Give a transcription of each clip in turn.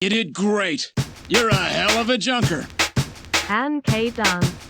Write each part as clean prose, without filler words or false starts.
You did great. You're a hell of a junker. AnnK dance.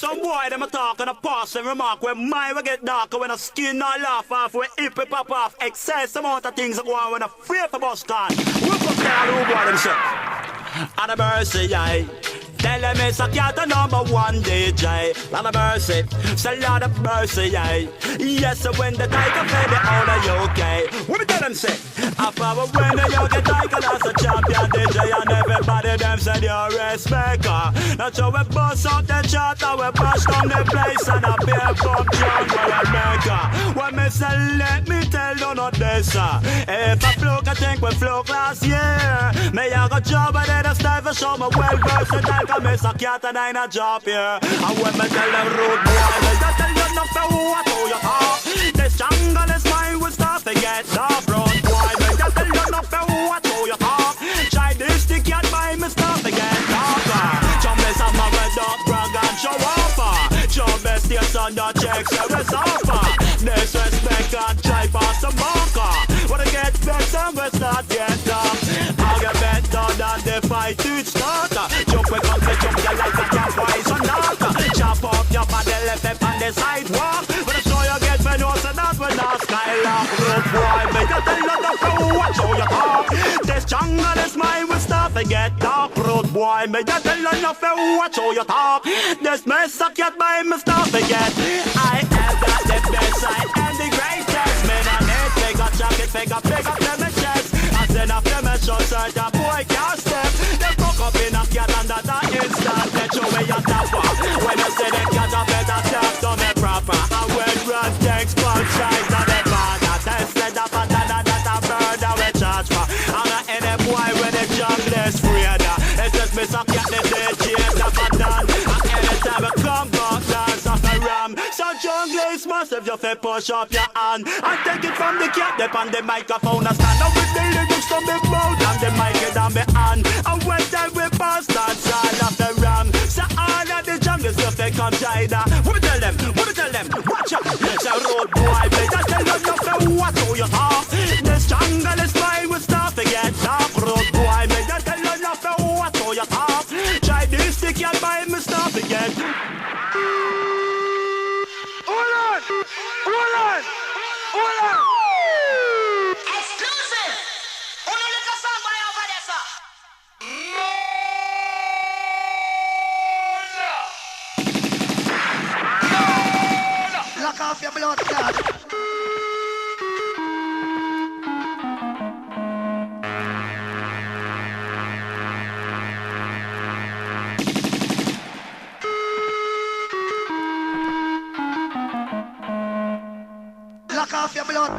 Some boy them a talk and a pass and remark when mine will get darker when a skin not laugh off when hip pop off. Excess amount of things that go on when a fear for bus car. Whoop up there, who boy them say? And a mercy, aye. Tell them it's a cat the number one DJ. Lot of mercy, say lot of mercy, aye. Yes, so when the tiger play the out of UK. What me tell them say? After when the young get tiger as a champion DJ and everybody them say you're a speaker. That's how we bust up the chart and we bust down the place and a beer pump jump for America. When me say let me tell you not this. If I fluke, I think we fluke last year. Me I got job and then I style for show me well versatile. I miss a cat and I ain't a job here. And when me tell them rude boy, me just tell you nothing who I told you talk. This jungle is mine, we start to get dark. Rude boy, me just tell you nothing who I told you talk. Try this, the cat by me start to get darker. Jump this up my red dog, brag and show off. Jump best your son, the checks, every suffer. Disrespect and try pass the marker. When I get vexed and we start get dark. I'll get better than the fight to start. Jump we come to jump you like a cat wise or not. Chop off your body left up on the sidewalk. But I show you get me know so that we not skylark. Road boy, me just tell you the crew watch how you talk. This jungle is mine, we start to get dark. Road boy, me just tell you the crew watch how you talk. This mess a cat by me start to get. I have got the best, I am the greatest. Man on it, pick a jacket, pick up them a chest. I send up them a short search, a boy can't step. They fuck up in a cat and that a instant. Let you way your tapper. When I say they cat a better talk to me proper. And when run tanks, punch sides on the border. Tested up and that a murder we charge for. I'm not any boy when the jungle is freeder. It's just me suck at the DJ that I done. And anytime I come back, dance off a ram. So jungle is massive, you fi push up your hand. And take it from the cat, dip on the microphone. And stand up with the lyrics from the mouth and the mic is on the hand. And when time we pass, that's all of the ram. So all of the jungle stuff they come China. What me tell them? What me tell them? Watch out! So road boy, they just tell you nothing what do you talk. This jungle is mine, we start to get dark. Road boy, they just tell you nothing what do you talk. Try this, stick your mind, we start to get. Hold on! Hold on! Hold on! Exclusive! Uno little song by over there, sir. Lock off your blood clot. Lock off your blood.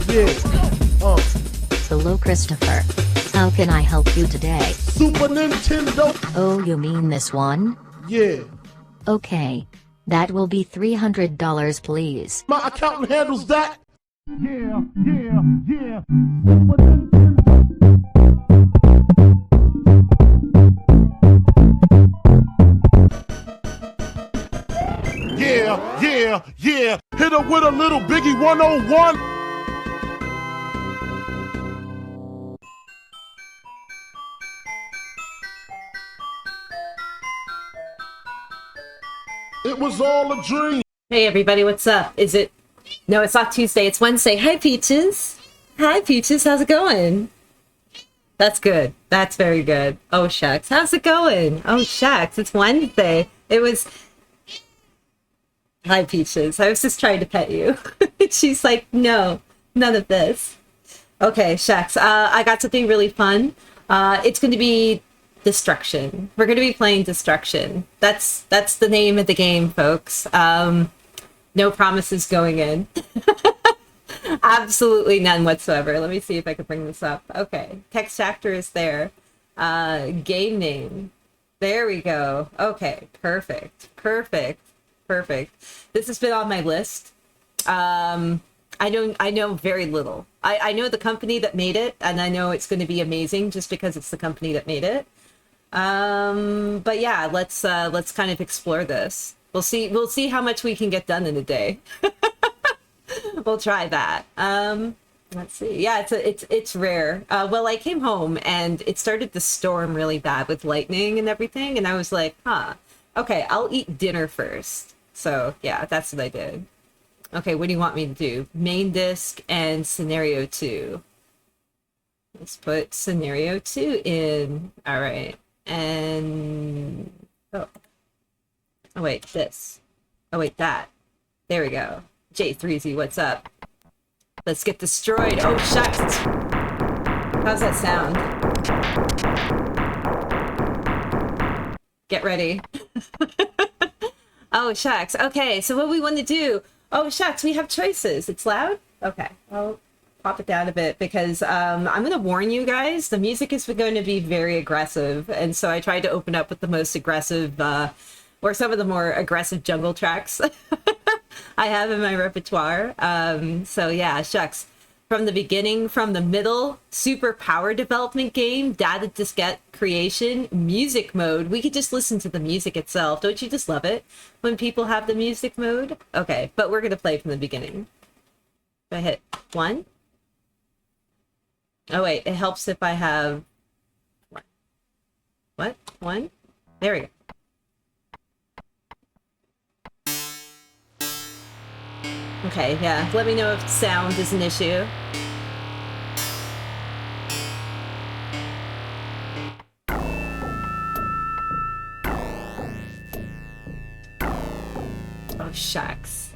Yeah. Hello, Christopher. How can I help you today? Super Nintendo. Oh, you mean this one? Yeah. Okay. That will be $300, please. My accountant handles that. Yeah. Yeah. Hit her with a little Biggie 101. It was all a dream. Hey everybody, what's up? Is it... No, it's not Tuesday, it's Wednesday. Hi Peaches! Hi Peaches, how's it going? That's good. That's very good. Oh shucks, how's it going? Oh shucks, it's Wednesday. It was... Hi Peaches, I was just trying to pet you. She's like, no, none of this. Okay, shucks. I got something really fun. It's going to be Destruction. We're going to be playing Destruction. That's the name of the game, folks. No promises going in. Absolutely none whatsoever. Let me see if I can bring this up. Okay, textractor is there. Game name. There we go. Okay, perfect. This has been on my list. I know very little. I know the company that made it, and I know it's going to be amazing just because it's the company that made it. But yeah, let's kind of explore this. We'll see how much we can get done in a day. We'll try that. Let's see. Yeah, it's rare. Well, I came home and it started to storm really bad with lightning and everything, and I was like, okay, I'll eat dinner first. So yeah, that's what I did. Okay, what do you want me to do? Main disk and scenario 2. Let's put scenario 2 in. All right. And oh wait, this. Oh wait, that. There we go. J3Z, what's up? Let's get destroyed. Oh shucks. How's that sound? Get ready. Oh shucks. Okay, so what we want to do? Oh shucks, we have choices. It's loud? Okay, I'll pop it down a bit because I'm going to warn you guys, the music is going to be very aggressive, and so I tried to open up with the most aggressive, or some of the more aggressive jungle tracks I have in my repertoire. So yeah, shucks. From the beginning, from the middle, super power development game, data diskette creation, music mode. We could just listen to the music itself. Don't you just love it when people have the music mode? Okay, but we're going to play from the beginning. I hit 1. Oh wait, it helps if I have... What? 1? There we go. Okay, yeah. Let me know if sound is an issue. Oh, shucks.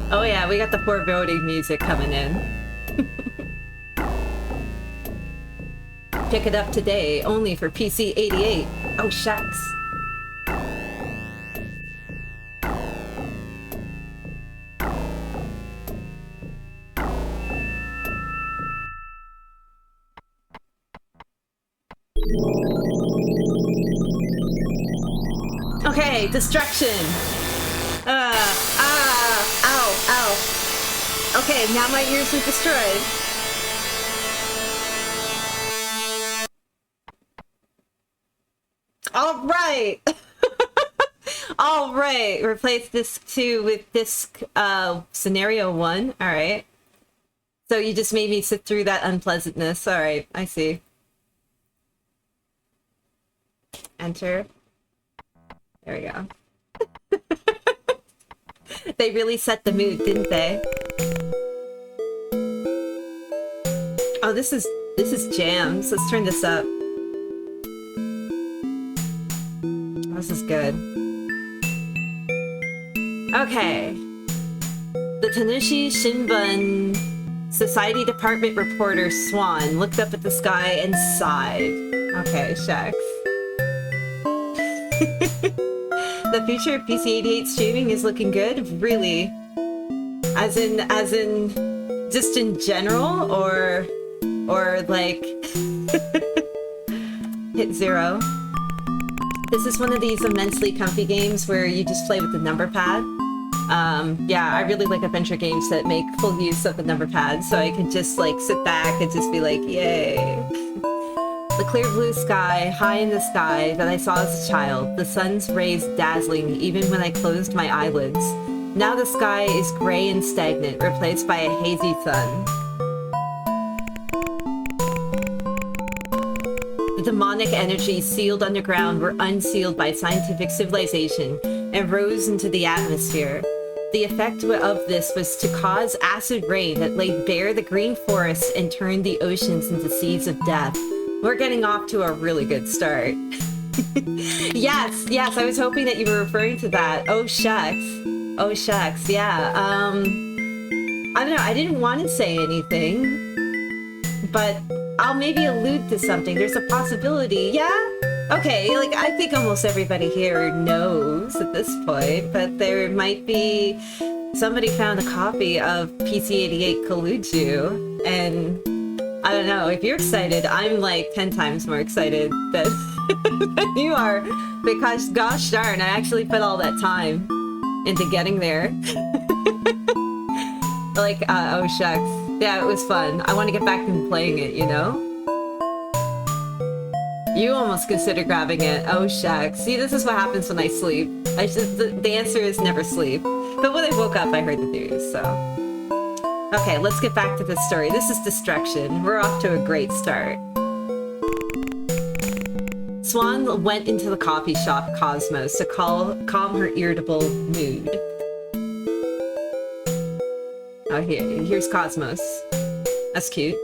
Oh yeah, we got the foreboding music coming in. Pick it up today, only for PC 88. Oh shucks. Okay, destruction. Ow. Okay, now my ears are destroyed. All right. All right. Replace disc 2 with disc scenario 1. All right. So you just made me sit through that unpleasantness. All right. I see. Enter. There we go. They really set the mood, didn't they? Oh, this is This is jams. Let's turn this up. This is good. Okay. The Tanushi Shinbun Society Department reporter Swan looked up at the sky and sighed. Okay, shucks. The future of PC-88 streaming is looking good? Really? As in, just in general, or like, hit 0. This is one of these immensely comfy games where you just play with the number pad. Yeah, I really like adventure games that make full use of the number pad, so I can just like sit back and just be like, yay. The clear blue sky, high in the sky, that I saw as a child, the sun's rays dazzling even when I closed my eyelids. Now the sky is gray and stagnant, replaced by a hazy sun. The demonic energies sealed underground were unsealed by scientific civilization and rose into the atmosphere. The effect of this was to cause acid rain that laid bare the green forests and turned the oceans into seas of death. We're getting off to a really good start. Yes, I was hoping that you were referring to that. Oh shucks. Oh shucks, yeah. I don't know, I didn't want to say anything, but I'll maybe allude to something. There's a possibility, yeah? Okay, like, I think almost everybody here knows at this point, but there might be... Somebody found a copy of PC-88 Kaluju, and I don't know, if you're excited, I'm like 10 times more excited than you are, because gosh darn, I actually put all that time into getting there. Like, oh shucks. Yeah, it was fun. I want to get back and playing it, you know? You almost consider grabbing it. Oh shucks. See, this is what happens when I sleep. The answer is never sleep. But when I woke up, I heard the news, so... Okay, let's get back to the story. This is Destruction. We're off to a great start. Swan went into the coffee shop Cosmos to calm her irritable mood. Oh, here's Cosmos. That's cute.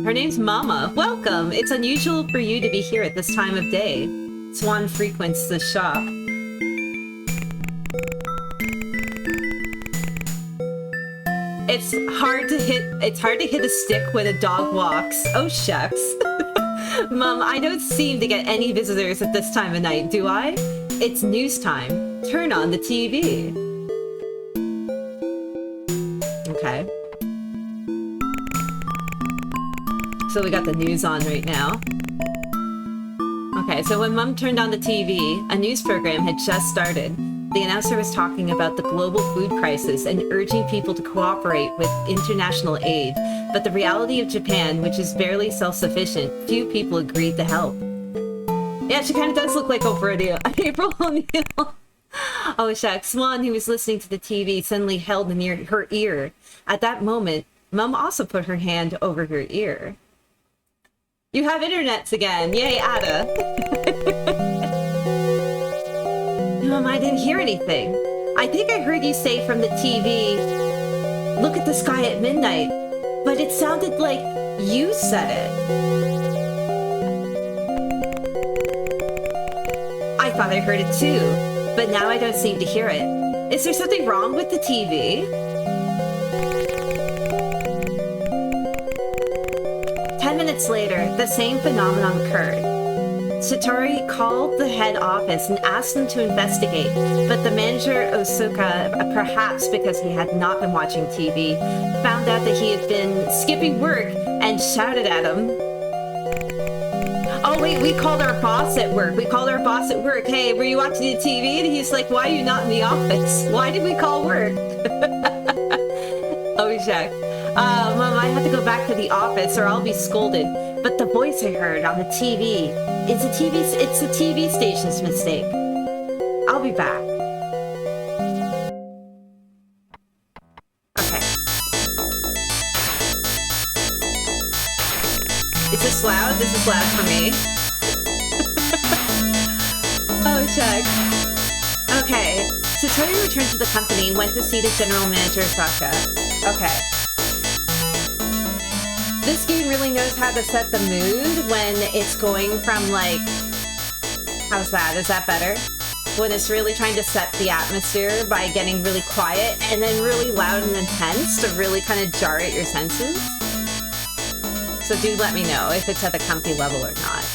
Her name's Mama. Welcome! It's unusual for you to be here at this time of day. Swan frequents the shop. It's hard to hit a stick when a dog walks. Oh shucks. Mom, I don't seem to get any visitors at this time of night, do I? It's news time. Turn on the TV. Okay. So we got the news on right now. Okay, so when Mom turned on the TV, a news program had just started. The announcer was talking about the global food crisis and urging people to cooperate with international aid. But the reality of Japan, which is barely self-sufficient, few people agreed to help. Yeah, she kind of does look like Oprah O'Neil. April O'Neil. Oh shucks. Swan, who was listening to the TV, suddenly held near her ear. At that moment, Mom also put her hand over her ear. You have internets again. Yay, Ada. Mom, I didn't hear anything. I think I heard you say from the TV, look at the sky at midnight. But it sounded like you said it. I thought I heard it too, but now I don't seem to hear it. Is there something wrong with the TV? 10 minutes later, the same phenomenon occurred. Satori called the head office and asked them to investigate, but the manager, Osuka, perhaps because he had not been watching TV, found out that he had been skipping work and shouted at him. Oh wait, we called our boss at work. Hey, were you watching the TV? And he's like, why are you not in the office? Why did we call work? Oh, shucks. Mom, I have to go back to the office or I'll be scolded. But the voice I heard on the TV, it's the TV station's mistake. I'll be back. Okay. Is this loud? This is loud for me. Oh, shucks. Okay. Satori returned to the company and went to see the general manager, Saka. Okay. This game really knows how to set the mood when it's going from, like... How's that? Is that better? When it's really trying to set the atmosphere by getting really quiet and then really loud and intense to really kind of jar at your senses. So do let me know if it's at the comfy level or not.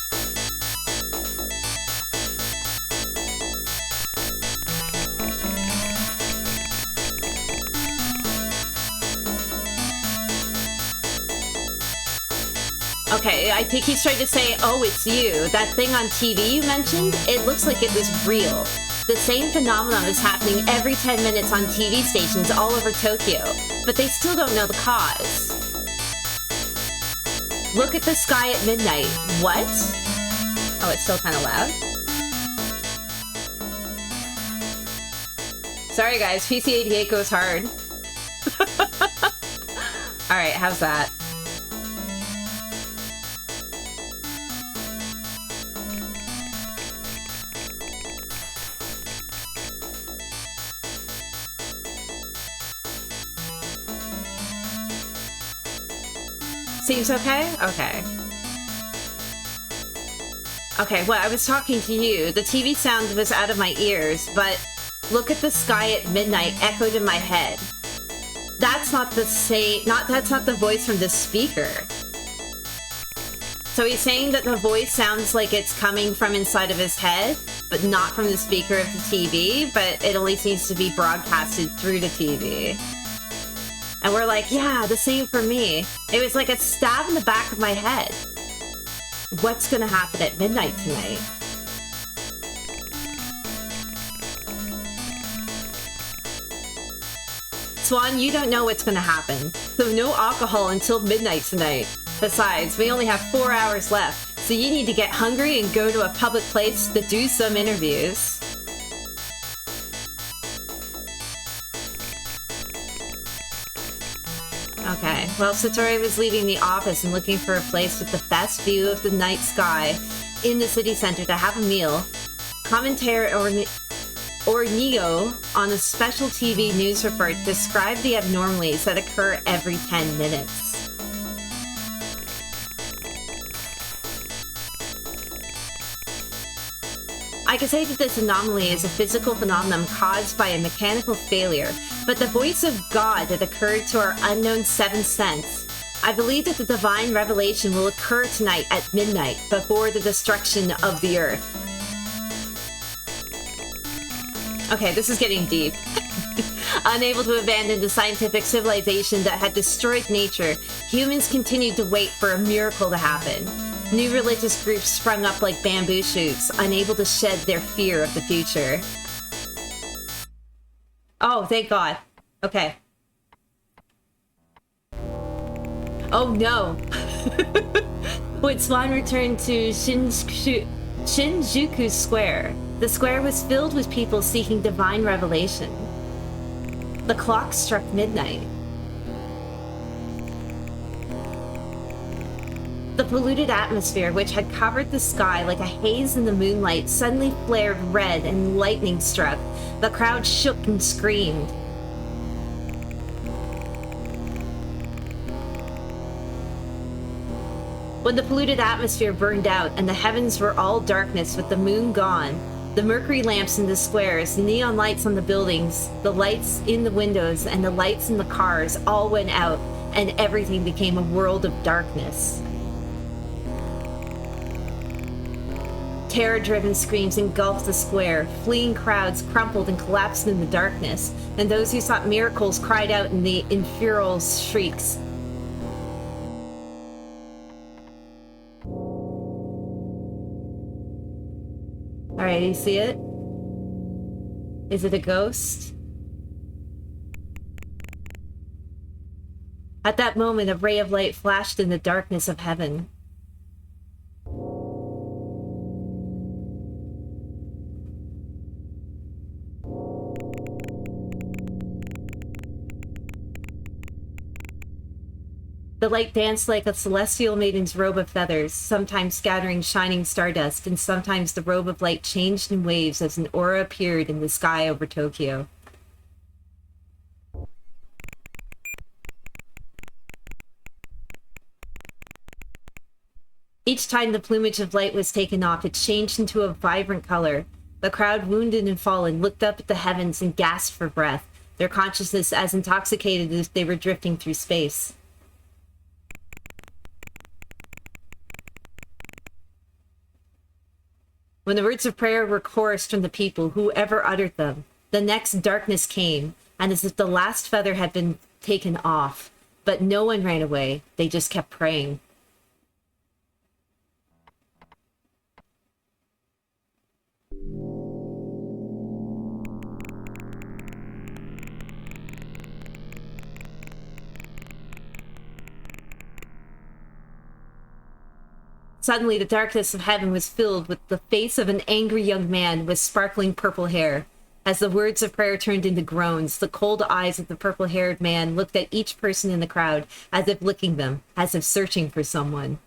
Okay, I think he's trying to say, oh, it's you. That thing on TV you mentioned, it looks like it was real. The same phenomenon is happening every 10 minutes on TV stations all over Tokyo, but they still don't know the cause. Look at the sky at midnight. What? Oh, it's still kind of loud. Sorry guys, PC88 goes hard. Alright, how's that? Seems okay? Okay. Okay, well, I was talking to you. The TV sound was out of my ears, but look at the sky at midnight echoed in my head. That's not the that's not the voice from the speaker. So he's saying that the voice sounds like it's coming from inside of his head, but not from the speaker of the TV, but it only seems to be broadcasted through the TV. And we're like, yeah, the same for me. It was like a stab in the back of my head. What's gonna happen at midnight tonight? Swan, you don't know what's gonna happen. So no alcohol until midnight tonight. Besides, we only have 4 hours left. So you need to get hungry and go to a public place to do some interviews. Okay, well, Satori was leaving the office and looking for a place with the best view of the night sky in the city center to have a meal. Commentary or Neo on a special TV news report described the abnormalities that occur every 10 minutes. I could say that this anomaly is a physical phenomenon caused by a mechanical failure, but the voice of God that occurred to our unknown seventh sense. I believe that the divine revelation will occur tonight at midnight before the destruction of the earth. Okay, this is getting deep. Unable to abandon the scientific civilization that had destroyed nature, humans continued to wait for a miracle to happen. New religious groups sprung up like bamboo shoots, unable to shed their fear of the future. Oh, thank God. Okay. Oh no. When Swan returned to Shinjuku Square, the square was filled with people seeking divine revelation. The clock struck midnight. The polluted atmosphere, which had covered the sky like a haze in the moonlight, suddenly flared red and lightning struck. The crowd shook and screamed. When the polluted atmosphere burned out and the heavens were all darkness with the moon gone, the mercury lamps in the squares, the neon lights on the buildings, the lights in the windows, and the lights in the cars all went out, and everything became a world of darkness. Terror-driven screams engulfed the square. Fleeing crowds crumpled and collapsed in the darkness, and those who sought miracles cried out in the infernal shrieks. Alright, you see it? Is it a ghost? At that moment, a ray of light flashed in the darkness of heaven. The light danced like a celestial maiden's robe of feathers, sometimes scattering shining stardust, and sometimes the robe of light changed in waves as an aura appeared in the sky over Tokyo. Each time the plumage of light was taken off, it changed into a vibrant color. The crowd, wounded and fallen, looked up at the heavens and gasped for breath, their consciousness as intoxicated as they were drifting through space. When the words of prayer were chorused from the people, whoever uttered them, the next darkness came, and as if the last feather had been taken off. But no one ran away. They just kept praying. Suddenly, the darkness of heaven was filled with the face of an angry young man with sparkling purple hair. As the words of prayer turned into groans, the cold eyes of the purple-haired man looked at each person in the crowd, as if licking them, as if searching for someone.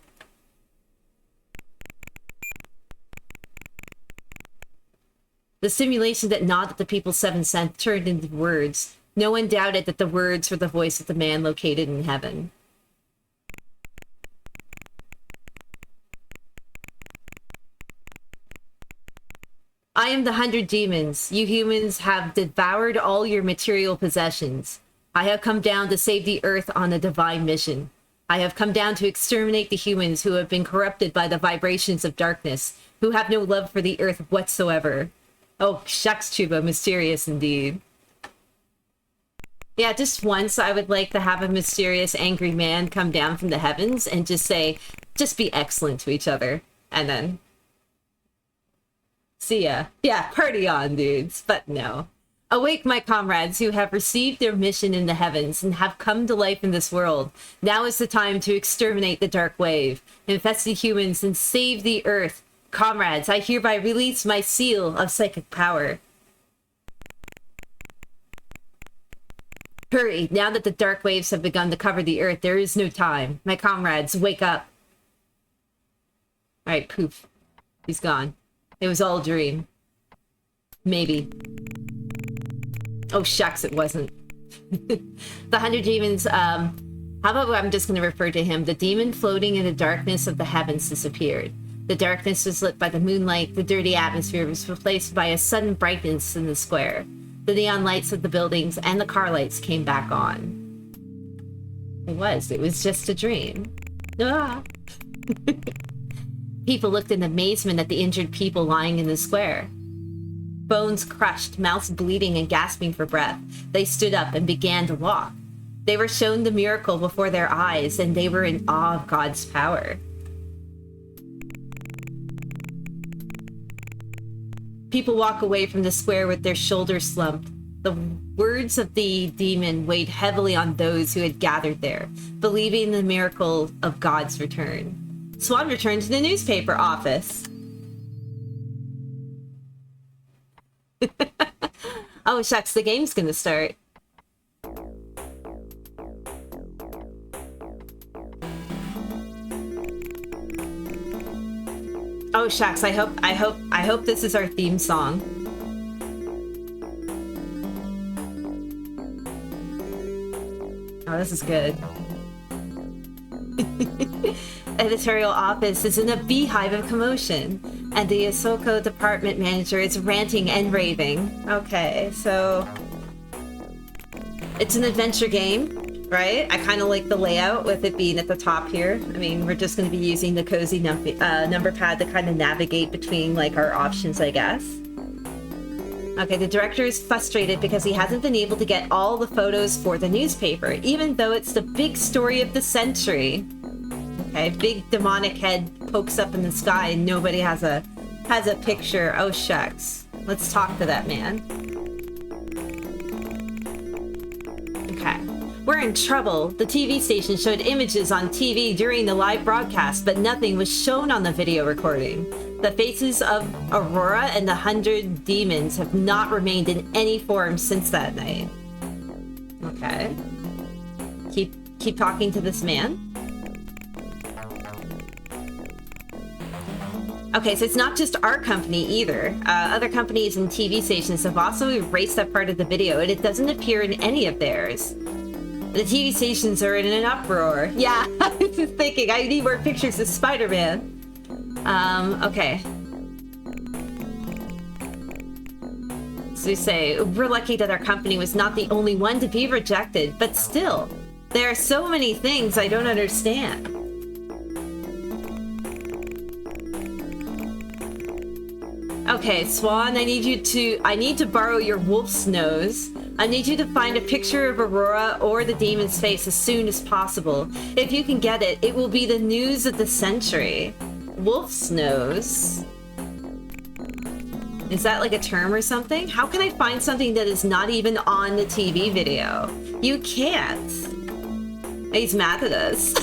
The simulation that gnawed at the people's 7th sense turned into words. No one doubted that the words were the voice of the man located in heaven. I am the 100 demons. You humans have devoured all your material possessions. I have come down to save the earth on a divine mission. I have come down to exterminate the humans who have been corrupted by the vibrations of darkness, who have no love for the earth whatsoever. Oh, shucks, Chuba, mysterious indeed. Yeah, just once I would like to have a mysterious, angry man come down from the heavens and just say, just be excellent to each other. And then... see ya. Yeah, party on, dudes. But no. Awake, my comrades who have received their mission in the heavens and have come to life in this world. Now is the time to exterminate the dark wave, infest the humans, and save the earth. Comrades, I hereby release my seal of psychic power. Hurry, now that the dark waves have begun to cover the earth, there is no time. My comrades, wake up. Alright, poof. He's gone. It was all a dream. Maybe. Oh, shucks, it wasn't. The 100 demons, how about I'm just going to refer to him? The demon floating in the darkness of the heavens disappeared. The darkness was lit by the moonlight. The dirty atmosphere was replaced by a sudden brightness in the square. The neon lights of the buildings and the car lights came back on. It was just a dream. Ah. People looked in amazement at the injured people lying in the square. Bones crushed, mouths bleeding and gasping for breath. They stood up and began to walk. They were shown the miracle before their eyes, and they were in awe of God's power. People walk away from the square with their shoulders slumped. The words of the demon weighed heavily on those who had gathered there, believing in the miracle of God's return. Swan returned to the newspaper office. Oh, shucks, the game's gonna start. Oh, shucks, I hope this is our theme song. Oh, this is good. Editorial office is in a beehive of commotion, and the Isoko department manager is ranting and raving. Okay, so it's an adventure game, right? I kind of like the layout with it being at the top here. I mean, we're just going to be using the cozy number pad to kind of navigate between like our options, I guess. Okay, the director is frustrated because he hasn't been able to get all the photos for the newspaper, even though it's the big story of the century. Okay, big demonic head pokes up in the sky and nobody has a picture. Oh, shucks. Let's talk to that man. Okay. We're in trouble. The TV station showed images on TV during the live broadcast, but nothing was shown on the video recording. The faces of Aurora and the 100 demons have not remained in any form since that night. Okay. Keep talking to this man. Okay, so it's not just our company either. Other companies and TV stations have also erased that part of the video, and it doesn't appear in any of theirs. The TV stations are in an uproar. Yeah, I was just thinking, I need more pictures of Spider-Man. Okay. So we say, we're lucky that our company was not the only one to be rejected, but still, there are so many things I don't understand. Okay, Swan, I need to borrow your wolf's nose. I need you to find a picture of Aurora or the demon's face as soon as possible. If you can get it, it will be the news of the century. Wolf's nose? Is that like a term or something? How can I find something that is not even on the TV video? You can't. He's mad at us.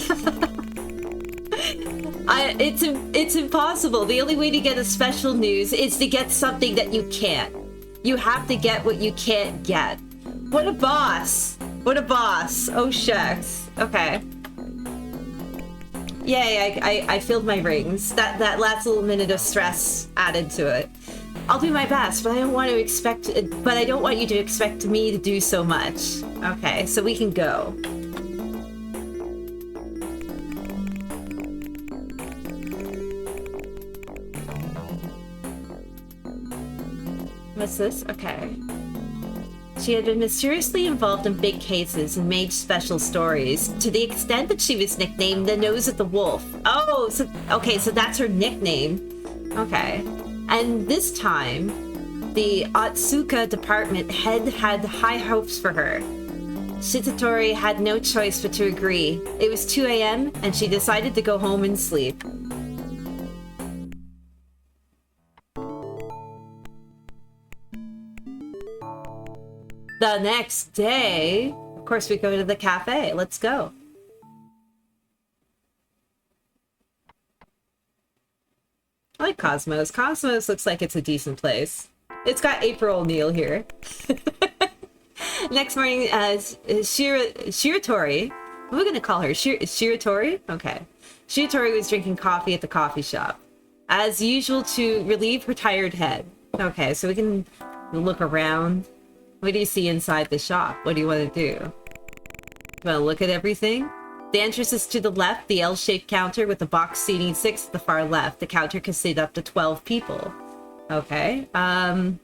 It's impossible. The only way to get a special news is to get something that you can't. You have to get what you can't get. What a boss. What a boss. Oh, shucks. Okay. Yay, I filled my rings. That last little minute of stress added to it. I'll do my best, but I don't want you to expect me to do so much. Okay, so we can go. What's this? Okay. She had been mysteriously involved in big cases and made special stories, to the extent that she was nicknamed the Nose of the Wolf. Oh, so that's her nickname. Okay. And this time, the Otsuka department head had high hopes for her. Shitatori had no choice but to agree. It was 2 a.m. and she decided to go home and sleep. The next day, of course, we go to the cafe. Let's go. I like Cosmos. Cosmos looks like it's a decent place. It's got April O'Neil here. Next morning, Shiratori. What are we going to call her? Shiratori? Okay. Shiratori was drinking coffee at the coffee shop, as usual, to relieve her tired head. Okay, so we can look around. What do you see inside the shop? What do you want to do? You want to look at everything? The entrance is to the left, the L-shaped counter with the box seating 6 at the far left. The counter can seat up to 12 people. Okay. Oh,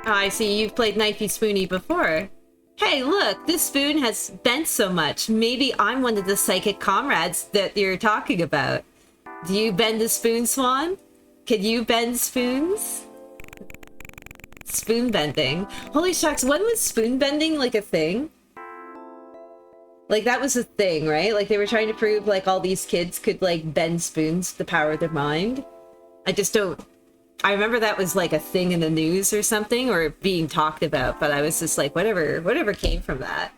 I see you've played Knifey Spoony before. Hey, look, this spoon has bent so much. Maybe I'm one of the psychic comrades that you're talking about. Do you bend a spoon, Swan? Can you bend spoons? Spoon bending. Holy shucks, when was spoon bending like a thing? Like that was a thing, right? Like they were trying to prove like all these kids could like bend spoons to the power of their mind. I remember that was like a thing in the news or something, or being talked about, but I was just like, whatever came from that.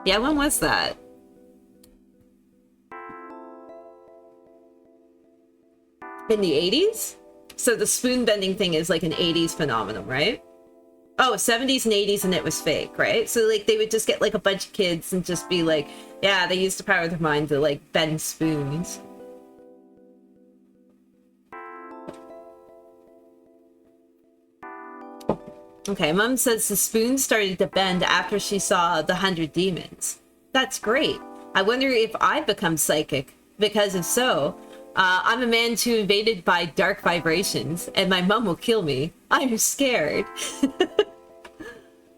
Yeah, when was that? In the 80s? So the spoon bending thing is like an 80s phenomenon, right? Oh, 70s and 80s, and it was fake, right? So like they would just get like a bunch of kids and just be like, yeah, they used the power of their mind to like bend spoons. Okay, Mom says the spoon started to bend after she saw the 100 demons. That's great. I wonder if I've become psychic, because if so, I'm a man too invaded by dark vibrations, and my mom will kill me. I'm scared.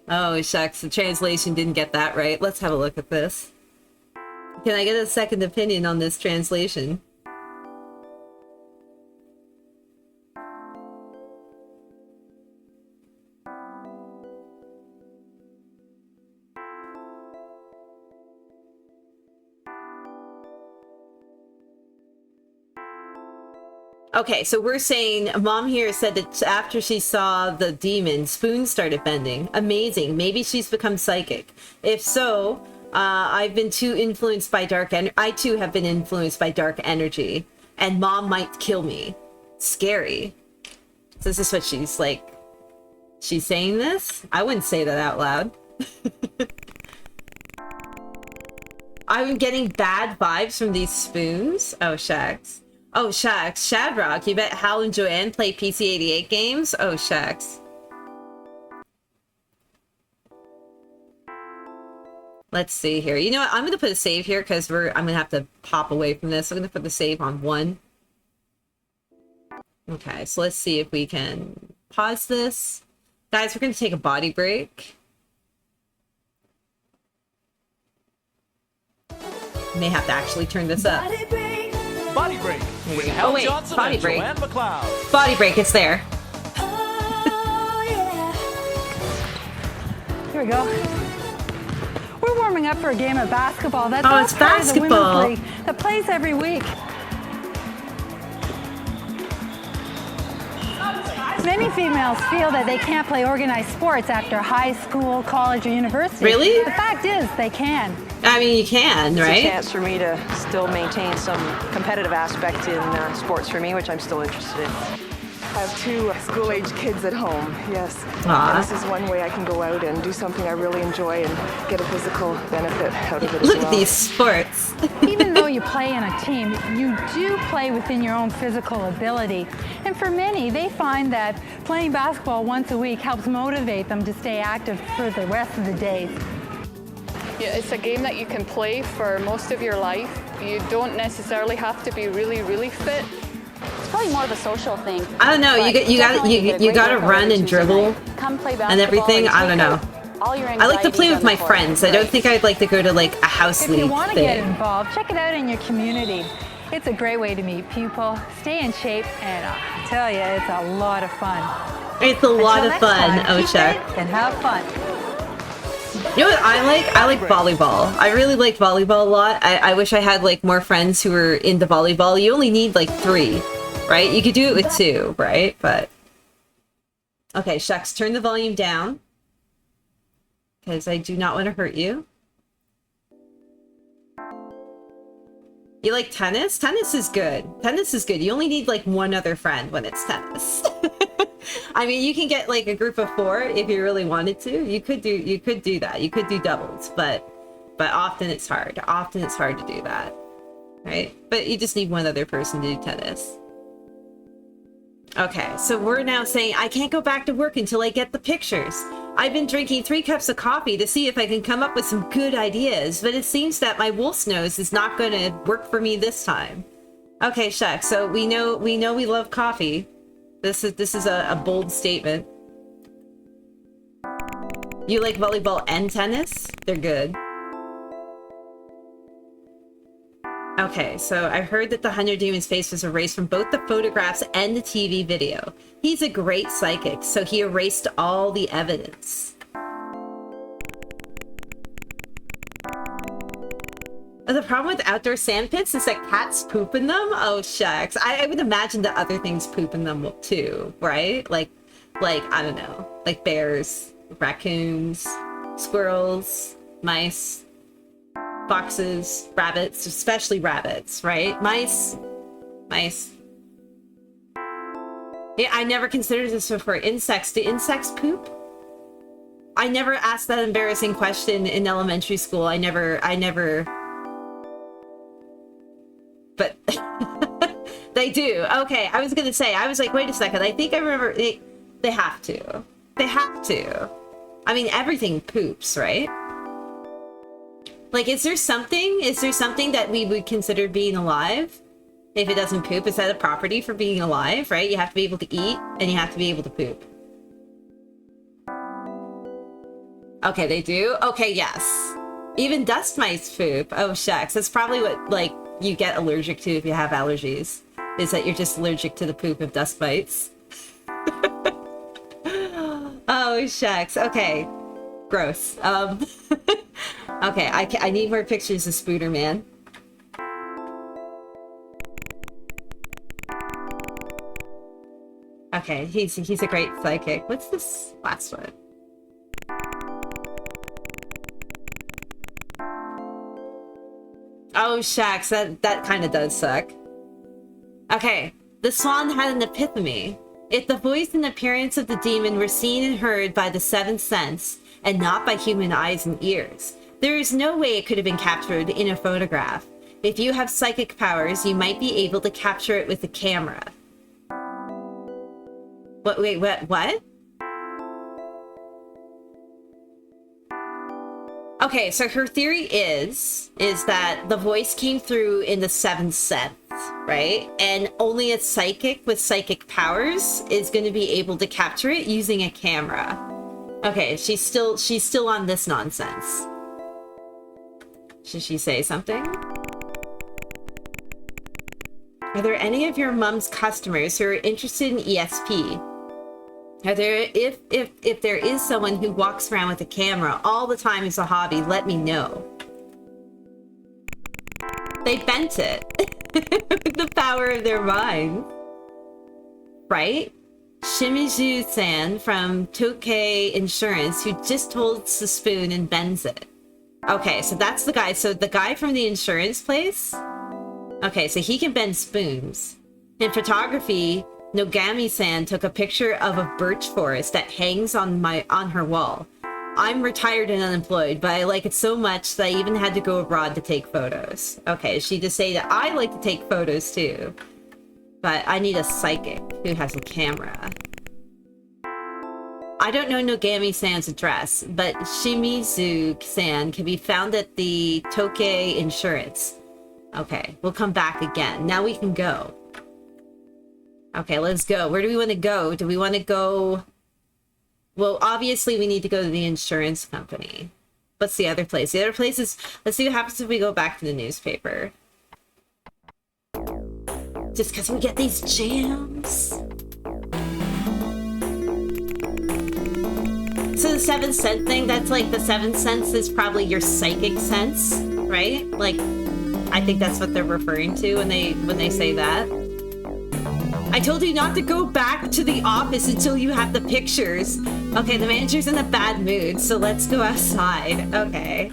Oh, shucks, the translation didn't get that right. Let's have a look at this. Can I get a second opinion on this translation? Okay, so we're saying Mom here said that after she saw the demon, spoons started bending. Amazing. Maybe she's become psychic. If so, I've been too influenced by dark energy. I too have been influenced by dark energy, and Mom might kill me. Scary. So this is what she's like. She's saying this? I wouldn't say that out loud. I'm getting bad vibes from these spoons. Oh, shucks. Oh, shucks. Shadrock, you bet Hal and Joanne play PC-88 games? Oh, shucks. Let's see here. You know what? I'm going to put a save here because I'm going to have to pop away from this. I'm going to put the save on 1. Okay, so let's see if we can pause this. Guys, we're going to take a body break. May have to actually turn this up. Body break. With Oh Hal wait, Johnson body and break. Joanne McLeod. Body break, it's there. Here we go. We're warming up for a game of basketball. That's Oh, all it's part of the basketball. women's league that plays every week. Many females feel that they can't play organized sports after high school, college, or university. Really? The fact is, they can. I mean, you can, It's a right? chance for me to still maintain some competitive aspect in sports for me, which I'm still interested in. I have 2 school-age kids at home, yes. Aw. And this is one way I can go out and do something I really enjoy and get a physical benefit out of it Look as at well. these sports. Even though you play in a team, you do play within your own physical ability. And for many, they find that playing basketball once a week helps motivate them to stay active for the rest of the days. Yeah, it's a game that you can play for most of your life. You don't necessarily have to be really, really fit. It's probably more of a social thing. I don't know. You gotta run and dribble and everything. I don't know. I like to play with my friends. I don't think I'd like to go to like a house If league you want to thing. get involved, check it out in your community. It's a great way to meet people, stay in shape, and I tell you, it's a lot of fun. It's a lot Until of next fun, time, keep Oshak. fit and have fun. You know what I like? I like volleyball. I really like volleyball a lot. I wish I had like more friends who were into volleyball. You only need like 3, right? You could do it with 2, right? But okay, shucks, turn the volume down because I do not want to hurt you. You like tennis? Tennis is good. Tennis is good. You only need like 1 other friend when it's tennis. I mean, you can get like a group of 4 if you really wanted to. You could do that. You could do doubles, but often it's hard. Often it's hard to do that, right? But you just need 1 other person to do tennis. Okay, so we're now saying I can't go back to work until I get the pictures. I've been drinking 3 cups of coffee to see if I can come up with some good ideas, but it seems that my wolf's nose is not going to work for me this time. Okay, shucks. So we know we love coffee. This is a bold statement. You like volleyball and tennis? They're good. Okay, so I heard that the 100 Demon's face was erased from both the photographs and the TV video. He's a great psychic, so he erased all the evidence. The problem with outdoor sand pits is that cats poop in them? Oh, shucks. I would imagine that other things poop in them too, right? Like, I don't know, like bears, raccoons, squirrels, mice, foxes, rabbits, especially rabbits, right? Mice. Yeah, I never considered this before. Insects. Do insects poop? I never asked that embarrassing question in elementary school. I never... But they do. Okay, I was gonna say, I was like, wait a second. I think I remember they have to. They have to. I mean, everything poops, right? Like, is there something that we would consider being alive? If it doesn't poop, is that a property for being alive, right? You have to be able to eat and you have to be able to poop. Okay, they do? Okay, yes. Even dust mites poop. Oh, shucks. That's probably what, like, you get allergic to if you have allergies. Is that you're just allergic to the poop of dust mites. Oh, shucks. Okay. Gross. Okay, I need more pictures of Spooder Man. Okay, he's a great psychic. What's this last one? Oh, shucks, that kind of does suck. Okay, the swan had an epiphany. If the voice and appearance of the demon were seen and heard by the seventh sense, and not by human eyes and ears, there is no way it could have been captured in a photograph. If you have psychic powers, you might be able to capture it with a camera. Wait, what? Okay, so her theory is that the voice came through in the seventh sense, right? And only a psychic with psychic powers is going to be able to capture it using a camera. Okay, she's still on this nonsense. Should she say something? Are there any of your mom's customers who are interested in ESP? Are there, if there is someone who walks around with a camera all the time as a hobby, let me know. They bent it with the power of their mind. Right? Shimizu-san from Tokei Insurance, who just holds the spoon and bends it. Okay, so that's the guy. So the guy from the insurance place? Okay, so he can bend spoons. In photography, Nogami-san took a picture of a birch forest that hangs on her wall. I'm retired and unemployed, but I like it so much that I even had to go abroad to take photos. Okay, she just say that I like to take photos too, but I need a psychic who has a camera. I don't know Nogami-san's address, but Shimizu-san can be found at the Tokei Insurance. Okay, we'll come back again. Now we can go. Okay, let's go. Where do we want to go? Do we want to go... Well, obviously we need to go to the insurance company. What's the other place? The other place is... Let's see what happens if we go back to the newspaper. Just because we get these jams. So the 7th sense thing, that's like the 7th sense is probably your psychic sense, right? Like, I think that's what they're referring to when they say that. I told you not to go back to the office until you have the pictures. Okay, the manager's in a bad mood, so let's go outside. Okay.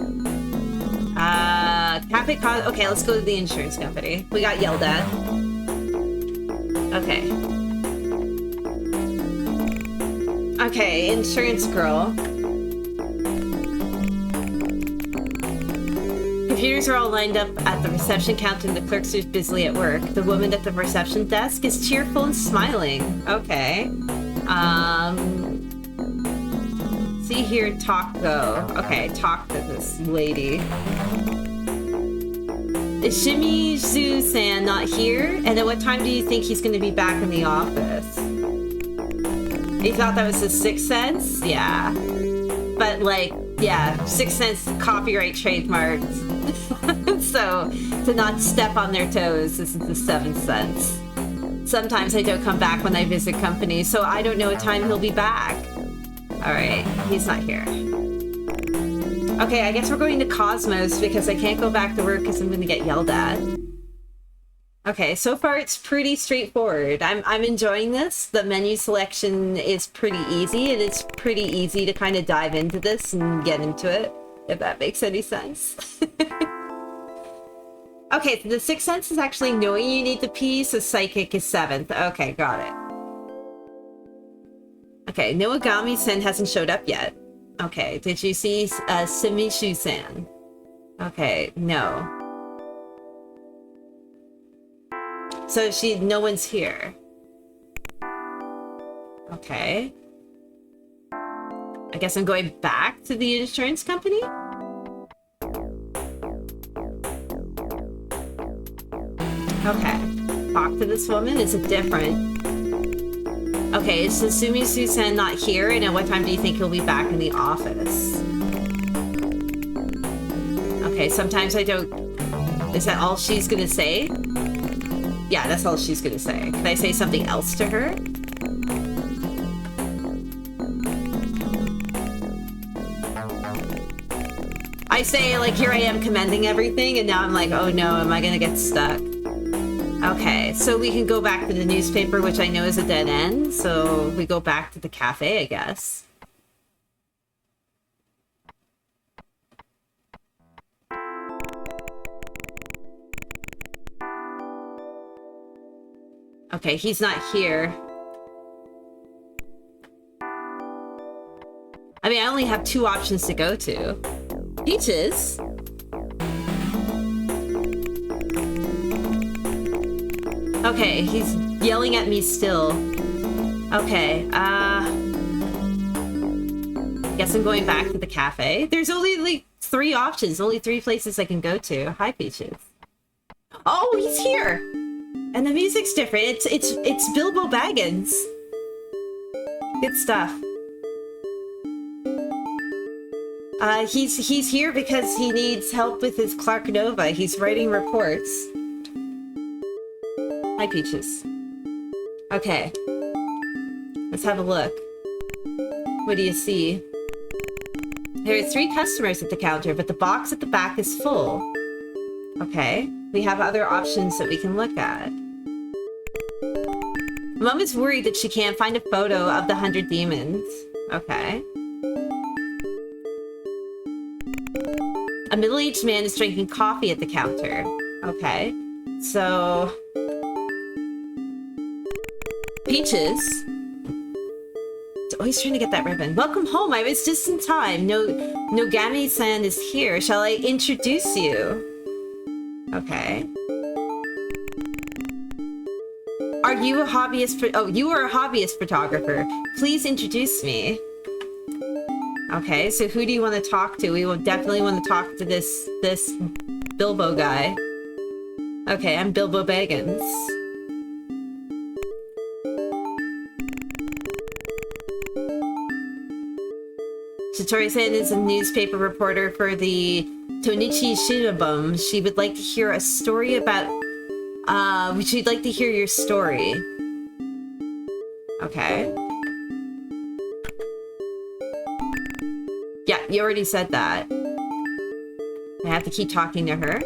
Okay, let's go to the insurance company. We got yelled at. Okay. Okay, insurance girl. Computers are all lined up at the reception counter and the clerks are busily at work. The woman at the reception desk is cheerful and smiling. Okay. See here, talk go. Okay, talk to this lady. Is Shimizu-san not here? And at what time do you think he's going to be back in the office? You thought that was his 6th sense? Yeah. But like, yeah, 6th sense copyright trademarked. So, to not step on their toes, this is the 7th sense. Sometimes I don't come back when I visit companies, so I don't know what time he'll be back. Alright, he's not here. Okay, I guess we're going to Cosmos because I can't go back to work because I'm going to get yelled at. Okay, so far it's pretty straightforward. I'm enjoying this. The menu selection is pretty easy, and it's pretty easy to kind of dive into this and get into it, if that makes any sense. Okay, so the 6th sense is actually knowing you need to pee, so psychic is 7th. Okay, got it. Okay, Noagami-san hasn't showed up yet. Okay, did you see Shimizu-san? Okay, no. So no one's here. Okay. I guess I'm going back to the insurance company? Okay. Talk to this woman? Is it different? Okay, is Shimizu-san not here? And at what time do you think he'll be back in the office? Okay, sometimes I don't... Is that all she's gonna say? Yeah, that's all she's gonna say. Can I say something else to her? I say, like, here I am commending everything, and now I'm like, oh no, am I gonna get stuck? Okay, so we can go back to the newspaper, which I know is a dead end, so we go back to the cafe, I guess. Okay, he's not here. I mean, I only have 2 options to go to. Peaches? Okay, he's yelling at me still. Okay, guess I'm going back to the cafe. There's only like 3 options, only 3 places I can go to. Hi, Peaches. Oh, he's here! And the music's different. It's Bilbo Baggins. Good stuff. He's here because he needs help with his Clark Nova. He's writing reports. Hi, Peaches. Okay. Let's have a look. What do you see? There are 3 customers at the counter, but the box at the back is full. Okay. We have other options that we can look at. Mom is worried that she can't find a photo of the 100 demons. Okay. A middle-aged man is drinking coffee at the counter. Okay. So... Peaches. Always trying to get that ribbon. Welcome home. I was just in time. Nogami-san is here. Shall I introduce you? Okay. Are you a hobbyist? Oh, you are a hobbyist photographer. Please introduce me. Okay, so who do you want to talk to? We will definitely want to talk to this Bilbo guy. Okay, I'm Bilbo Baggins. Satori-san is a newspaper reporter for the Tonichi Shinabun. She would like to hear a story about... she'd like to hear your story. Okay. Yeah, you already said that. I have to keep talking to her.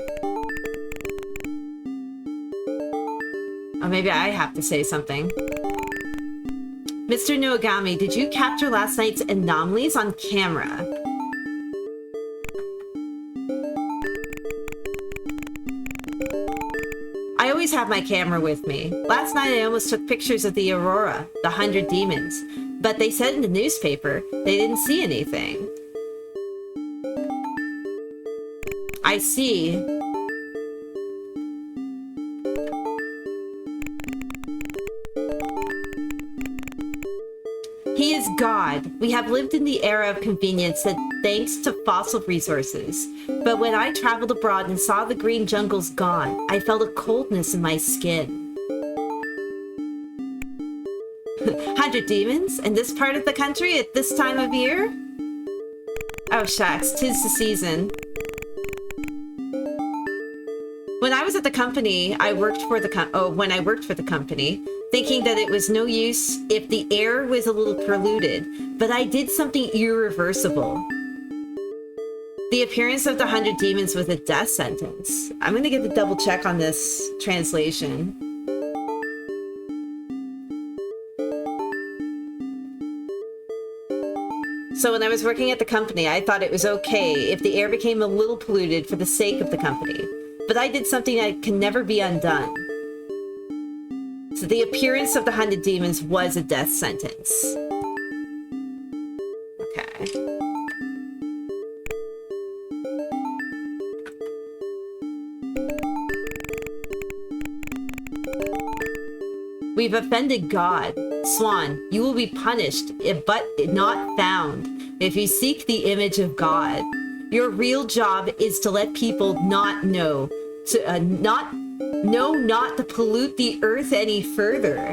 Oh, maybe I have to say something. Mr. Nogami, did you capture last night's anomalies on camera? I always have my camera with me. Last night I almost took pictures of the Aurora, the 100 demons, but they said in the newspaper they didn't see anything. I see. He is God. We have lived in the era of convenience that thanks to fossil resources. But when I traveled abroad and saw the green jungles gone, I felt a coldness in my skin. 100 demons? In this part of the country at this time of year? Oh shucks, 'tis the season. When I was at the company, when I worked for the company, thinking that it was no use if the air was a little polluted, but I did something irreversible. The appearance of the 100 demons was a death sentence. I'm gonna get a double check on this translation. So when I was working at the company, I thought it was okay if the air became a little polluted for the sake of the company. But I did something that can never be undone. So the appearance of the 100 demons was a death sentence. Okay. We've offended God. Swan, you will be punished, but not found, if you seek the image of God. Your real job is to let people not to pollute the earth any further.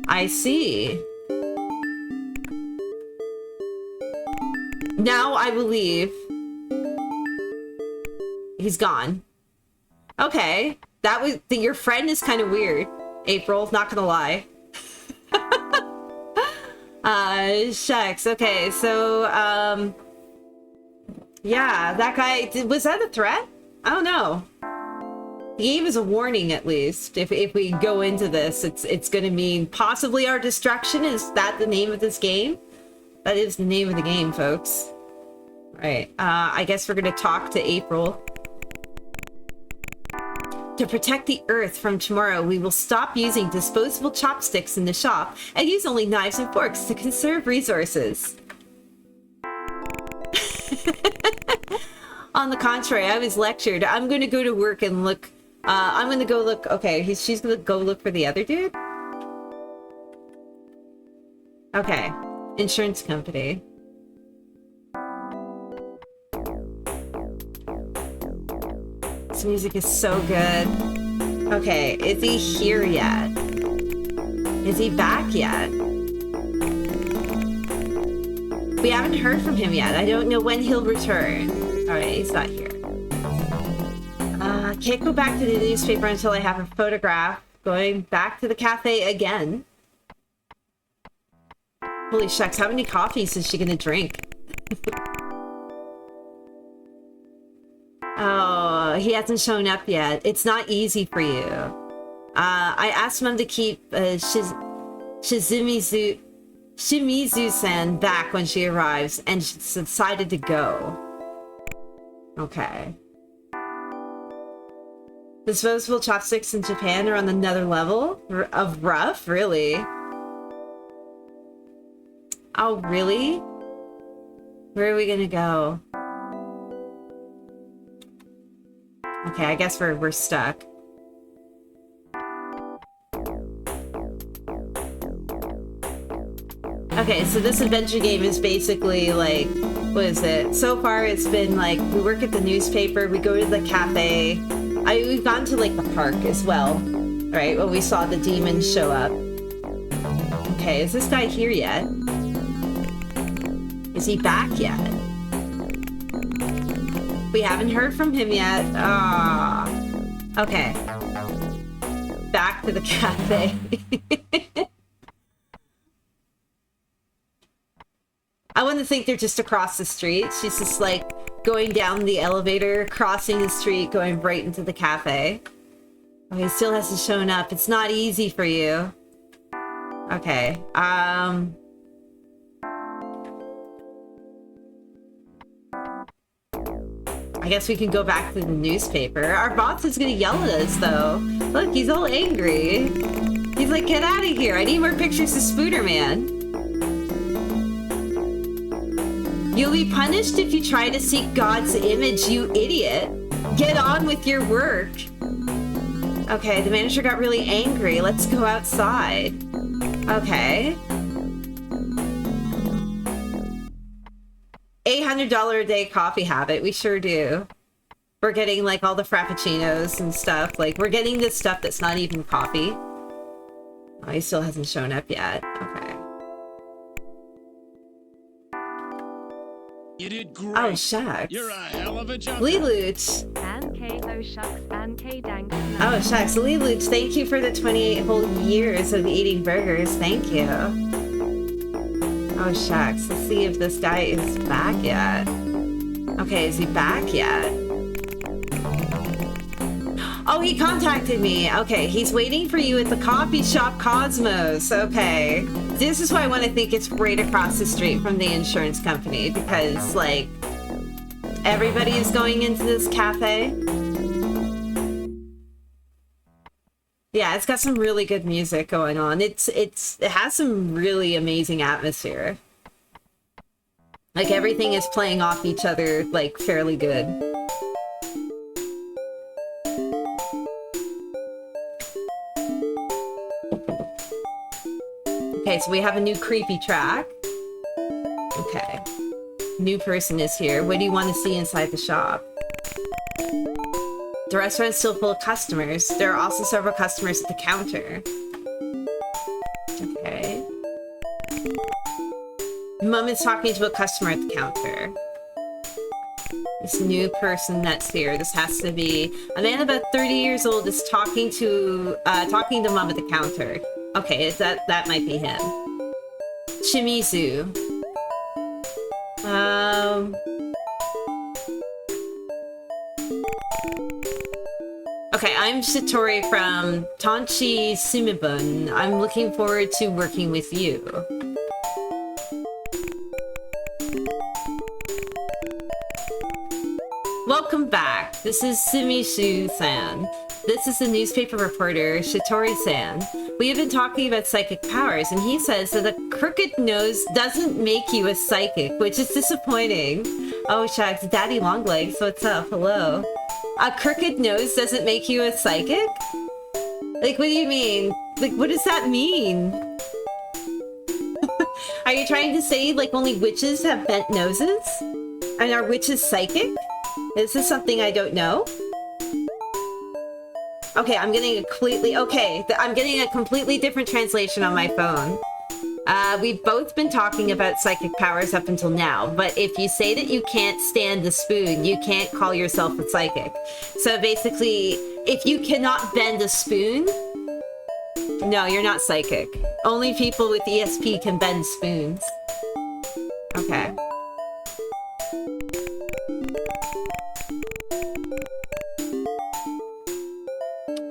I see. Now I believe. He's gone. Okay. That was your friend is kind of weird. April, not gonna lie. Shucks. Okay, so yeah, that guy, was that a threat? I don't know. He gave us a warning, at least. If we go into this, it's gonna mean possibly our destruction. Is that the name of this game? That is the name of the game, folks. All right, I guess we're gonna talk to April. To protect the earth from tomorrow, we will stop using disposable chopsticks in the shop and use only knives and forks to conserve resources. On the contrary, I was lectured. I'm gonna go to work and look. I'm gonna go look. Okay, she's gonna go look for the other dude. Okay, insurance company. This music is so good. Okay, is he here yet? Is he back yet? We haven't heard from him yet. I don't know when he'll return. Alright, he's not here. Can't go back to the newspaper until I have a photograph. Going back to the cafe again. Holy shucks, how many coffees is she gonna drink? Oh, he hasn't shown up yet. It's not easy for you. I asked him to keep Shimizu-san back when she arrives, and she decided to go. Okay. Disposable chopsticks in Japan are on another level of rough? Really? Oh, really? Where are we gonna go? Okay, I guess we're stuck. Okay, so this adventure game is basically like, what is it? So far it's been like, we work at the newspaper, we go to the cafe. We've gone to like the park as well, right? When we saw the demons show up. Okay, is this guy here yet? Is he back yet? We haven't heard from him yet. Ah. Okay. Back to the cafe. I want to think they're just across the street. She's just like going down the elevator, crossing the street, going right into the cafe. Okay, he still hasn't shown up. It's not easy for you. Okay. I guess we can go back to the newspaper. Our boss is gonna yell at us though. Look, he's all angry. He's like, get out of here. I need more pictures of Spooderman. You'll be punished if you try to seek God's image, you idiot. Get on with your work. Okay, the manager got really angry. Let's go outside. Okay. $800 a day coffee habit. We sure do. We're getting like all the frappuccinos and stuff. Like we're getting this stuff that's not even coffee. Oh, he still hasn't shown up yet. Okay. You did great. Oh, shucks. You're a hell of a junker. Leelooch. AnnK, oh shucks, AnnK dank. Oh, shucks. Leelooch, thank you for the 28 whole years of eating burgers. Thank you. Oh, shucks. Let's see if this guy is back yet. Okay, is he back yet? Oh, he contacted me. Okay, he's waiting for you at the coffee shop Cosmos. Okay. This is why I want to think it's right across the street from the insurance company, because, like, everybody is going into this cafe. Yeah, it's got some really good music going on. It has some really amazing atmosphere. Like, everything is playing off each other, like, fairly good. Okay, so we have a new creepy track. Okay. New person is here. What do you want to see inside the shop? The restaurant is still full of customers. There are also several customers at the counter. Okay. Mom is talking to a customer at the counter. This new person that's here. This has to be a man about 30 years old is talking to Mom at the counter. Okay, that might be him. Shimizu. Okay, I'm Satori from Tonchi Sumibun. I'm looking forward to working with you. Welcome back. This is Sumishu-san. This is the newspaper reporter, Shitori-san. We have been talking about psychic powers, and he says that a crooked nose doesn't make you a psychic, which is disappointing. Oh, shucks. Daddy Longlegs, what's up? Hello. A crooked nose doesn't make you a psychic? Like, what do you mean? Like, what does that mean? Are you trying to say, like, only witches have bent noses? And are witches psychic? Is this something I don't know? Okay, I'm getting a completely different translation on my phone. We've both been talking about psychic powers up until now, but if you say that you can't stand the spoon, you can't call yourself a psychic. So basically, if you cannot bend a spoon, no, you're not psychic. Only people with ESP can bend spoons. Okay.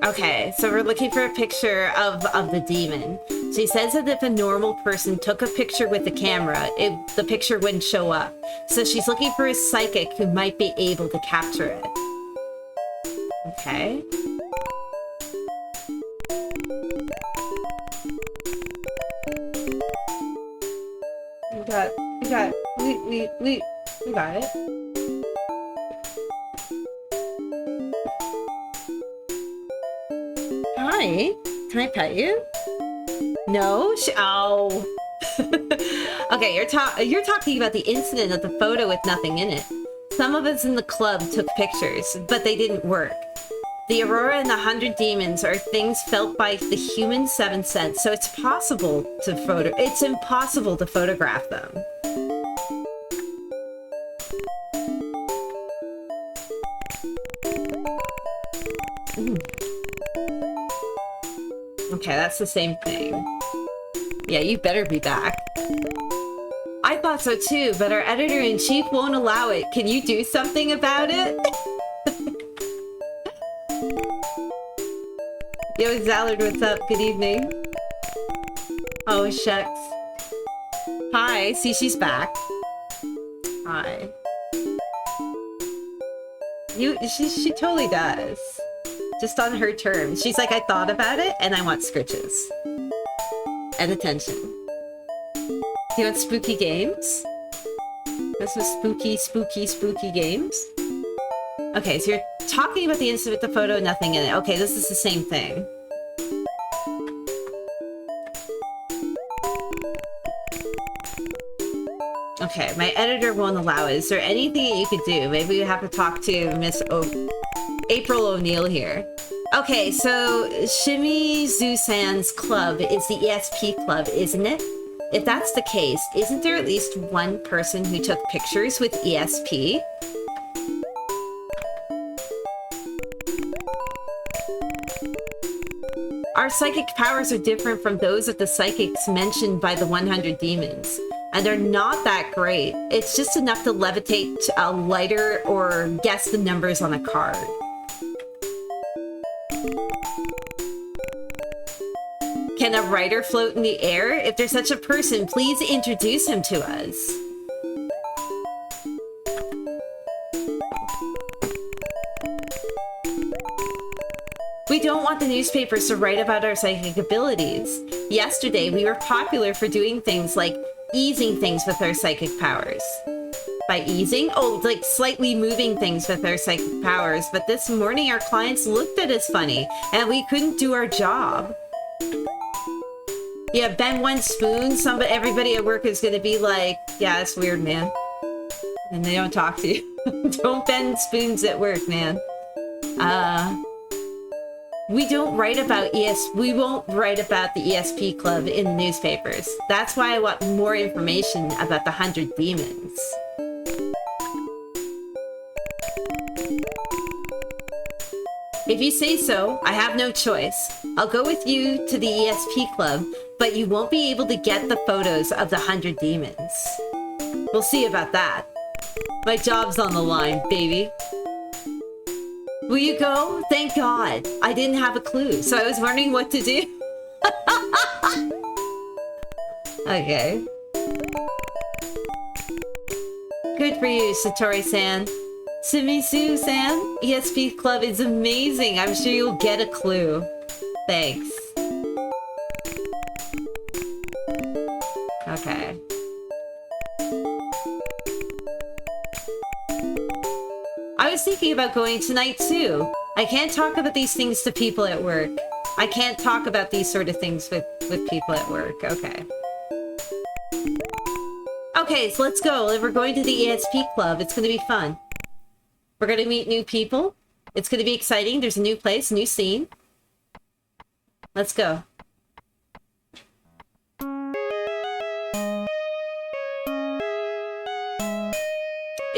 Okay, so we're looking for a picture of the demon. She says that if a normal person took a picture with the camera, the picture wouldn't show up. So she's looking for a psychic who might be able to capture it. Okay. We got it. Hi, can I pet you? No? Oh. Okay, you're talking about the incident of the photo with nothing in it. Some of us in the club took pictures, but they didn't work. The aurora and the 100 demons are things felt by the human seventh sense, so it's impossible to photograph them. Ooh. Okay, that's the same thing. Yeah, you better be back. I thought so too, but our editor-in-chief won't allow it. Can you do something about it? Yo, Zallard, what's up? Good evening. Oh, shucks. Hi, see, she's back. Hi. She totally does. Just on her terms. She's like, I thought about it, and I want scritches. And attention. Do you want spooky games? This was spooky games? Okay, so you're talking about the incident with the photo, nothing in it. Okay, this is the same thing. Okay, my editor won't allow it. Is there anything that you could do? Maybe we have to talk to Miss April O'Neil here. Okay, so Shimmy Zoo-san's club is the ESP club, isn't it? If that's the case, isn't there at least one person who took pictures with ESP? Our psychic powers are different from those of the psychics mentioned by the 100 demons. And they're not that great. It's just enough to levitate a lighter or guess the numbers on a card. Can a writer float in the air? If there's such a person, please introduce him to us. We don't want the newspapers to write about our psychic abilities. Yesterday, we were popular for doing things like easing things with our psychic powers. By easing? Oh, like slightly moving things with our psychic powers. But this morning, our clients looked at us funny, and we couldn't do our job. Yeah, bend one spoon, everybody at work is gonna be like, yeah, that's weird, man. And they don't talk to you. Don't bend spoons at work, man. We won't write about the ESP club in the newspapers. That's why I want more information about the 100 demons. If you say so, I have no choice. I'll go with you to the ESP club, but you won't be able to get the photos of the 100 demons. We'll see about that. My job's on the line, baby. Will you go? Thank God. I didn't have a clue, so I was wondering what to do. Okay. Good for you, Satori-san. Sumisu-san, ESP Club is amazing. I'm sure you'll get a clue. Thanks. Okay. was thinking about going tonight too. I can't talk about these things to people at work. I can't talk about these sort of things with people at work. Okay. Okay, so let's go. We're going to the ESP club. It's going to be fun. We're going to meet new people. It's going to be exciting. There's a new place, new scene. Let's go.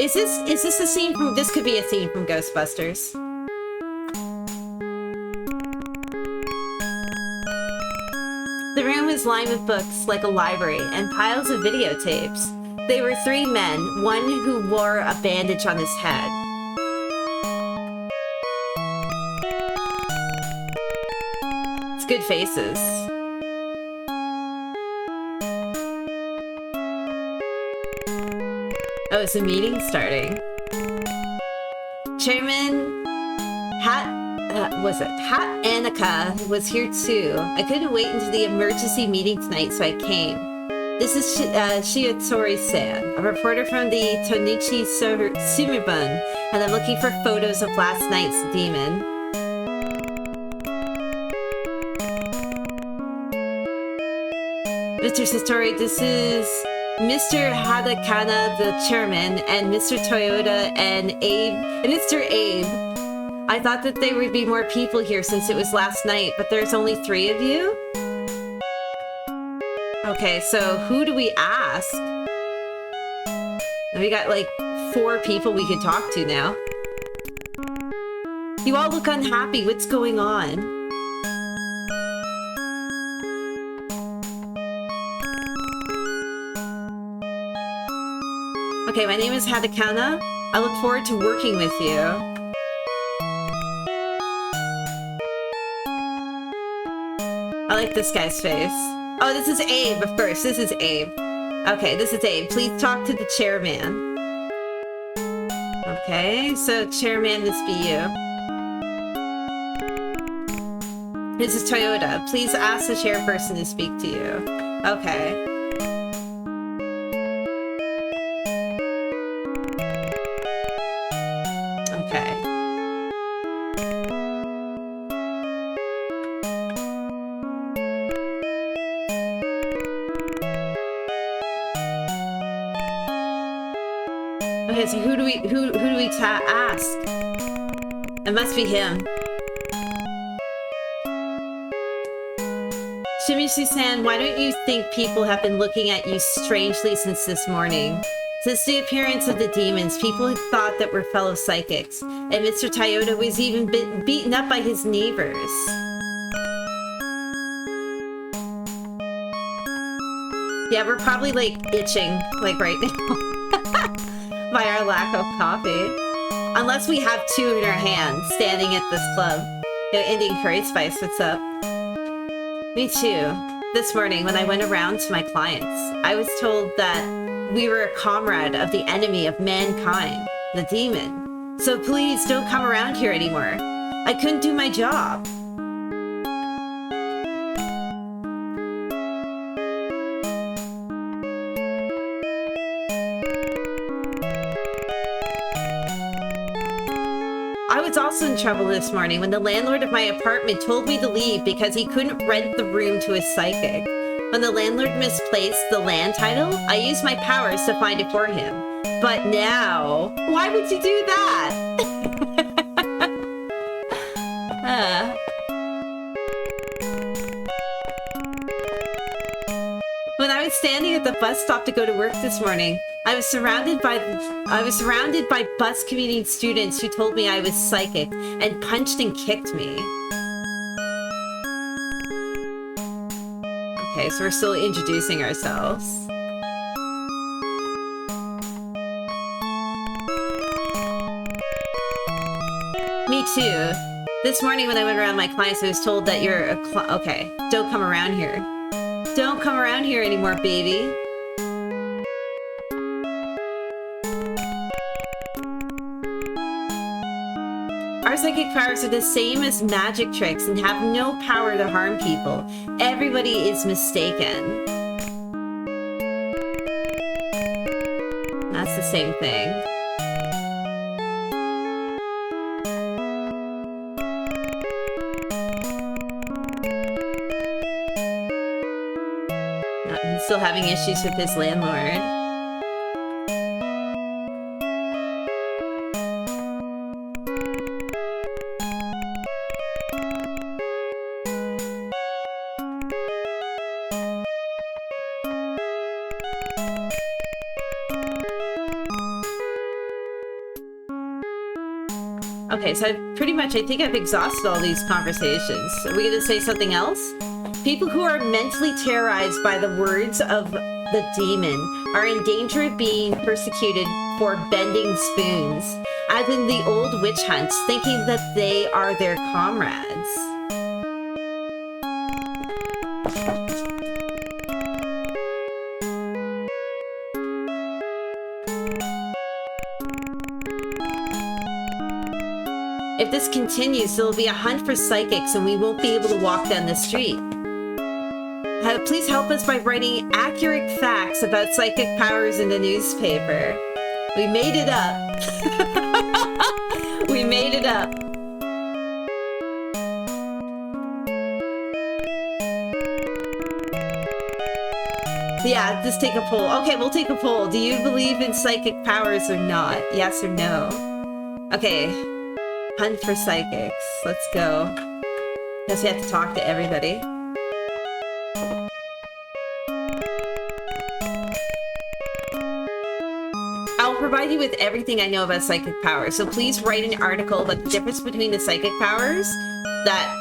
Is this a scene from... This could be a scene from Ghostbusters. The room is lined with books like a library and piles of videotapes. They were three men, one who wore a bandage on his head. It's good faces. Oh, it's a meeting starting. Chairman AnnK was here too. I couldn't wait until the emergency meeting tonight, so I came. This is Shiatori-san, a reporter from the Tonichi Sumibun, and I'm looking for photos of last night's demon. Mr. Satori, this is Mr. Hadakana, the chairman, and Mr. Toyota and Mr. Abe. I thought that there would be more people here since it was last night, but there's only 3 of you? Okay, so who do we ask? We got like 4 people we could talk to now. You all look unhappy. What's going on? Okay, my name is Hadakana. I look forward to working with you. I like this guy's face. Oh, this is Abe, of course. This is Abe. Okay, this is Abe. Please talk to the chairman. Okay, so chairman, this be you. This is Toyota. Please ask the chairperson to speak to you. Okay. Okay, so who do we ask? It must be him. Shimizu-san, why don't you think people have been looking at you strangely since this morning? Since the appearance of the demons, people had thought that we're fellow psychics, and Mr. Toyota was even beaten up by his neighbors. Yeah, we're probably like itching, like right now. By our lack of coffee. Unless we have 2 in our hands standing at this club. Yo, Indian Curry Spice, what's up? Me too. This morning when I went around to my clients, I was told that we were a comrade of the enemy of mankind, the demon. So please don't come around here anymore. I couldn't do my job. I was also in trouble this morning when the landlord of my apartment told me to leave because he couldn't rent the room to a psychic. When the landlord misplaced the land title, I used my powers to find it for him. But now, why would you do that? When I was standing at the bus stop to go to work this morning, I was surrounded by bus commuting students who told me I was psychic and punched and kicked me. Okay, so we're still introducing ourselves. Me too. This morning when I went around my clients, I was told that you're a okay, don't come around here. Don't come around here anymore, baby. Our psychic powers are the same as magic tricks and have no power to harm people. Everybody is mistaken. That's the same thing. having issues with his landlord. Okay, so I think I've exhausted all these conversations. Are we gonna say something else? People who are mentally terrorized by the words of the demon are in danger of being persecuted for bending spoons, as in the old witch hunts, thinking that they are their comrades. If this continues, there will be a hunt for psychics and we won't be able to walk down the street. Please help us by writing accurate facts about psychic powers in the newspaper. We made it up. We made it up. Yeah, just take a poll. Okay, we'll take a poll. Do you believe in psychic powers or not? Yes or no? Okay. Hunt for psychics. Let's go. Guess we have to talk to everybody. I'll provide you with everything I know about psychic powers, so please write an article about the difference between the psychic powers that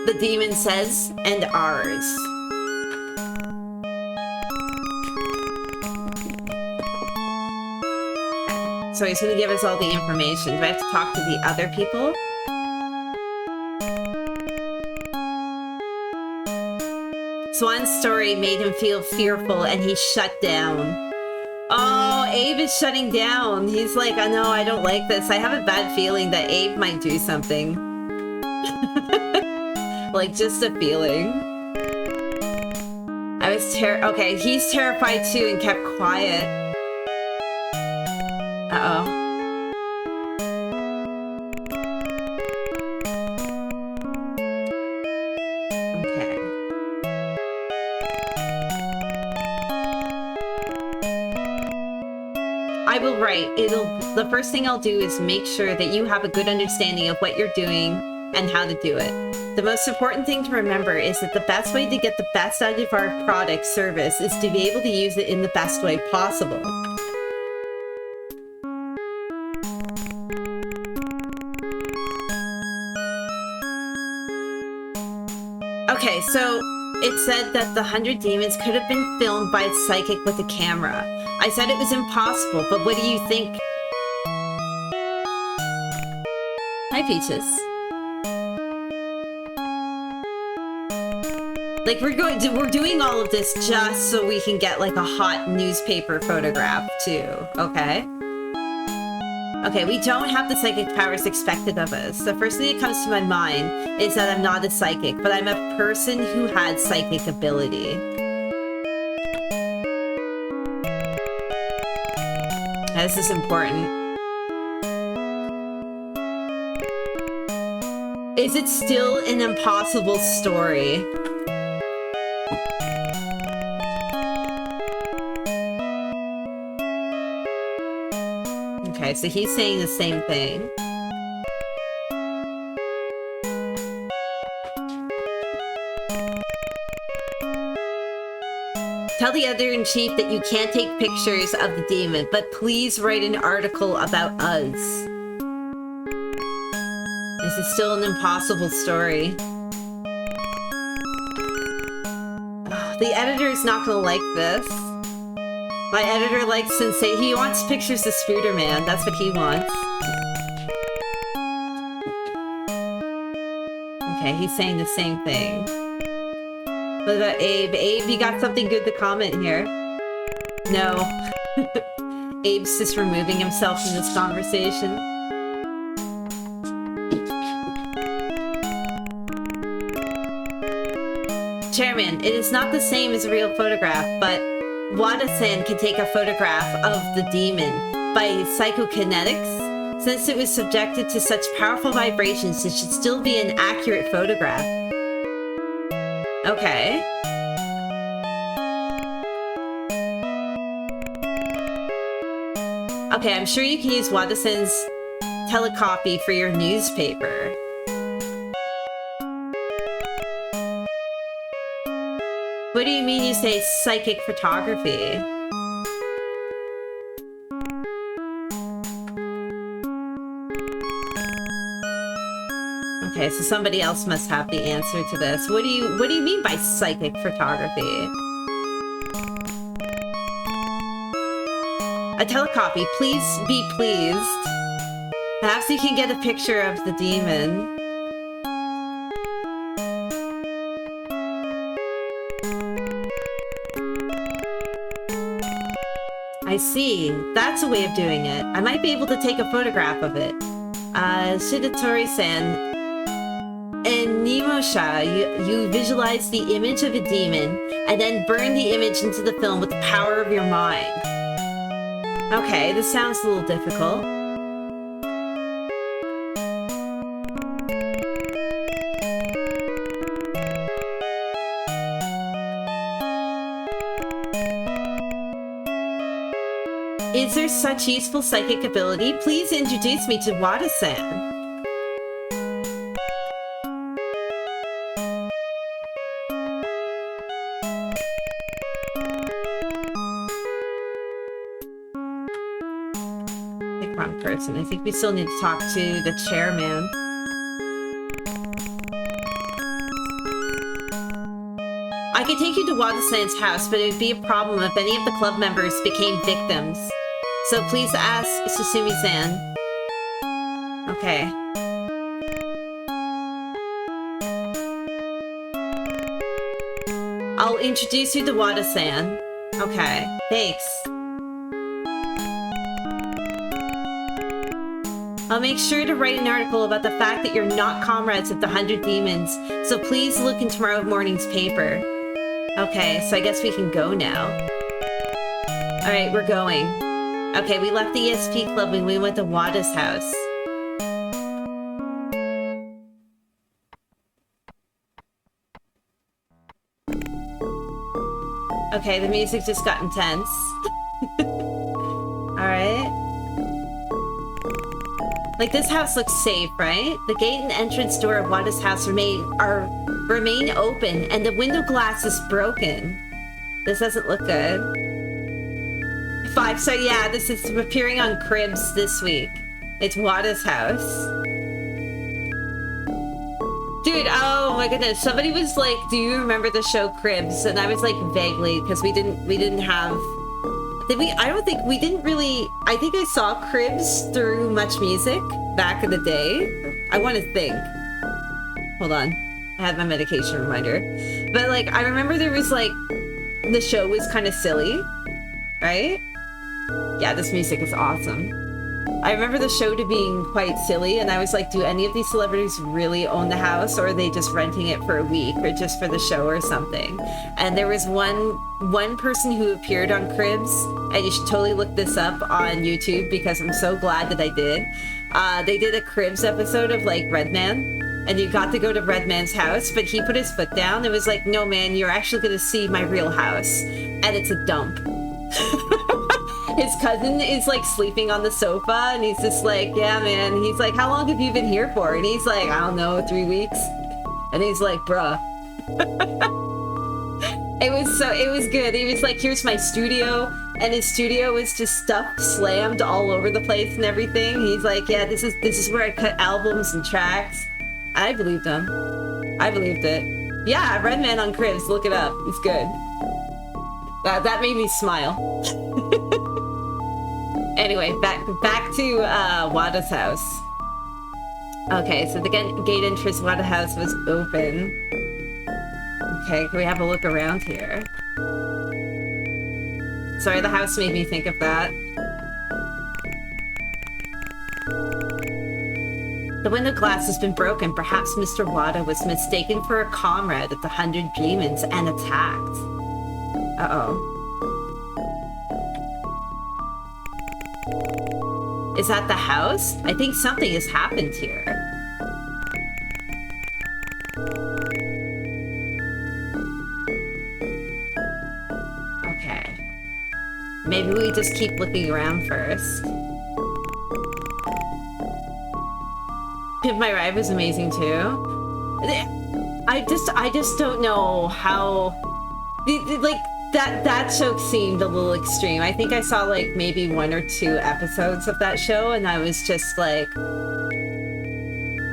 the demon says and ours. So he's going to give us all the information. Do I have to talk to the other people? Swan's story made him feel fearful and he shut down. Oh, Abe is shutting down. He's like, I know, I don't like this. I have a bad feeling that Abe might do something. Like, just a feeling. I was okay, he's terrified too and kept quiet. Uh-oh. Okay. I will write. The first thing I'll do is make sure that you have a good understanding of what you're doing and how to do it. The most important thing to remember is that the best way to get the best out of our product service is to be able to use it in the best way possible. Okay, so it said that the 100 Demons could have been filmed by a psychic with a camera. I said it was impossible, but what do you think? Hi, Peaches. Like, we're doing all of this just so we can get, like, a hot newspaper photograph, too, okay? Okay, we don't have the psychic powers expected of us. The first thing that comes to my mind is that I'm not a psychic, but I'm a person who had psychic ability. This is important. Is it still an impossible story? Okay, so he's saying the same thing. Tell the editor-in-chief that you can't take pictures of the demon, but please write an article about us. This is still an impossible story. The editor is not gonna like this. My editor likes sensation. He wants pictures of Spooderman. That's what he wants. Okay, he's saying the same thing. What about Abe? Abe, you got something good to comment here? No. Abe's just removing himself from this conversation. Chairman, it is not the same as a real photograph, but Wada-san can take a photograph of the demon by psychokinetics. Since it was subjected to such powerful vibrations, it should still be an accurate photograph. Okay. Okay, I'm sure you can use Wada-san's telecopy for your newspaper. What do you mean you say psychic photography? Okay, so somebody else must have the answer to this. What do you mean by psychic photography? A telecopy, please be pleased. Perhaps you can get a picture of the demon. I see. That's a way of doing it. I might be able to take a photograph of it. Shidatori-san. In Nimosha, you visualize the image of a demon and then burn the image into the film with the power of your mind. Okay, this sounds a little difficult. Is there such useful psychic ability? Please introduce me to Wada-san. Pick wrong person. I think we still need to talk to the chairman. I could take you to Wada-san's house, but it would be a problem if any of the club members became victims. So please ask Susumi-san. Okay. I'll introduce you to Wada-san. Okay, thanks. I'll make sure to write an article about the fact that you're not comrades of the 100 Demons, so please look in tomorrow morning's paper. Okay, so I guess we can go now. Alright, we're going. Okay, we left the ESP club and we went to Wada's house. Okay, the music just got intense. Alright. Like, this house looks safe, right? The gate and entrance door of Wada's house remain open, and the window glass is broken. This doesn't look good. 5, so yeah, this is appearing on Cribs this week. It's Wada's house. Dude, oh my goodness. Somebody was like, do you remember the show Cribs? And I was like, vaguely, because we didn't have... Did we? I don't think we didn't really... I think I saw Cribs through Much Music back in the day. I want to think. Hold on. I had my medication reminder. But like, I remember there was like... The show was kind of silly. Right? Yeah, this music is awesome. I remember the show to being quite silly, and I was like, do any of these celebrities really own the house, or are they just renting it for a week, or just for the show or something? And there was one person who appeared on Cribs, and you should totally look this up on YouTube, because I'm so glad that I did. They did a Cribs episode of like Redman, and you got to go to Redman's house, but he put his foot down and was like, no man, you're actually gonna see my real house, and it's a dump. His cousin is like sleeping on the sofa, and he's just like, yeah man, he's like, how long have you been here for? And he's like, I don't know, 3 weeks. And he's like, bruh. It was good. He was like, here's my studio, and his studio was just stuff slammed all over the place and everything. He's like, yeah, this is where I cut albums and tracks. I believed him. I believed it. Yeah, Redman on Cribs, look it up. It's good. That made me smile. Anyway, back to Wada's house. Okay, so the gate entrance to Wada house was open. Okay, can we have a look around here? Sorry, the house made me think of that. The window glass has been broken. Perhaps Mr. Wada was mistaken for a comrade of the 100 Demons and attacked. Uh-oh. Is that the house? I think something has happened here. Okay. Maybe we just keep looking around first. Pimp My Ride was amazing too. I just don't know how, like, that show seemed a little extreme. I think I saw like maybe 1 or 2 episodes of that show, and I was just like,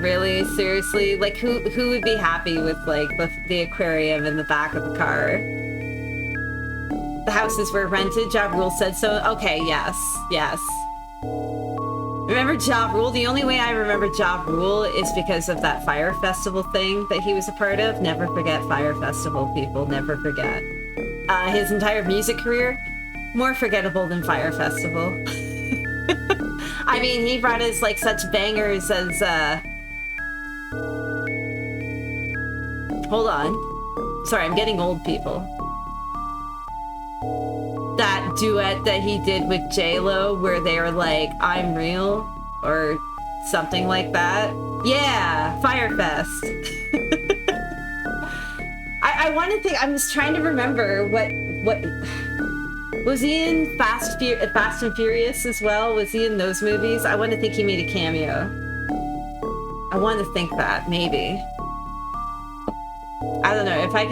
really, seriously, like who would be happy with like the aquarium in the back of the car? The houses were rented. Ja Rule said so. Okay, yes. Remember Ja Rule? The only way I remember Ja Rule is because of that Fire Festival thing that he was a part of. Never forget Fire Festival, people. Never forget. His entire music career, more forgettable than Fire Festival. I mean, he brought us like such bangers as, hold on. Sorry, I'm getting old, people. That duet that he did with J-Lo where they were like, I'm real, or something like that. Yeah, Firefest. I want to think, I was trying to remember what was he in Fast and Furious as well? Was he in those movies? I want to think he made a cameo. I want to think that, maybe. I don't know, if I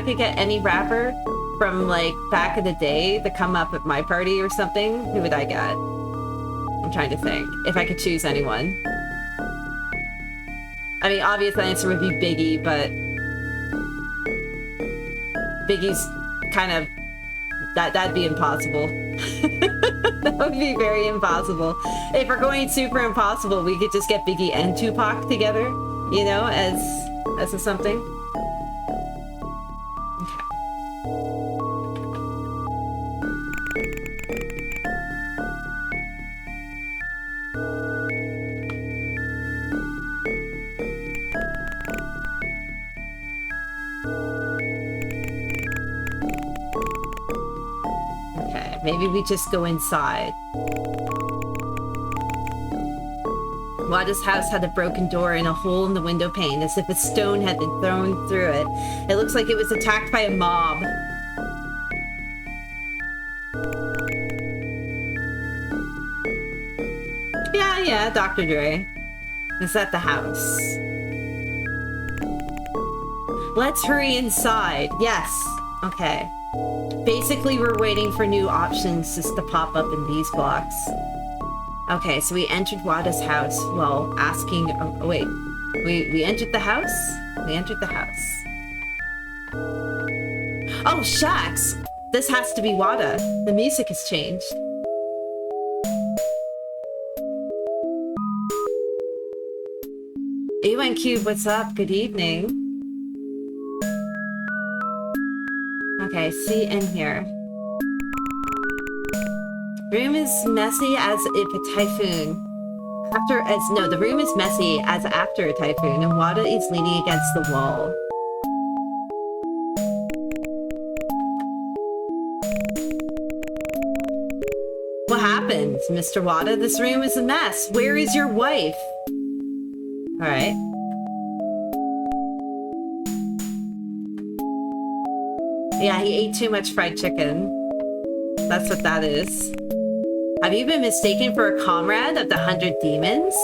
could get any rapper from like back in the day to come up at my party or something, who would I get? I'm trying to think. If I could choose anyone. I mean, obvious answer would be Biggie, but Biggie's kind of, that'd be impossible. That would be very impossible. If we're going super impossible, we could just get Biggie and Tupac together, you know, as a something. Maybe we just go inside. Wada's house had a broken door and a hole in the window pane, as if a stone had been thrown through it. It looks like it was attacked by a mob. Yeah, Dr. Dre. Is that the house? Let's hurry inside. Yes. Okay. Basically, we're waiting for new options just to pop up in these blocks. Okay, so we entered Wada's house while asking... Oh, wait. We entered the house? We entered the house. Oh, shucks! This has to be Wada. The music has changed. AnnK, what's up? Good evening. Okay, see in here. Room is messy as if a typhoon. The room is messy as after a typhoon, and Wada is leaning against the wall. What happened, Mr. Wada? This room is a mess. Where is your wife? Alright. Yeah, he ate too much fried chicken. That's what that is. Have you been mistaken for a comrade of the 100 Demons?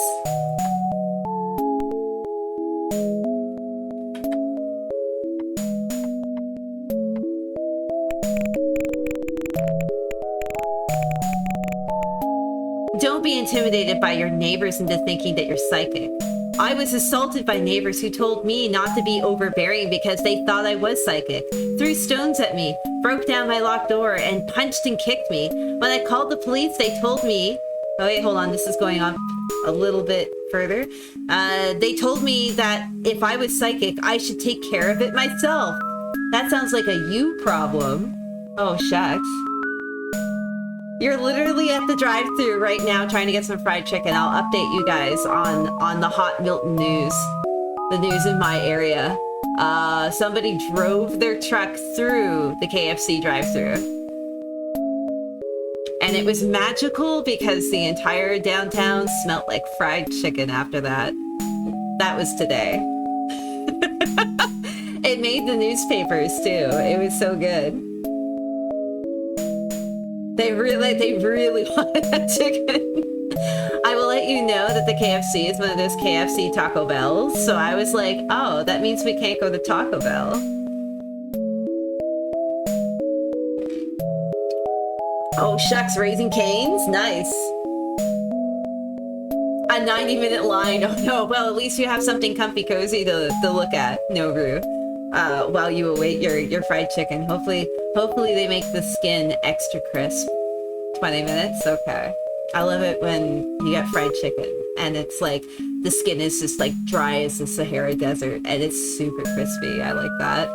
Don't be intimidated by your neighbors into thinking that you're psychic. I was assaulted by neighbors who told me not to be overbearing because they thought I was psychic, threw stones at me, broke down my locked door, and punched and kicked me. When I called the police, they told me... Oh wait, hold on, this is going on a little bit further. They told me that if I was psychic, I should take care of it myself. That sounds like a you problem. Oh, shucks. You're literally at the drive-thru right now trying to get some fried chicken. I'll update you guys on the hot Milton news. The news in my area. Somebody drove their truck through the KFC drive-thru. And it was magical because the entire downtown smelled like fried chicken after that. That was today. It made the newspapers too. It was so good. They really wanted that chicken. I I will let you know that the KFC is one of those KFC Taco Bells. So I was like, oh, that means we can't go to Taco Bell. Oh, shucks, Raising Cane's? Nice. A 90-minute line. Oh no, well, at least you have something comfy cozy to look at, Noru. While you await your fried chicken. Hopefully they make the skin extra crisp. 20 minutes? Okay. I love it when you get fried chicken and it's like the skin is just like dry as the Sahara Desert and it's super crispy. I like that.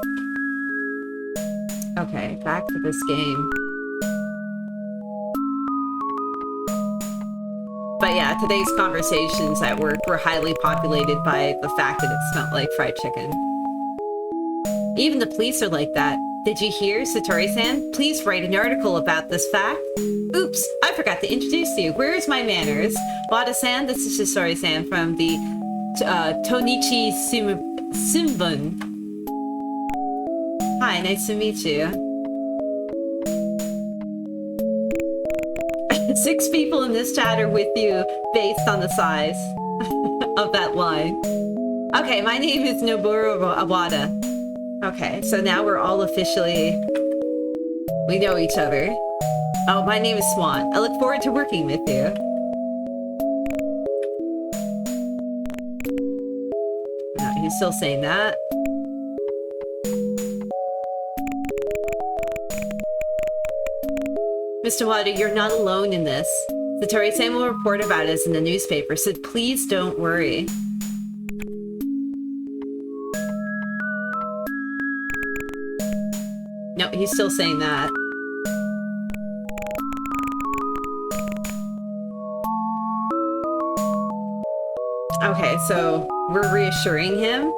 Okay, back to this game. But yeah, today's conversations at work were highly populated by the fact that it smelled like fried chicken. Even the police are like that. Did you hear, Satori-san? Please write an article about this fact. Oops, I forgot to introduce you. Where's my manners? Wada-san, this is Satori-san from the Tonichi Shimbun. Hi, nice to meet you. 6 people in this chat are with you based on the size of that line. Okay, my name is Noboru Awada. Okay, so now we're all officially... we know each other. Oh, my name is Swan. I look forward to working with you. No, he's still saying that. Mr. Wada, you're not alone in this. Satori-san will report about us in the newspaper, so please don't worry. No, he's still saying that. Okay, so we're reassuring him.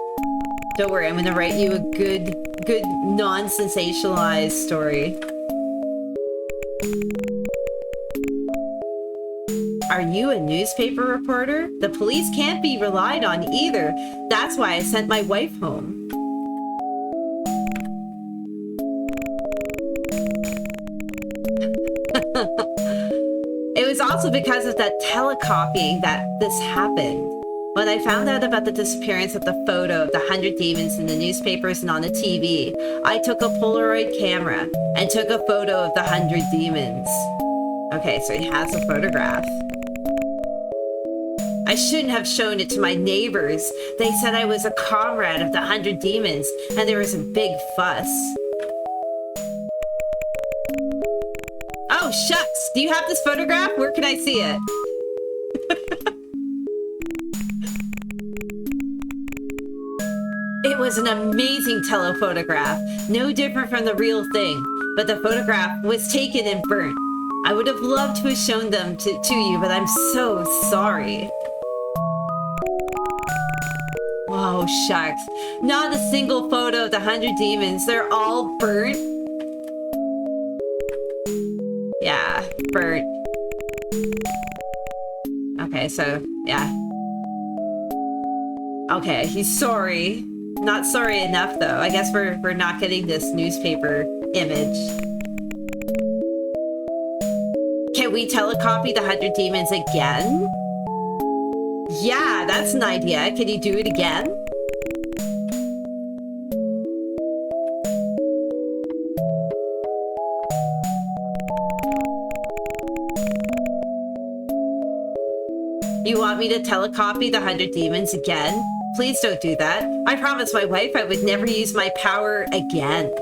Don't worry, I'm gonna write you a good non-sensationalized story. Are you a newspaper reporter? The police can't be relied on either. That's why I sent my wife home. It was also because of that telecopying that this happened. When I found out about the disappearance of the photo of the 100 demons in the newspapers and on the TV, I took a Polaroid camera and took a photo of the 100 demons. Okay, so he has a photograph. I shouldn't have shown it to my neighbors. They said I was a comrade of the 100 demons, and there was a big fuss. Oh, shucks! Do you have this photograph? Where can I see it? It was an amazing telephotograph, no different from the real thing, but the photograph was taken and burnt. I would have loved to have shown them to you, but I'm so sorry. Oh, shucks. Not a single photo of the 100 demons. They're all burnt. Yeah, burnt. Okay, so, yeah. Okay, he's sorry. Not sorry enough, though. I guess we're not getting this newspaper image. Can we telecopy the 100 demons again? Yeah, that's an idea. Can you do it again? You want me to telecopy the 100 demons again? Please don't do that. I promised my wife I would never use my power again.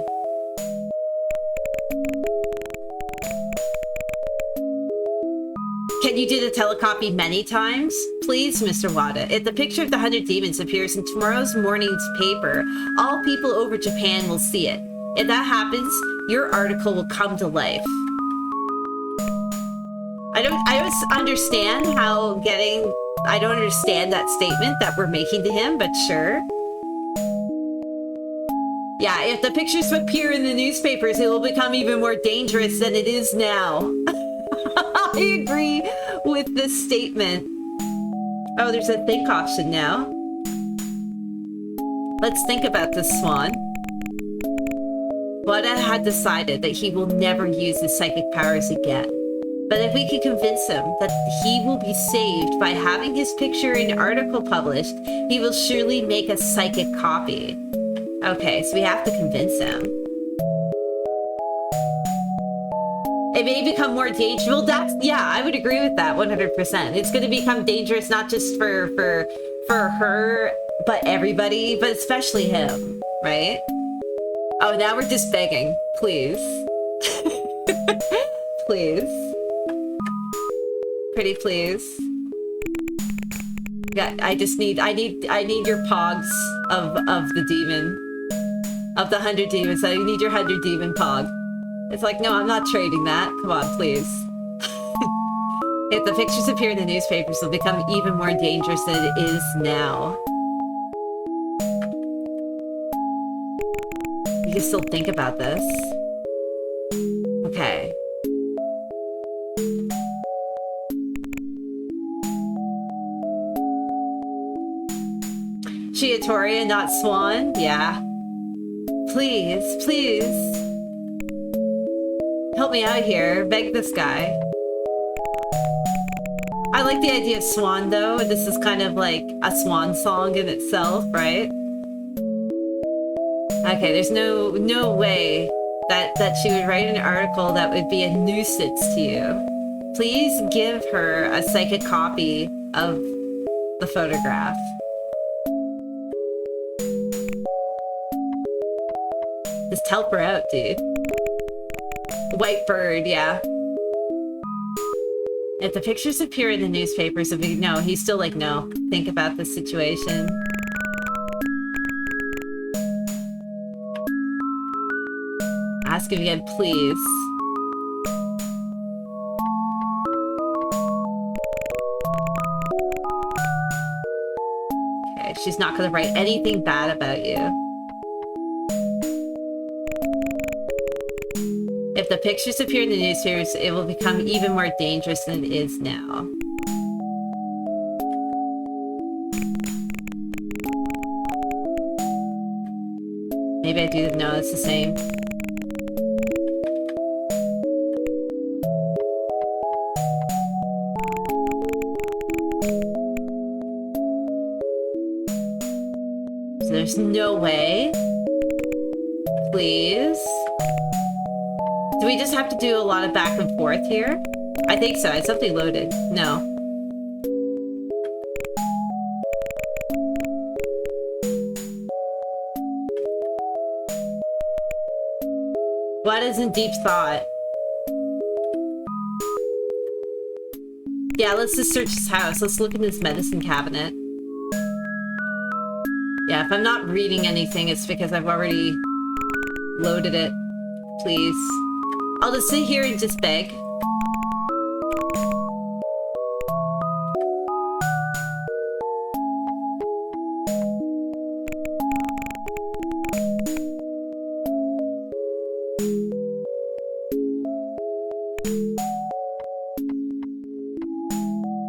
Can you do the telecopy many times? Please, Mr. Wada. If the picture of the 100 demons appears in tomorrow's morning's paper, all people over Japan will see it. If that happens, your article will come to life. I don't understand I don't understand that statement that we're making to him, but sure. Yeah, if the pictures appear in the newspapers, it will become even more dangerous than it is now. I agree with this statement. Oh, there's a think option now. Let's think about this, Swan. Wada had decided that he will never use his psychic powers again. But if we can convince him that he will be saved by having his picture and article published, he will surely make a psychic copy. Okay, so we have to convince him. It may become more dangerous. Well, yeah, I would agree with that 100%. It's going to become dangerous not just for her, but everybody, but especially him, right? Oh, now we're just begging. Please. Please. Pretty please. Yeah, I need your pogs of the demon. Of the 100 demons. I need your 100 demon pog. It's like, no, I'm not trading that. Come on, please. If the pictures appear in the newspapers, they'll become even more dangerous than it is now. You can still think about this. Okay. Shiatoria, not Swan? Yeah. Please, please. Help me out here. Beg this guy. I like the idea of Swan, though. This is kind of like a swan song in itself, right? Okay, there's no way that she would write an article that would be a nuisance to you. Please give her a psychic copy of the photograph. Just help her out, dude. White bird, yeah. If the pictures appear in the newspapers, no, he's still like, no. Think about the situation. Ask him again, please. Okay, she's not gonna write anything bad about you. If the pictures appear in the newspapers, it will become even more dangerous than it is now. Maybe I do know it's the same. So there's no way. Please. Do we just have to do a lot of back and forth here? I think so. Is something loaded? No. What is in deep thought? Yeah, let's just search his house. Let's look in his medicine cabinet. Yeah, if I'm not reading anything, it's because I've already loaded it. Please. I'll just sit here and just beg.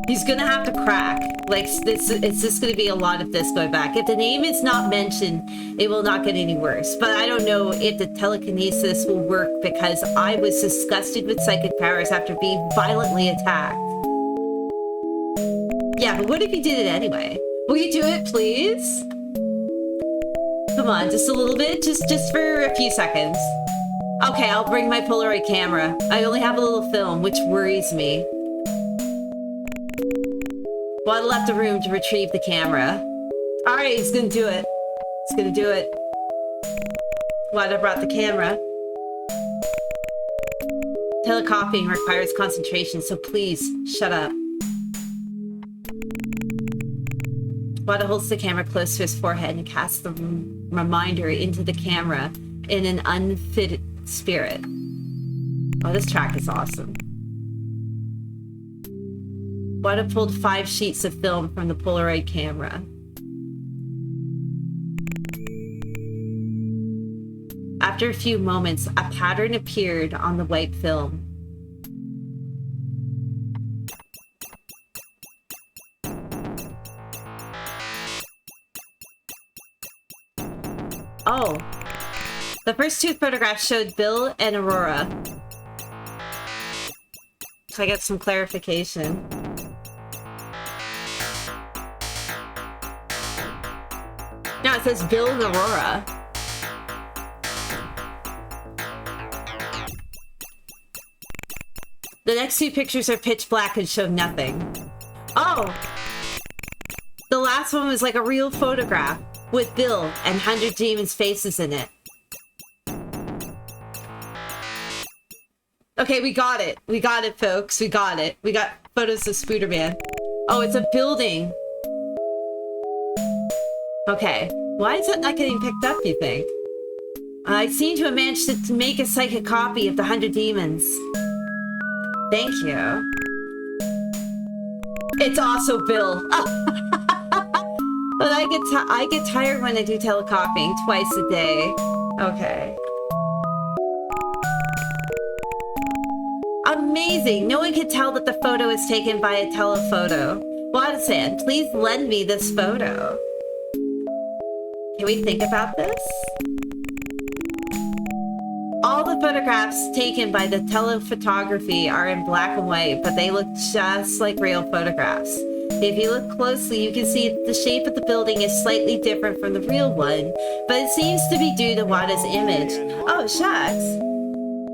He's gonna have to crack. Like, it's just gonna be a lot of this going back. If the name is not mentioned, it will not get any worse. But I don't know if the telekinesis will work because I was disgusted with psychic powers after being violently attacked. Yeah, but what if you did it anyway? Will you do it, please? Come on, just a little bit? Just for a few seconds. Okay, I'll bring my Polaroid camera. I only have a little film, which worries me. Waddle left the room to retrieve the camera. Alright, he's gonna do it. He's gonna do it. Waddle brought the camera. Telecopying requires concentration, so please, shut up. Waddle holds the camera close to his forehead and casts the reminder into the camera in an unfit spirit. Oh, this track is awesome. Wada pulled 5 sheets of film from the Polaroid camera. After a few moments, a pattern appeared on the white film. Oh. The first 2 photographs showed Bill and Aurora. So I get some clarification. No, it says Bill and Aurora. The next two pictures are pitch black and show nothing. Oh! The last one was like a real photograph with Bill and 100 Demons' faces in it. Okay, we got it. We got it, folks. We got it. We got photos of Spooderman. Oh, it's a building. Okay. Why is that not getting picked up, you think? I seem to have managed to make a psychic copy of the 100 Demons. Thank you. It's also Bill. But I get tired when I do telecopying twice a day. Okay. Amazing! No one can tell that the photo is taken by a telephoto. Watson, please lend me this photo. Can we think about this? All the photographs taken by the telephotography are in black and white, but they look just like real photographs. If you look closely, you can see the shape of the building is slightly different from the real one, but it seems to be due to Wada's image. Oh, shucks.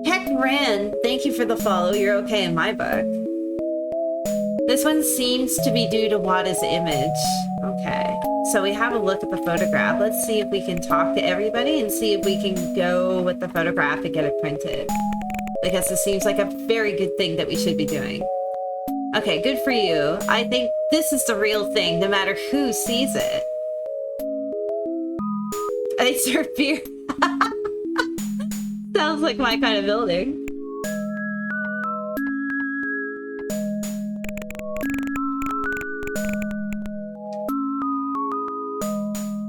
Heck, Ran, thank you for the follow. You're okay in my book. This one seems to be due to Wada's image. Okay, so we have a look at the photograph. Let's see if we can talk to everybody and see if we can go with the photograph and get it printed. Because this seems like a very good thing that we should be doing. Okay, good for you. I think this is the real thing, no matter who sees it. They serve beer. Sounds like my kind of building.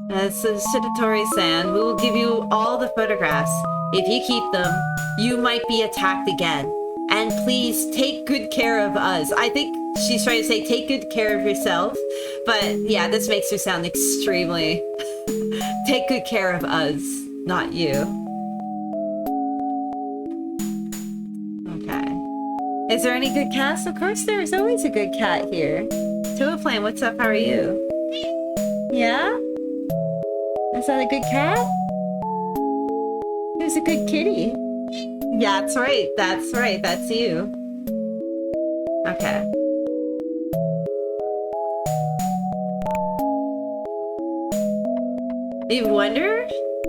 This is Shidatori-san. We will give you all the photographs. If you keep them, you might be attacked again. And please take good care of us. I think she's trying to say take good care of yourself. But yeah, this makes her sound extremely... Take good care of us, not you. Okay. Is there any good cats? Of course there is always a good cat here. Toaflame, what's up? How are you? Yeah? Is that a good cat? Who's a good kitty? Yeah, that's right. That's right. That's you. Okay. You wonder?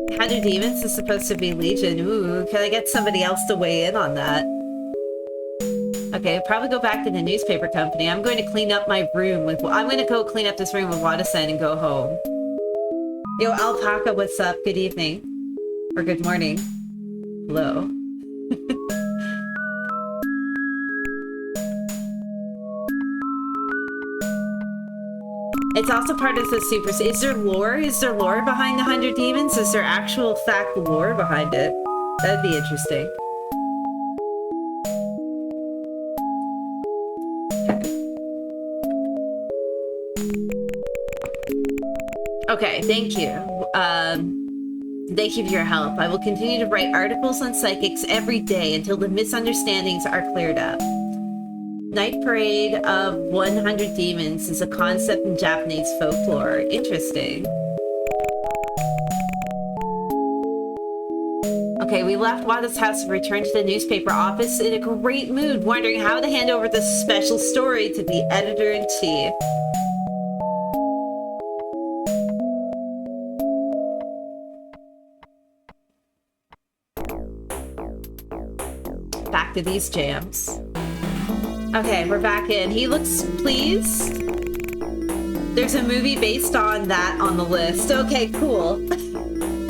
100 Demons is supposed to be Legion. Ooh, can I get somebody else to weigh in on that? Okay, probably go back to the newspaper company. I'm going to clean up my room with... I'm going to go clean up this room with Wada-san and go home. Yo, Alpaca, what's up? Good evening. Or good morning. Hello. It's also part of the super... Is there lore? Is there lore behind the 100 Demons? Is there actual fact lore behind it? That'd be interesting. Okay, thank you. Thank you for your help. I will continue to write articles on psychics every day until the misunderstandings are cleared up. Night Parade of 100 Demons is a concept in Japanese folklore. Interesting. Okay, we left Wada's house and returned to the newspaper office in a great mood, wondering how to hand over this special story to the editor-in-chief. Back to these jams. Okay, we're back in. He looks pleased. There's a movie based on that on the list. Okay, cool.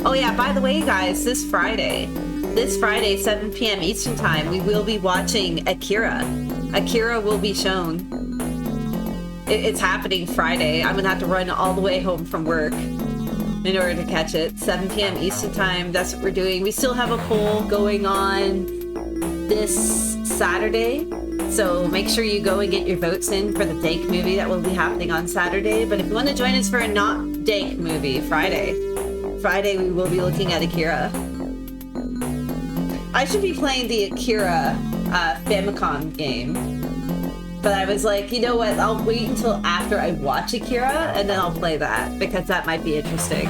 Oh yeah, by the way, guys, this Friday, 7 p.m. Eastern Time, we will be watching Akira. Akira will be shown. It's happening Friday. I'm gonna have to run all the way home from work in order to catch it. 7 p.m. Eastern Time, that's what we're doing. We still have a poll going on this Saturday. So make sure you go and get your votes in for the Dank movie that will be happening on Saturday. But if you want to join us for a not Dank movie, Friday we will be looking at Akira. I should be playing the Akira Famicom game. But I was like, you know what, I'll wait until after I watch Akira, and then I'll play that, because that might be interesting.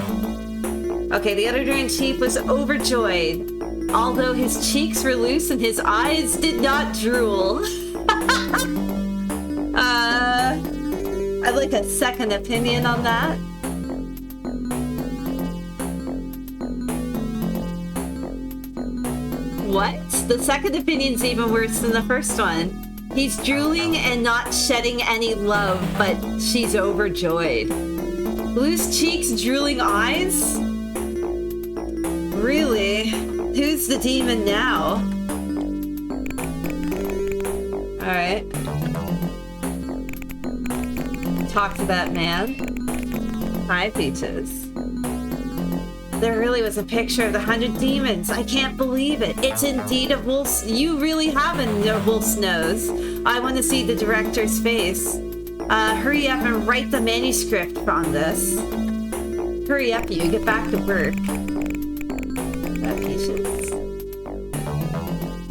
Okay, the editor-in-chief was overjoyed, although his cheeks were loose and his eyes did not drool. I'd like a second opinion on that. What? The second opinion's even worse than the first one. He's drooling and not shedding any love, but she's overjoyed. Loose cheeks, drooling eyes? Really? Who's the demon now? Alright. Talk to that man. Hi, Peaches. There really was a picture of the 100 demons. I can't believe it. It's indeed a wolf's... You really have a wolf's nose. I want to see the director's face. Hurry up and write the manuscript on this. Hurry up, you. Get back to work. Peaches.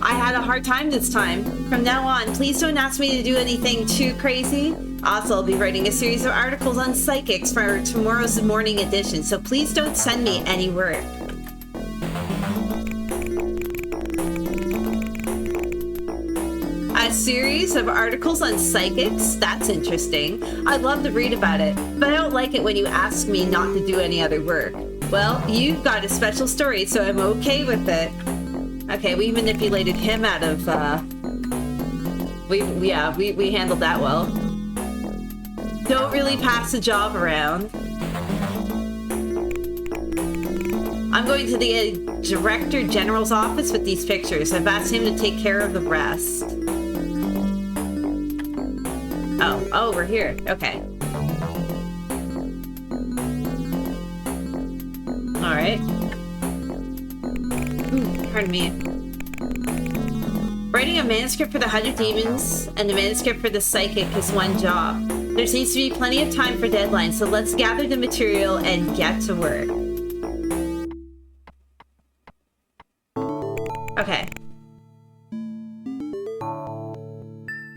I had a hard time this time. From now on, please don't ask me to do anything too crazy. Also, I'll be writing a series of articles on psychics for tomorrow's morning edition, so please don't send me any work. A series of articles on psychics? That's interesting. I'd love to read about it, but I don't like it when you ask me not to do any other work. Well, you've got a special story, so I'm okay with it. Okay, we manipulated him out of, we handled that well. Don't really pass the job around. I'm going to the Director General's office with these pictures. I've asked him to take care of the rest. Oh, we're here. Okay. Alright. Pardon me. Writing a manuscript for the 100 Demons and the manuscript for the Psychic is one job. There seems to be plenty of time for deadlines, so let's gather the material and get to work. Okay.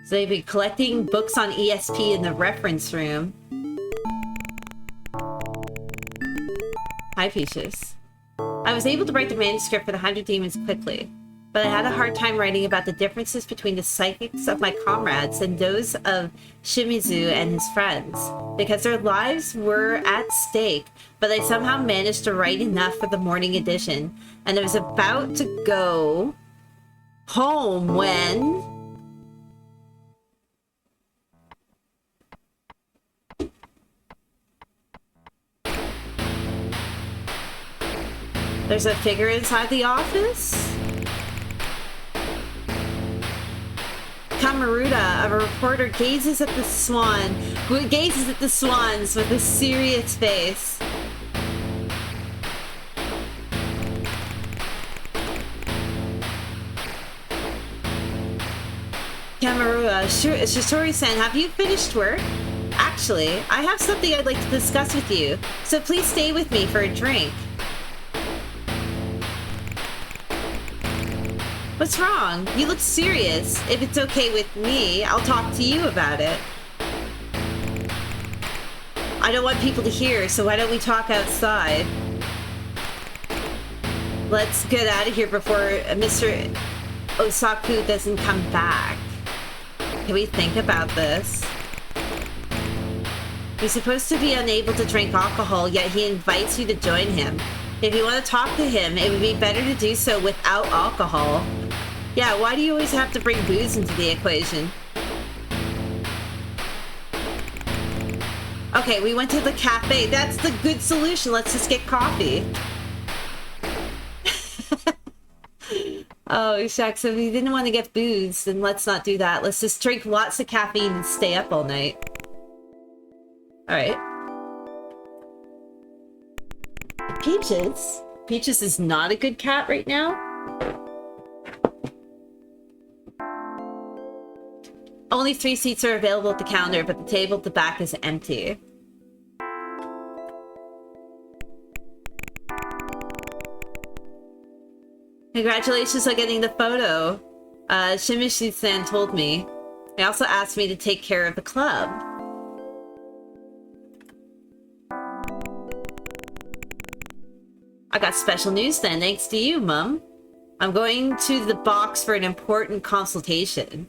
So they've been collecting books on ESP in the reference room. Hi, Peaches. I was able to write the manuscript for the 100 Demons quickly, but I had a hard time writing about the differences between the psychics of my comrades and those of Shimizu and his friends, because their lives were at stake, but I somehow managed to write enough for the morning edition, and I was about to go home when... There's a figure inside the office? Kamaruda, a reporter, gazes at the swans with a serious face. Kamaruda, Shisori-san, have you finished work? Actually, I have something I'd like to discuss with you, so please stay with me for a drink. What's wrong? You look serious. If it's okay with me, I'll talk to you about it. I don't want people to hear, so why don't we talk outside? Let's get out of here before Mr. Osaku doesn't come back. Can we think about this? He's supposed to be unable to drink alcohol, yet he invites you to join him. If you want to talk to him, it would be better to do so without alcohol. Yeah, why do you always have to bring booze into the equation? Okay, we went to the cafe. That's the good solution. Let's just get coffee. Oh, shucks. If we didn't want to get booze, then let's not do that. Let's just drink lots of caffeine and stay up all night. Alright. Peaches? Peaches is not a good cat right now? Only 3 seats are available at the counter, but the table at the back is empty. Congratulations on getting the photo. Shimishi-san told me. He also asked me to take care of the club. I got special news then, thanks to you, Mum. I'm going to the box for an important consultation.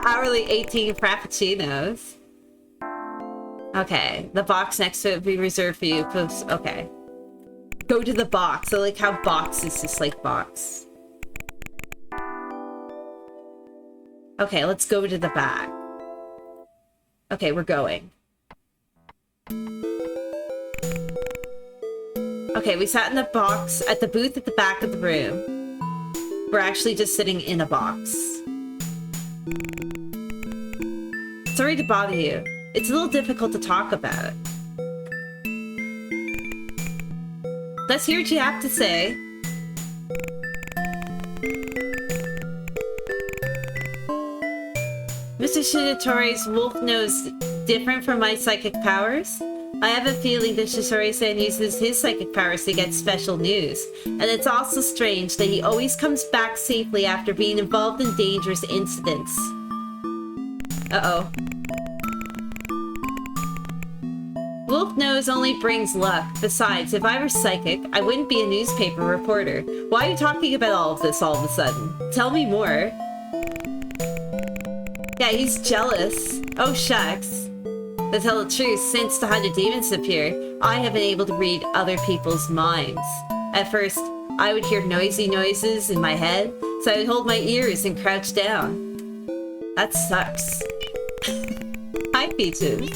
Hourly 18 frappuccinos. Okay, the box next to it will be reserved for you. Okay. Go to the box. I like how box is just like box. Okay, let's go to the back. Okay, we're going. Okay, we sat in the box at the booth at the back of the room. We're actually just sitting in a box. Sorry to bother you. It's a little difficult to talk about. Let's hear what you have to say. Mr. Shinitori's wolf nose different from my psychic powers? I have a feeling that Shisori-san uses his psychic powers to get special news. And it's also strange that he always comes back safely after being involved in dangerous incidents. Uh-oh. Wolf nose only brings luck. Besides, if I were psychic, I wouldn't be a newspaper reporter. Why are you talking about all of this all of a sudden? Tell me more. Yeah, he's jealous. Oh, shucks. To tell the truth, since the 100 Demons appeared, I have been able to read other people's minds. At first, I would hear noisy noises in my head, so I would hold my ears and crouch down. That sucks. Hi, Peaches.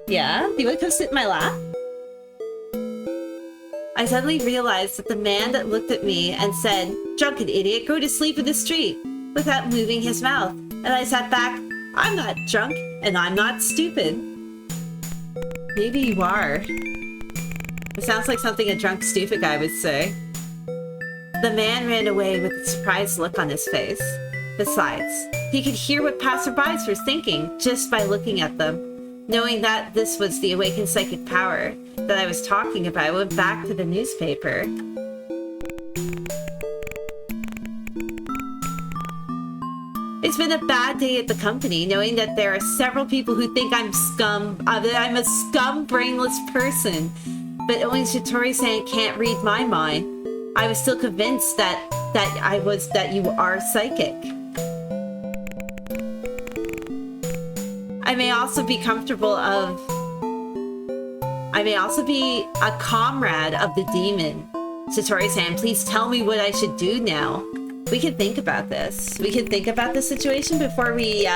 Yeah? Do you want to come sit in my lap? I suddenly realized that the man that looked at me and said, "Drunken idiot, go to sleep in the street," without moving his mouth. And I sat back, I'm not drunk, and I'm not stupid. Maybe you are. It sounds like something a drunk, stupid guy would say. The man ran away with a surprised look on his face. Besides, he could hear what passerbys were thinking just by looking at them. Knowing that this was the awakened psychic power that I was talking about, I went back to the newspaper. It's been a bad day at the company, knowing that there are several people who think I'm I'm a scum, brainless person. But only Shitori-san can't read my mind. I was still convinced that you are psychic. I may also be a comrade of the demon. Shitori-san, please tell me what I should do now. We can think about this. We can think about the situation before we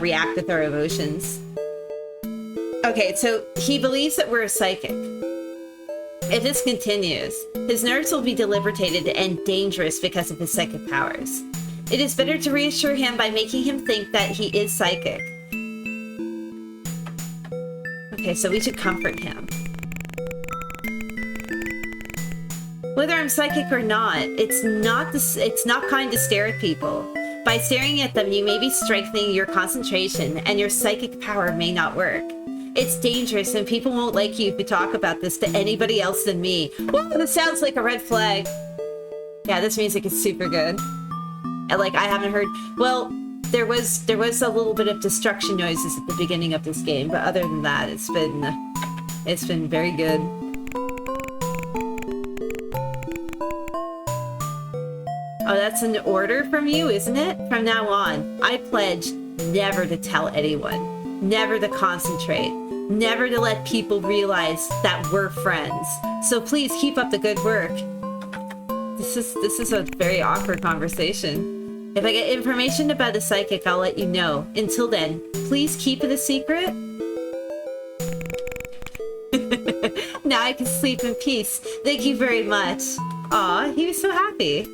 react with our emotions. Okay, so he believes that we're psychic. If this continues, his nerves will be debilitated and dangerous because of his psychic powers. It is better to reassure him by making him think that he is psychic. Okay, so we should comfort him. Whether I'm psychic or not, it's not kind to stare at people. By staring at them, you may be strengthening your concentration, and your psychic power may not work. It's dangerous, and people won't like you if you talk about this to anybody else than me. Whoa, this sounds like a red flag. Yeah, this music is super good. And like, I haven't heard... Well, there was a little bit of destruction noises at the beginning of this game, but other than that, it's been very good. Oh, that's an order from you, isn't it? From now on, I pledge never to tell anyone, never to concentrate, never to let people realize that we're friends. So please keep up the good work. This is a very awkward conversation. If I get information about a psychic, I'll let you know. Until then, please keep it a secret. Now I can sleep in peace. Thank you very much. Aw, he was so happy.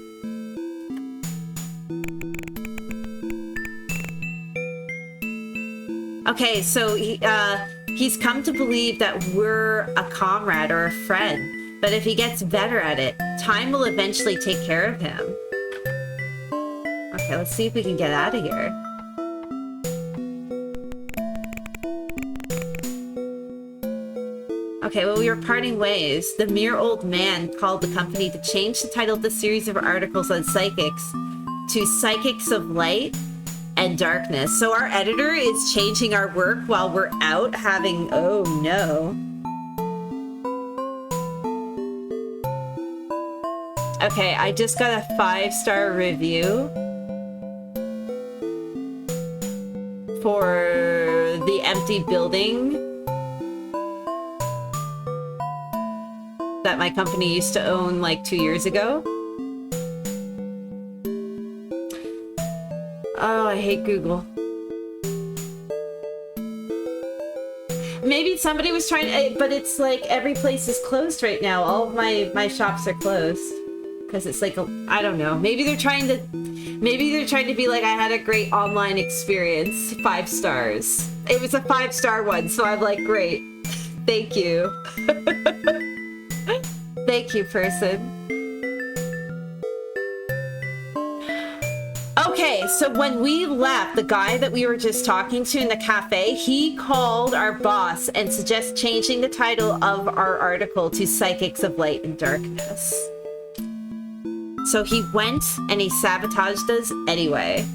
Okay, so he's come to believe that we're a comrade or a friend. But if he gets better at it, time will eventually take care of him. Okay, let's see if we can get out of here. Okay, well, we were parting ways. The mere old man called the company to change the title of the series of articles on psychics to Psychics of Light and Darkness. So our editor is changing our work while we're out having... Oh, no. Okay, I just got a 5-star review for the empty building that my company used to own like 2 years ago. Oh, I hate Google. Maybe somebody was trying to, but it's like every place is closed right now. All of my shops are closed. Because it's like, I don't know. Maybe they're trying to be like, I had a great online experience. 5 stars. It was a 5-star one, so I'm like, great. Thank you. Thank you, person. Okay, so when we left, the guy that we were just talking to in the cafe, he called our boss and suggested changing the title of our article to Psychics of Light and Darkness. So he went and he sabotaged us anyway.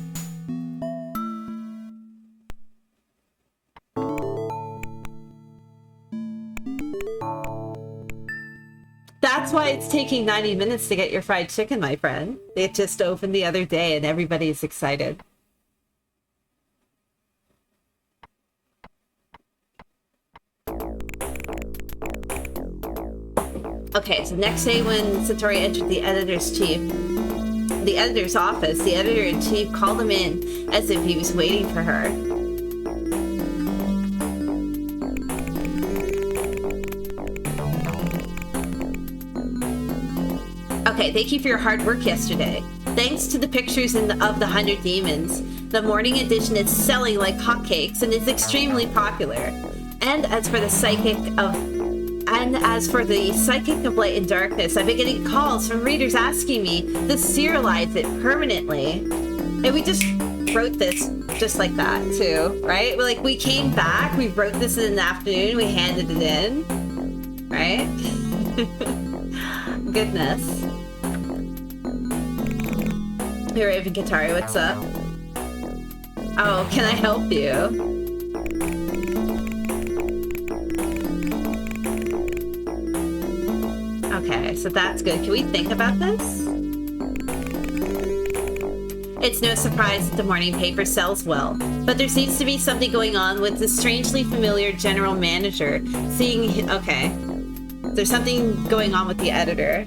That's why it's taking 90 minutes to get your fried chicken, my friend. It just opened the other day and everybody's excited. Okay, so next day when Satori entered the editor's office, the editor-in-chief called him in as if he was waiting for her. Okay, thank you for your hard work yesterday. Thanks to the pictures of the 100 Demons, the morning edition is selling like hotcakes and is extremely popular. And as for the Psychic of Light and Darkness, I've been getting calls from readers asking me to serialize it permanently. And we just wrote this just like that, too, right? Like, we came back, we wrote this in an afternoon, we handed it in, right? Goodness. Here, Raven Katari, what's up? Oh, can I help you? Okay, so that's good. Can we think about this? It's no surprise that the morning paper sells well, but there seems to be something going on with the strangely familiar general manager. Okay. There's something going on with the editor.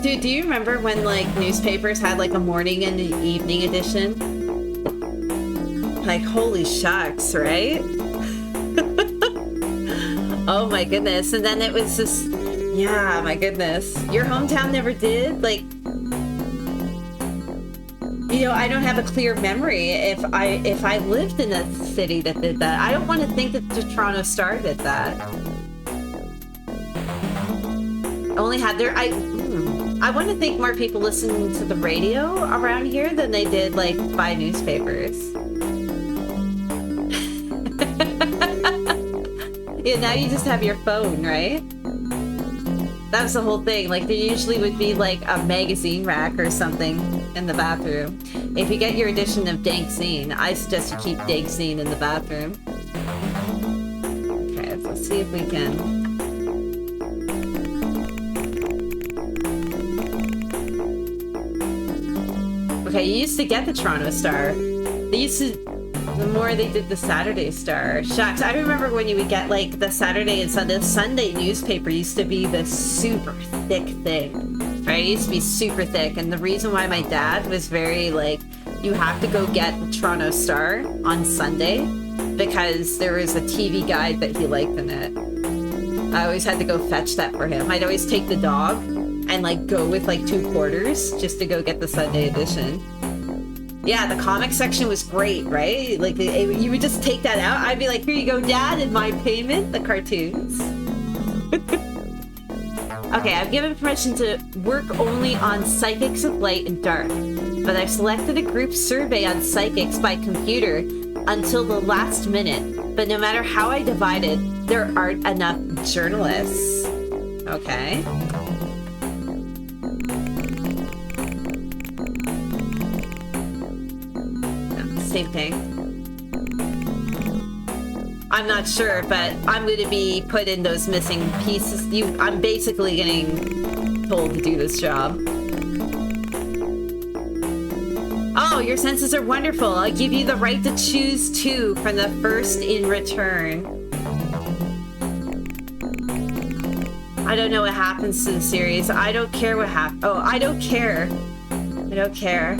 Dude, do you remember when, like, newspapers had, like, a morning and an evening edition? Like, holy shucks, right? Oh my goodness. And then it was just... Yeah, my goodness. Your hometown never did? Like... You know, I don't have a clear memory if I lived in a city that did that. I don't want to think that the Toronto Star did that. Only had their... I want to think more people listen to the radio around here than they did, like, buy newspapers. Yeah, now you just have your phone, right? That was the whole thing. Like, there usually would be, like, a magazine rack or something in the bathroom. If you get your edition of Dank Zine, I suggest you keep Dank Zine in the bathroom. Okay, so let's see if we can... Okay, you used to get the Toronto Star. They used to... The more they did the Saturday Star. Shucks, I remember when you would get, like, the Saturday and Sunday. The Sunday newspaper used to be the super thick thing. Right? It used to be super thick. And the reason why my dad was very, like, you have to go get the Toronto Star on Sunday because there was a TV guide that he liked in it. I always had to go fetch that for him. I'd always take the dog and, like, go with, like, 2 quarters just to go get the Sunday edition. Yeah, the comic section was great, right? Like, you would just take that out. I'd be like, here you go, Dad, in my payment, the cartoons. Okay, I've given permission to work only on Psychics of Light and Dark, but I've selected a group survey on psychics by computer until the last minute. But no matter how I divide it, There aren't enough journalists. Okay. Same thing. I'm not sure, but I'm going to be put in those missing pieces. I'm basically getting told to do this job. Oh, your senses are wonderful. I give you the right to choose two from the first in return. I don't know what happens to the series. I don't care what happens. Oh, I don't care. I don't care.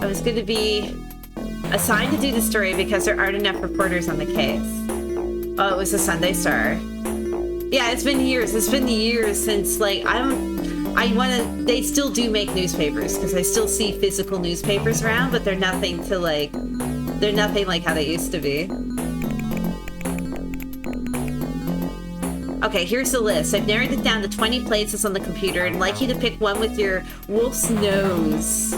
I was going to be assigned to do the story because there aren't enough reporters on the case. Oh, it was a Sunday Star. Yeah, it's been years. It's been years since, like, they still do make newspapers because I still see physical newspapers around, but they're nothing like how they used to be. Okay, here's the list. I've narrowed it down to 20 places on the computer and I'd like you to pick one with your wolf's nose.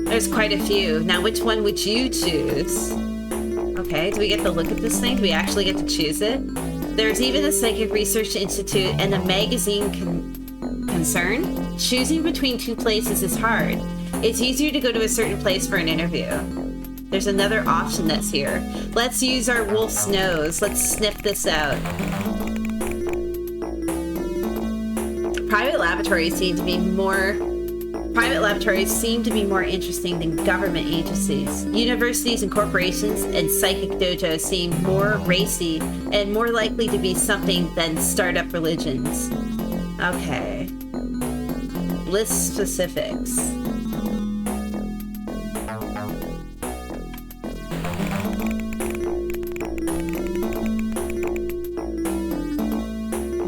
There's quite a few. Now, which one would you choose? Okay, do we get to look at this thing? Do we actually get to choose it? There's even a Psychic Research Institute and a magazine concern. Choosing between two places is hard. It's easier to go to a certain place for an interview. There's another option that's here. Let's use our wolf's nose. Let's sniff this out. Private laboratories seem to be more interesting than government agencies. Universities and corporations and psychic dojos seem more racy and more likely to be something than startup religions. Okay. List specifics.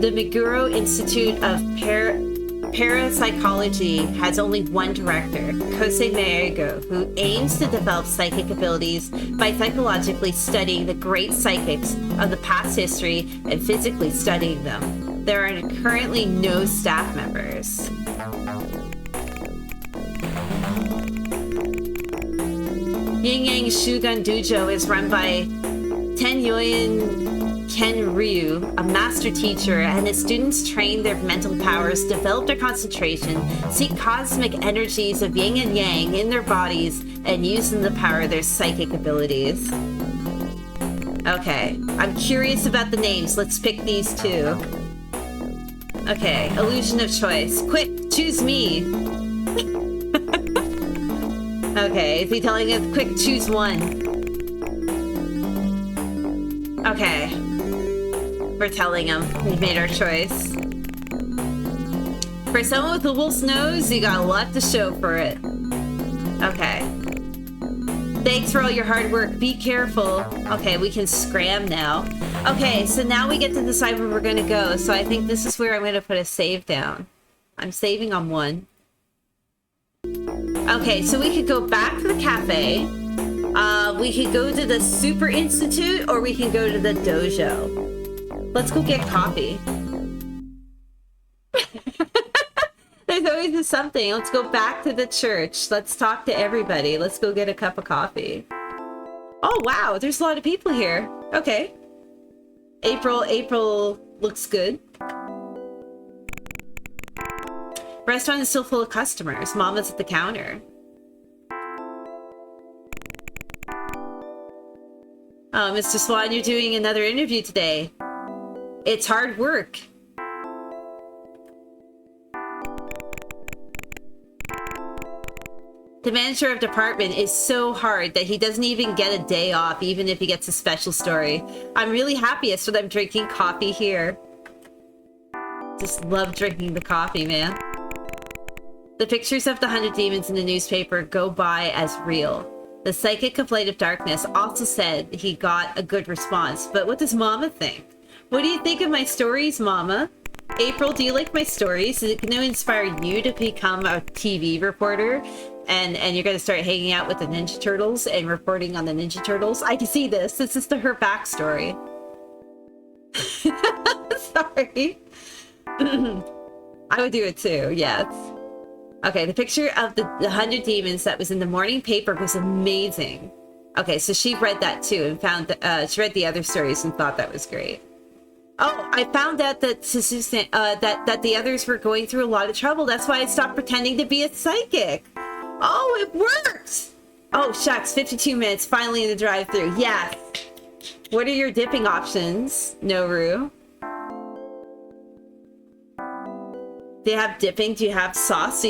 The Meguro Institute of Parapsychology has only one director, Kosei Maego, who aims to develop psychic abilities by psychologically studying the great psychics of the past history and physically studying them. There are currently no staff members. Yin Yang Shugun Dojo is run by Tenyoin Ken Ryu, a master teacher, and his students train their mental powers, develop their concentration, seek cosmic energies of yin and yang in their bodies, and use them to power their psychic abilities. Okay, I'm curious about the names. Let's pick these two. Okay, illusion of choice. Quick, choose me. Okay, is he telling us quick, choose one? Okay. We're telling him we made our choice. For someone with a wolf's nose, you got a lot to show for it. Okay. Thanks for all your hard work. Be careful. Okay, we can scram now. Okay, so now we get to decide where we're going to go. So I think this is where I'm going to put a save down. I'm saving on 1. Okay, so we could go back to the cafe. We could go to the Super Institute, or we can go to the dojo. Let's go get coffee. There's always something. Let's go back to the church. Let's talk to everybody. Let's go get a cup of coffee. Oh, wow. There's a lot of people here. Okay. April looks good. Restaurant is still full of customers. Mama's at the counter. Oh, Mr. Swan, you're doing another interview today. It's hard work. The manager of department is so hard that he doesn't even get a day off, even if he gets a special story. I'm really happiest when I'm drinking coffee here. Just love drinking the coffee, man. The pictures of the 100 demons in the newspaper go by as real. The psychic of Light of Darkness also said he got a good response, but what does Mama think? What do you think of my stories, Mama? April, do you like my stories? Is it going to inspire you to become a TV reporter? And you're going to start hanging out with the Ninja Turtles and reporting on the Ninja Turtles? I can see this. This is her backstory. Sorry. I would do it too, yes. Okay, the picture of the 100 demons that was in the morning paper was amazing. Okay, so she read that too and found she read the other stories and thought that was great. Oh, I found out that that the others were going through a lot of trouble. That's why I stopped pretending to be a psychic. Oh, it worked! Oh, shucks, 52 minutes, finally in the drive-thru. Yes. What are your dipping options, Noru? Do you have dipping? Do you have sauce? Do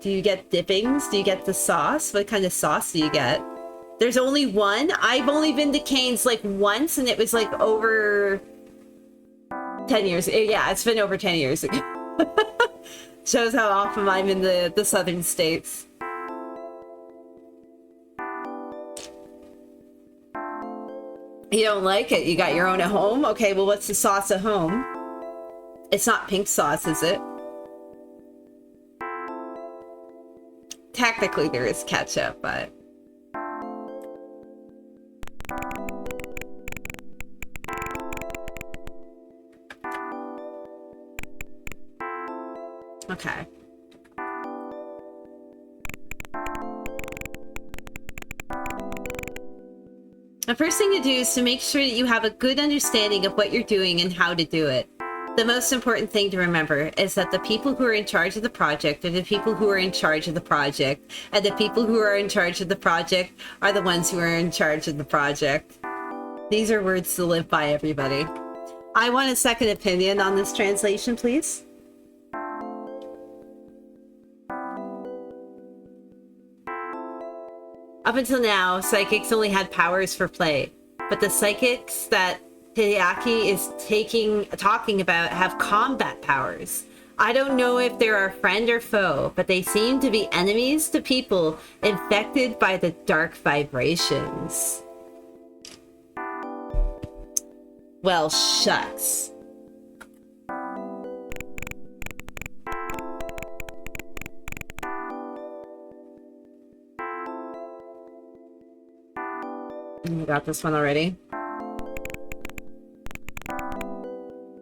you get dippings? Do you get the sauce? What kind of sauce do you get? There's only one? I've only been to Cane's like once, and it was like over 10 years. Yeah, it's been over 10 years ago. Shows how often I'm in the southern states. You don't like it? You got your own at home? Okay, well, what's the sauce at home? It's not pink sauce, is it? Technically, there is ketchup, but... Okay. The first thing to do is to make sure that you have a good understanding of what you're doing and how to do it. The most important thing to remember is that the people who are in charge of the project are the people who are in charge of the project, and the people who are in charge of the project are the ones who are in charge of the project. These are words to live by, everybody. I want a second opinion on this translation, please. Up until now, psychics only had powers for play, but the psychics that Hideaki is talking about have combat powers. I don't know if they're our friend or foe, but they seem to be enemies to people infected by the dark vibrations. Well, shucks. You got this one already.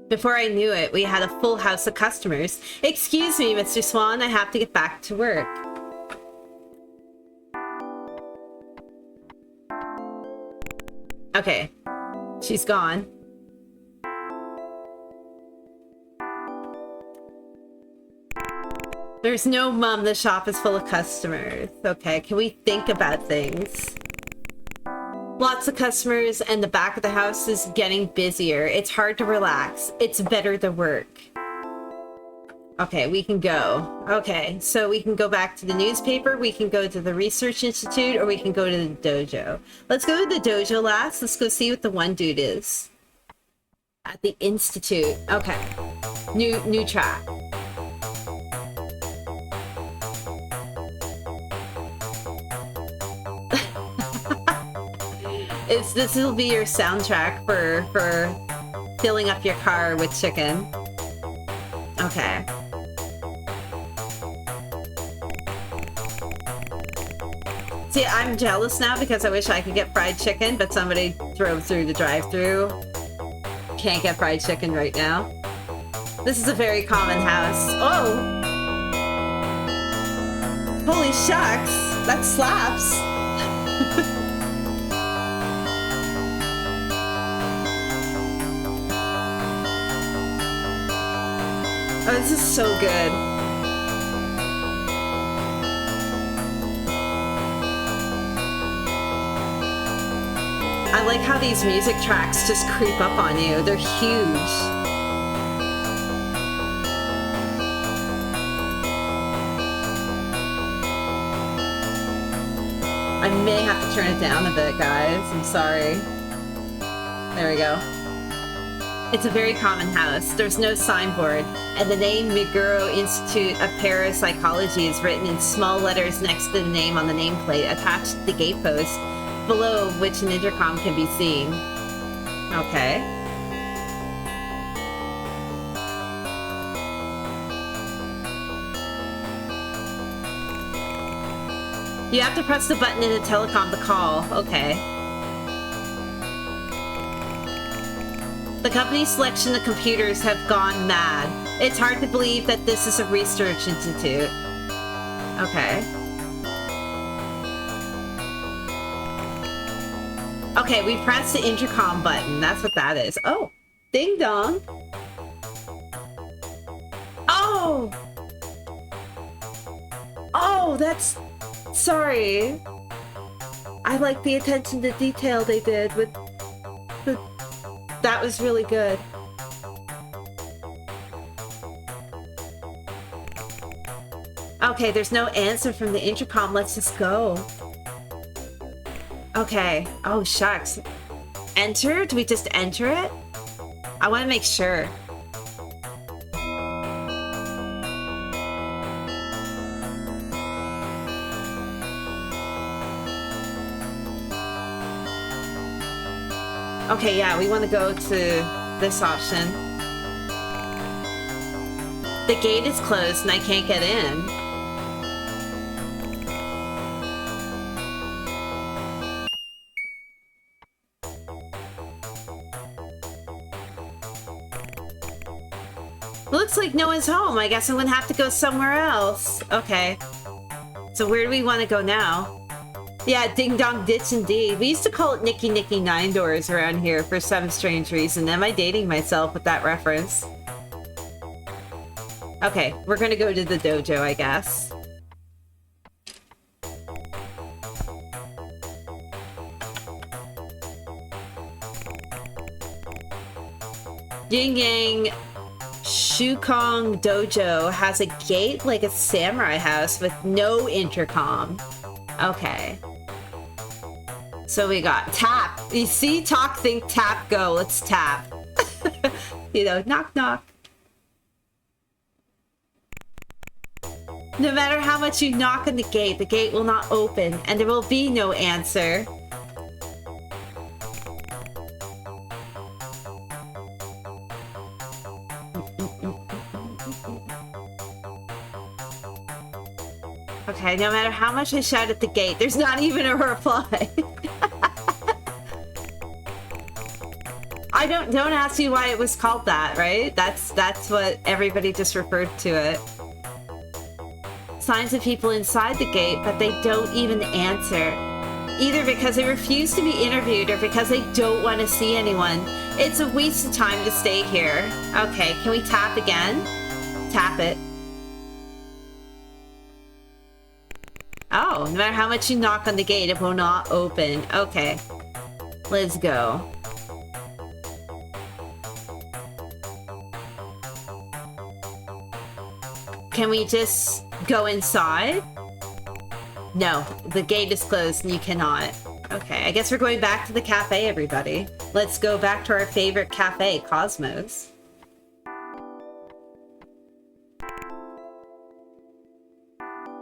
Before I knew it, we had a full house of customers. Excuse me, Mr. Swan, I have to get back to work. Okay, she's gone. There's no mum, the shop is full of customers. Okay, can we think about things? Lots of customers and the back of the house is getting busier. It's hard to relax. It's better to work. Okay, we can go. Okay, so we can go back to the newspaper, we can go to the research institute, or we can go to the dojo. Let's go to the dojo last. Let's go see what the one dude is. At the institute. Okay. New track. This will be your soundtrack for filling up your car with chicken. Okay. See, I'm jealous now because I wish I could get fried chicken, but somebody drove through the drive-thru. Can't get fried chicken right now. This is a very common house. Oh! Holy shucks! That slaps! Oh, this is so good. I like how these music tracks just creep up on you. They're huge. I may have to turn it down a bit, guys. I'm sorry. There we go. It's a very common house. There's no signboard, and the name Meguro Institute of Parapsychology is written in small letters next to the name on the nameplate attached to the gatepost, below which an intercom can be seen. Okay. You have to press the button in the telecom to call. Okay. The company's selection of computers have gone mad. It's hard to believe that this is a research institute. Okay. Okay, we pressed the intercom button. That's what that is. Oh, ding dong. Oh! Oh, that's... Sorry. I like the attention to detail they did with... That was really good. Okay, there's no answer from the intercom. Let's just go. Okay. Oh, shucks. Enter? Do we just enter it? I want to make sure. Okay, yeah, we want to go to this option. The gate is closed and I can't get in. Looks like no one's home. I guess I'm gonna have to go somewhere else. Okay. So where do we want to go now? Yeah, Ding Dong Ditch indeed. We used to call it Nicky Nicky Nine Doors around here for some strange reason. Am I dating myself with that reference? Okay, we're gonna go to the dojo, I guess. Yin Yang Shukong Dojo has a gate like a samurai house with no intercom. Okay. So we got tap. You see? Talk, think, tap, go. Let's tap. You know, knock, knock. No matter how much you knock on the gate will not open, and there will be no answer. Okay, no matter how much I shout at the gate, there's not even a reply. Don't ask me why it was called that, right? That's what everybody just referred to it. Signs of people inside the gate, but they don't even answer. Either because they refuse to be interviewed or because they don't want to see anyone. It's a waste of time to stay here. Okay, can we tap again? Tap it. Oh, no matter how much you knock on the gate, it will not open. Okay. Let's go. Can we just go inside? No, the gate is closed and you cannot. Okay, I guess we're going back to the cafe, everybody. Let's go back to our favorite cafe, Cosmos.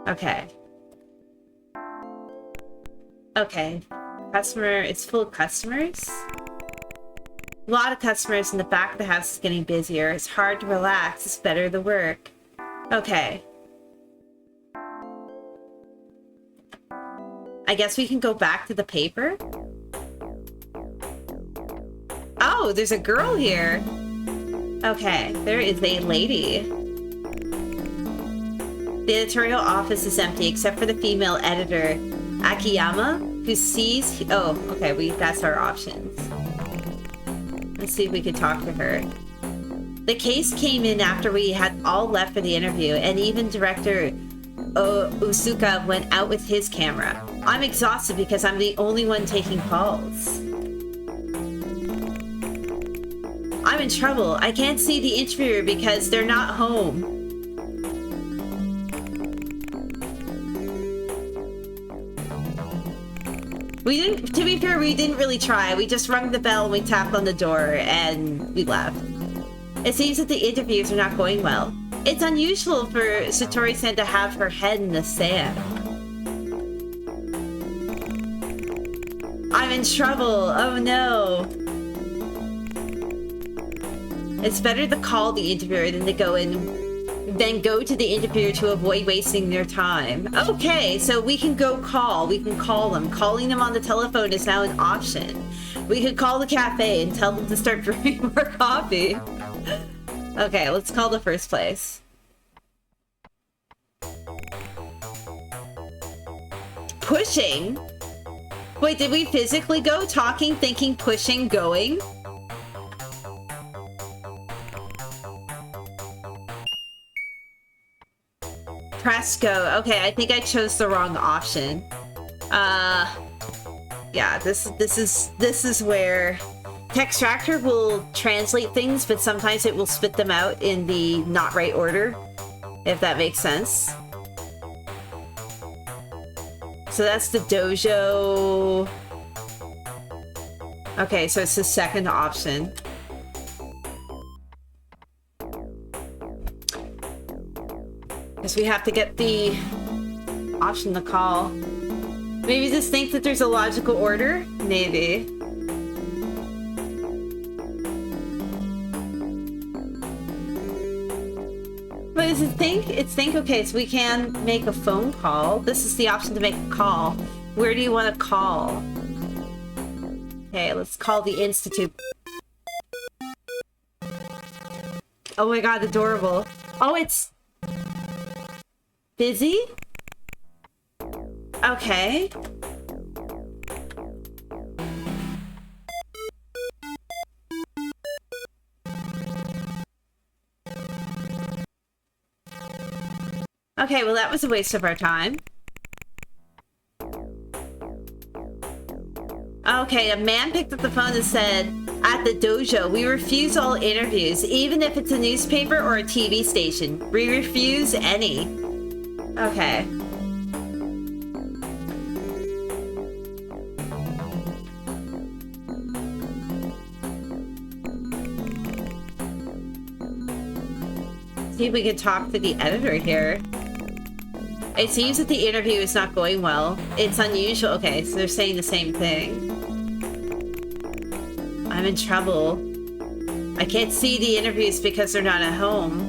Okay. Okay. Customer, it's full of customers. A lot of customers, and the back of the house is getting busier. It's hard to relax, it's better to work. Okay. I guess we can go back to the paper? Oh, there's a girl here. Okay, there is a lady. The editorial office is empty except for the female editor, Akiyama, who sees... Oh, okay, that's our options. Let's see if we can talk to her. The case came in after we had all left for the interview, and even director Usuka went out with his camera. I'm exhausted because I'm the only one taking calls. I'm in trouble. I can't see the interviewer because they're not home. To be fair, we didn't really try. We just rung the bell and we tapped on the door and we left. It seems that the interviews are not going well. It's unusual for Satori-san to have her head in the sand. I'm in trouble. Oh no. It's better to call the interviewer than to go to the interviewer to avoid wasting their time. Okay, so we can go call. We can call them. Calling them on the telephone is now an option. We could call the cafe and tell them to start brewing more coffee. Okay, let's call the first place. Pushing? Wait, did we physically go? Talking, thinking, pushing, going? Press go. Okay, I think I chose the wrong option. Yeah, this is where textractor will translate things, but sometimes it will spit them out in the not right order, if that makes sense. So that's the dojo. Okay, so it's the second option. Because we have to get the option to call. Maybe just think that there's a logical order? Maybe. But is it think? It's think, okay, so we can make a phone call. This is the option to make a call. Where do you want to call? Okay, let's call the Institute. Oh my god, adorable. Oh, it's busy? Okay. Okay, well that was a waste of our time. Okay, a man picked up the phone and said, "At the dojo, we refuse all interviews, even if it's a newspaper or a TV station. We refuse any." Okay. See if we can talk to the editor here. It seems that the interview is not going well. It's unusual. Okay, so they're saying the same thing. I'm in trouble. I can't see the interviews because they're not at home.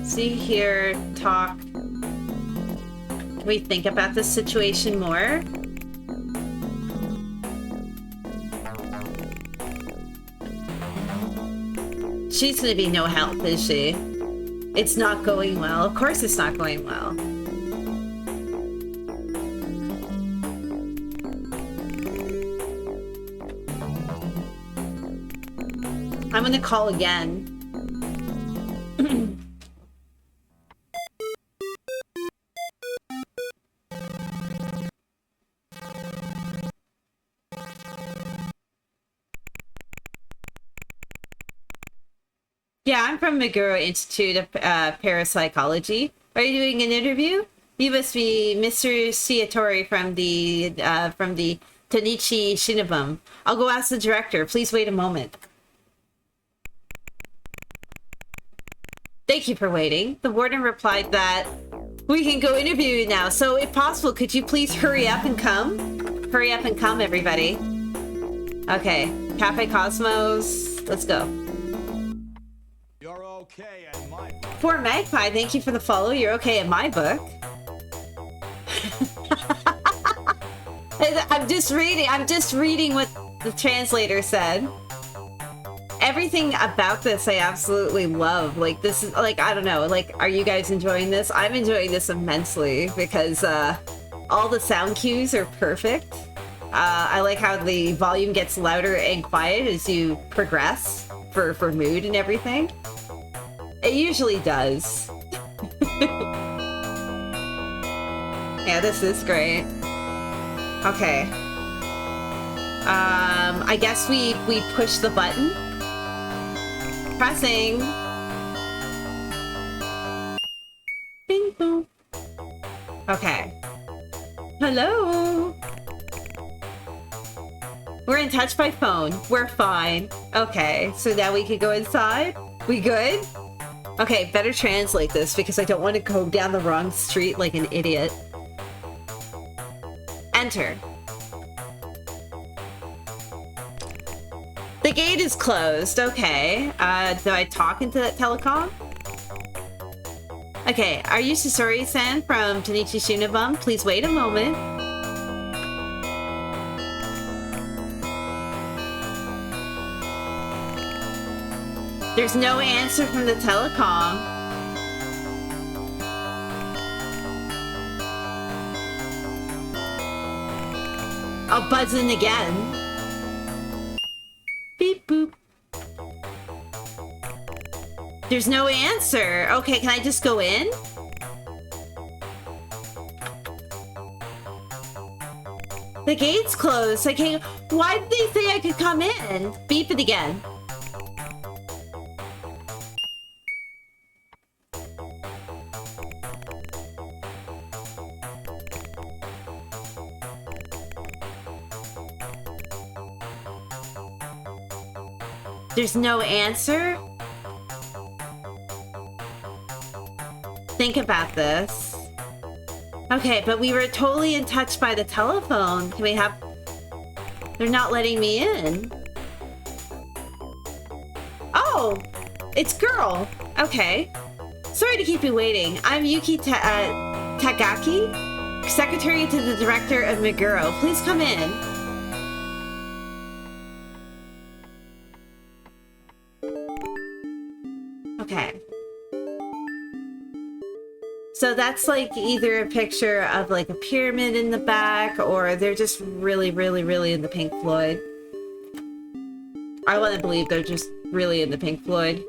See here, talk. Can we think about this situation more? She's gonna be no help, is she? It's not going well. Of course it's not going well. I'm gonna call again. Yeah, I'm from Meguro Institute of Parapsychology. Are you doing an interview? You must be Mr. Ciatori from the Tonichi Shinabum. I'll go ask the director. Please wait a moment. Thank you for waiting. The warden replied that we can go interview you now. So if possible, could you please hurry up and come? Hurry up and come, everybody. Okay, Cafe Cosmos. Let's go. Okay, in my book. For Magpie, thank you for the follow. You're okay in my book. I'm just reading what the translator said. Everything about this I absolutely love. Like, this is, like, I don't know, like, are you guys enjoying this? I'm enjoying this immensely because all the sound cues are perfect. I like how the volume gets louder and quiet as you progress for mood and everything. It usually does. Yeah, this is great. Okay. I guess we push the button. Pressing. Bing boom. Okay. Hello. We're in touch by phone. We're fine. Okay, so now we can go inside. We good? Okay, better translate this because I don't want to go down the wrong street like an idiot. Enter. The gate is closed. Okay. Do I talk into that telecom? Okay, are you Sasori-san from Tonichi Shinabum? Please wait a moment. There's no answer from the telecom. I'll buzz in again. Beep boop. There's no answer. Okay, can I just go in? The gate's closed. I can't. Why did they say I could come in? Beep it again. There's no answer? Think about this. Okay, but we were totally in touch by the telephone. Can we have... They're not letting me in. Oh! It's girl! Okay. Sorry to keep you waiting. I'm Yuki Tagaki, secretary to the director of Meguro. Please come in. Okay. So that's like either a picture of like a pyramid in the back, or they're just really, really, really into Pink Floyd. I want to believe they're just really into Pink Floyd.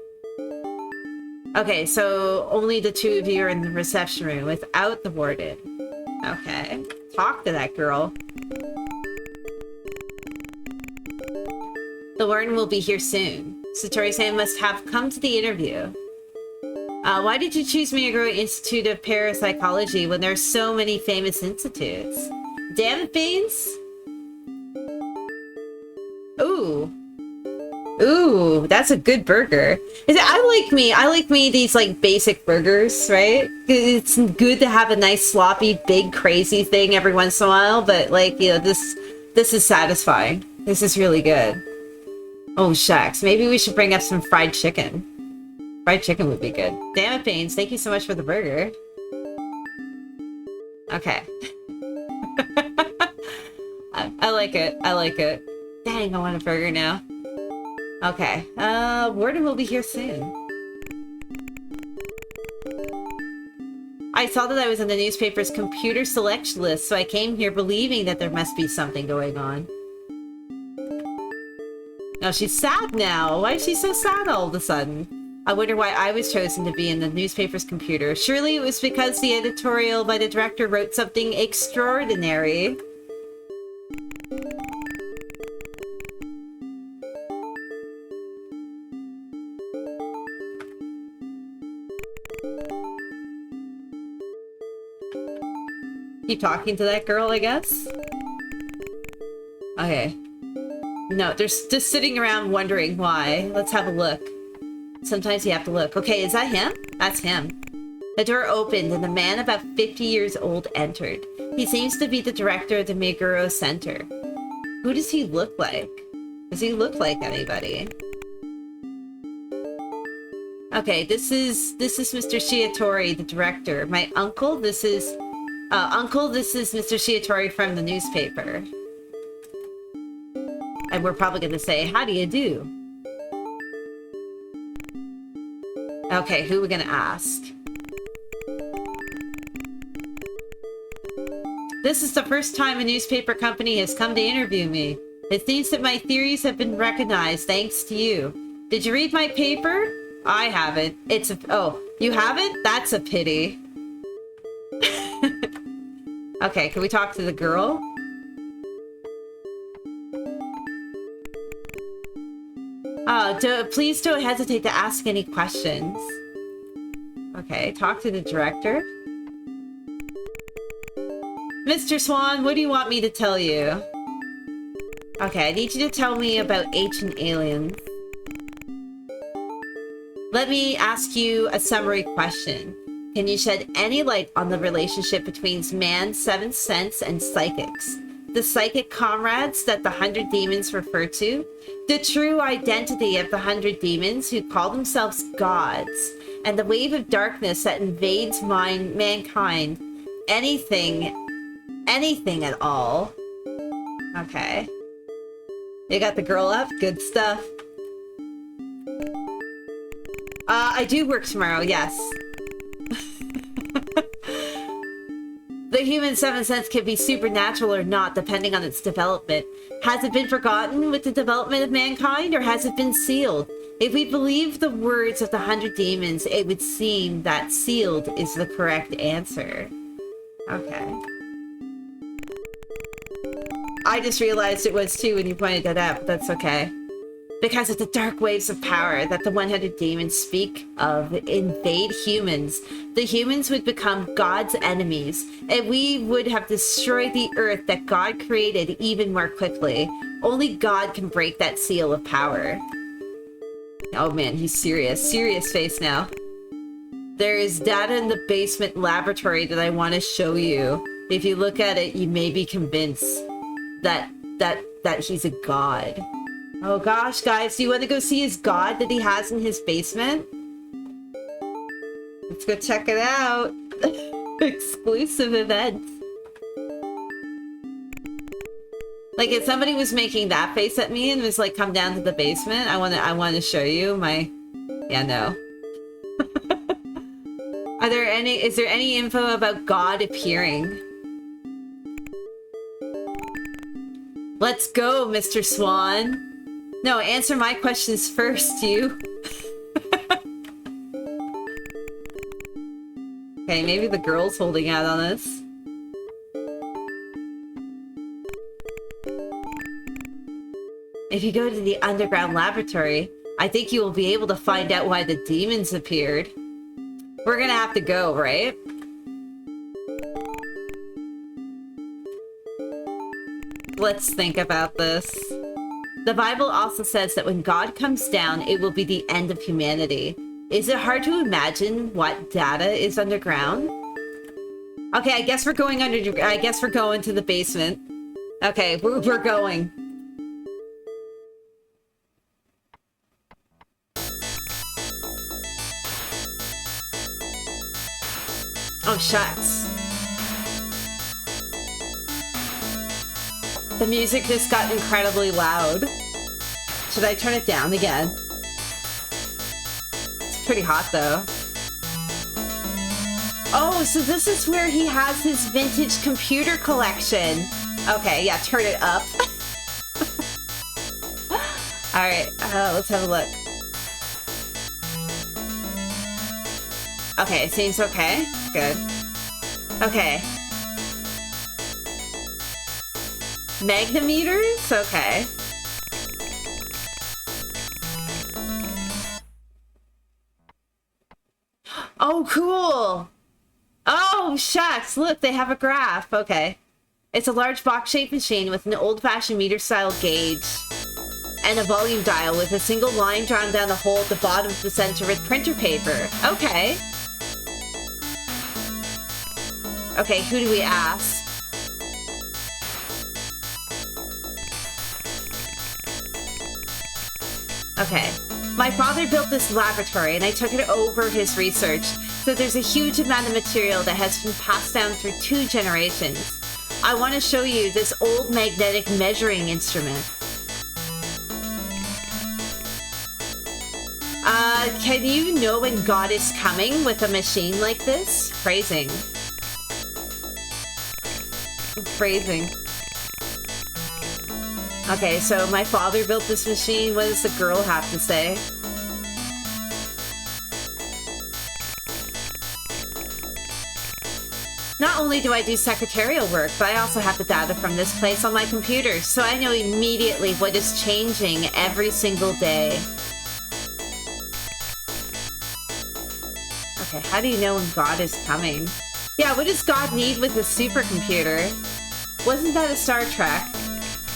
Okay, so only the two of you are in the reception room without the warden. Okay. Talk to that girl. The warden will be here soon. Satori-san must have come to the interview. Why did you choose Miyaguro Institute of Parapsychology when there are so many famous institutes? Damn it, Beans! Ooh. Ooh, that's a good burger. I like me these like basic burgers, right? It's good to have a nice sloppy, big, crazy thing every once in a while, but like, you know, this is satisfying. This is really good. Oh, shucks. Maybe we should bring up some fried chicken. Fried chicken would be good. Damn it, Pains. Thank you so much for the burger. Okay. I like it. I like it. Dang, I want a burger now. Okay. Warden will be here soon. I saw that I was on the newspaper's computer selection list, so I came here believing that there must be something going on. Oh, she's sad now. Why is she so sad all of a sudden? I wonder why I was chosen to be in the newspaper's computer. Surely it was because the editorial by the director wrote something extraordinary. Keep talking to that girl, I guess? Okay. No, they're just sitting around wondering why. Let's have a look. Sometimes you have to look. Okay, is that him? That's him. The door opened and a man about 50 years old entered. He seems to be the director of the Meguro Center. Who does he look like? Does he look like anybody? Okay, this is Mr. Shiatori, the director. My uncle, this is Mr. Shiatori from the newspaper. And we're probably going to say, how do you do? Okay, who are we going to ask? This is the first time a newspaper company has come to interview me. It seems that my theories have been recognized thanks to you. Did you read my paper? I haven't. Oh, you haven't? That's a pity. Okay, can we talk to the girl? Please don't hesitate to ask any questions. Okay, talk to the director. Mr. Swan, what do you want me to tell you? Okay, I need you to tell me about ancient aliens. Let me ask you a summary question. Can you shed any light on the relationship between man's seventh sense and psychics? The psychic comrades that the 100 demons refer to? The true identity of the 100 demons who call themselves gods? And the wave of darkness that invades mankind? Anything at all? Okay. You got the girl up? Good stuff. I do work tomorrow, yes. human seventh sense can be supernatural or not, depending on its development. Has it been forgotten with the development of mankind, or has it been sealed? If we believe the words of the 100 demons, it would seem that sealed is the correct answer. Okay. I just realized it was too when you pointed that out, but that's okay. Because of the dark waves of power that the 100 demons speak of invade humans, the humans would become God's enemies, and we would have destroyed the earth that God created even more quickly. Only God can break that seal of power. Oh man, he's serious. Serious face now. There is data in the basement laboratory that I want to show you. If you look at it, you may be convinced that he's a god. Oh gosh, guys, do you want to go see his god that he has in his basement? Let's go check it out. Exclusive event. Like, if somebody was making that face at me and was like, come down to the basement, I want to show you my... Yeah, no. Is there any info about God appearing? Let's go, Mr. Swan. No, answer my questions first, you. Okay, maybe the girl's holding out on us. If you go to the underground laboratory, I think you will be able to find out why the demons appeared. We're gonna have to go, right? Let's think about this. The Bible also says that when God comes down, it will be the end of humanity. Is it hard to imagine what data is underground? Okay, I guess we're going I guess we're going to the basement. Okay, we're going. Oh, shucks. The music just got incredibly loud. Should I turn it down again? It's pretty hot, though. Oh, so this is where he has his vintage computer collection. Okay, yeah, turn it up. Alright, let's have a look. Okay, seems okay. Good. Okay. Magnometers? Okay. Oh, cool! Oh, shucks! Look, they have a graph. Okay. It's a large box-shaped machine with an old-fashioned meter-style gauge and a volume dial with a single line drawn down the hole at the bottom of the center with printer paper. Okay. Okay, who do we ask? Okay. My father built this laboratory and I took it over his research. So there's a huge amount of material that has been passed down through 2 generations. I want to show you this old magnetic measuring instrument. Can you know when God is coming with a machine like this? Phrasing. Phrasing. Okay, so my father built this machine. What does the girl have to say? Not only do I do secretarial work, but I also have the data from this place on my computer, so I know immediately what is changing every single day. Okay, how do you know when God is coming? Yeah, what does God need with a supercomputer? Wasn't that a Star Trek?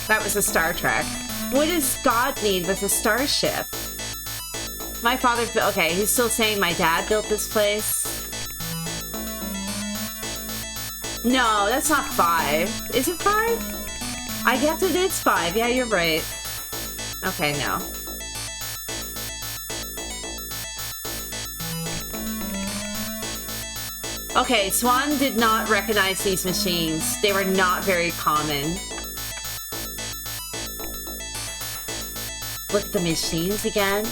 That was a Star Trek. What does God need with a starship? My father... Okay, he's still saying my dad built this place. No, that's not 5. Is it 5? I guess it is 5. Yeah, you're right. Okay, no. Okay, Swan did not recognize these machines. They were not very common. Look at the machines again.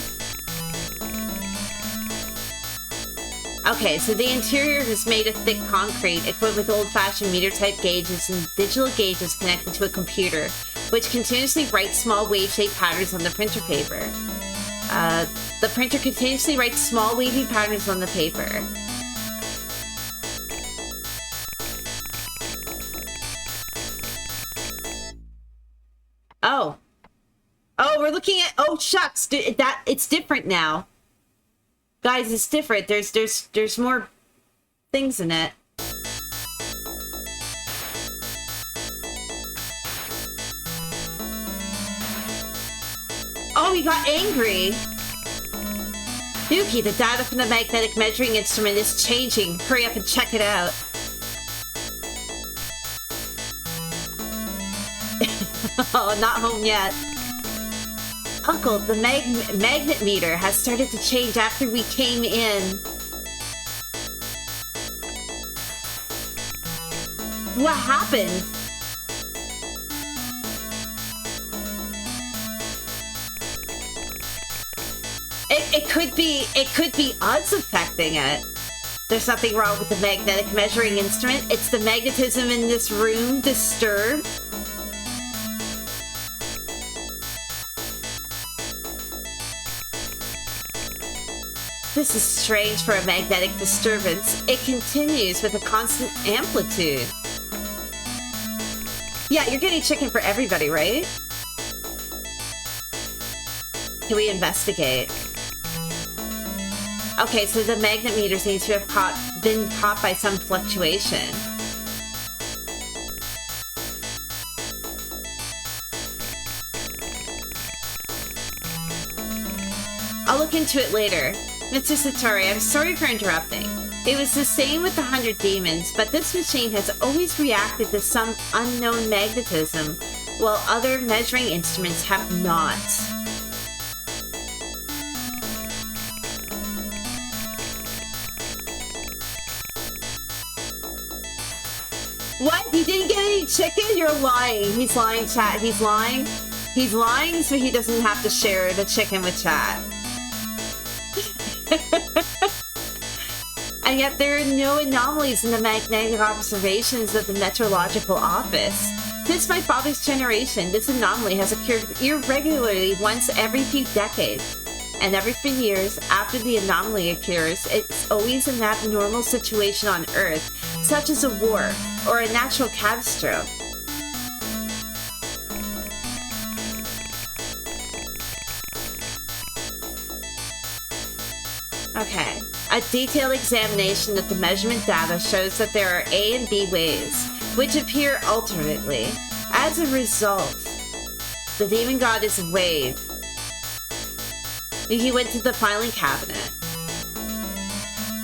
Okay, so the interior is made of thick concrete, equipped with old-fashioned meter-type gauges and digital gauges connected to a computer, which continuously writes small wave-shaped patterns on the printer paper. The printer continuously writes small wavy patterns on the paper. Oh. Oh, we're looking at... Oh, shucks. It's different now. Guys, it's different. There's more things in it. Oh, he got angry. Yuki, the data from the magnetic measuring instrument is changing. Hurry up and check it out. Oh, not home yet. Uncle, the magnet meter has started to change after we came in. What happened? It could be us affecting it. There's nothing wrong with the magnetic measuring instrument. It's the magnetism in this room disturbed. This is strange for a magnetic disturbance. It continues with a constant amplitude. Yeah, you're getting chicken for everybody, right? Can we investigate? Okay, so the magnet meters need to have been caught by some fluctuation. I'll look into it later. Mr. Satori, I'm sorry for interrupting. It was the same with the 100 Demons, but this machine has always reacted to some unknown magnetism, while other measuring instruments have not. What? You didn't get any chicken? You're lying. He's lying, chat. He's lying. He's lying so he doesn't have to share the chicken with chat. And yet there are no anomalies in the magnetic observations of the Meteorological Office. Since my father's generation, this anomaly has occurred irregularly once every few decades. And every few years after the anomaly occurs, it's always an abnormal situation on Earth, such as a war or a natural catastrophe. Okay. A detailed examination of the measurement data shows that there are A and B waves, which appear alternately. As a result, the demon god is a wave. He went to the filing cabinet.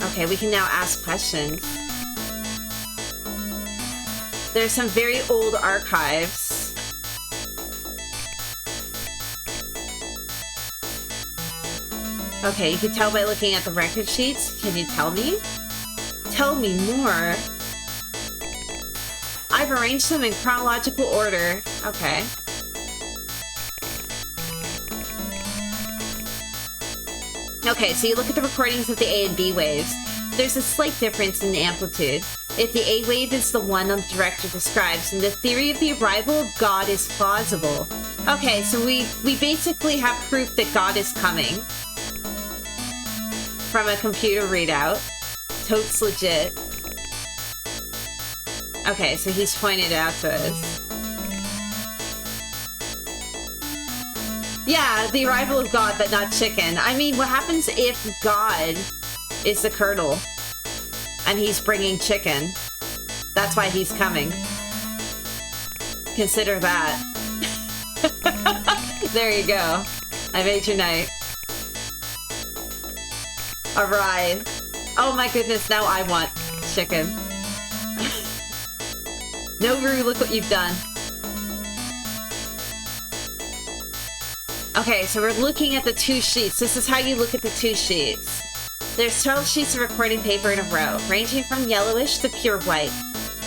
Okay, we can now ask questions. There's some very old archives. Okay, you can tell by looking at the record sheets. Can you tell me? Tell me more. I've arranged them in chronological order. Okay. Okay, so you look at the recordings of the A and B waves. There's a slight difference in the amplitude. If the A wave is the one the director describes, then the theory of the arrival of God is plausible. Okay, so we basically have proof that God is coming from a computer readout. Totes legit. Okay, so he's pointed it out to us. Yeah, the arrival of God, but not chicken. I mean, what happens if God is the colonel and he's bringing chicken? That's why he's coming. Consider that. There you go. I made your night. Alright. Oh my goodness, now I want chicken. Noru, look what you've done. Okay, so we're looking at the two sheets. This is how you look at the two sheets. There's 12 sheets of recording paper in a row, ranging from yellowish to pure white.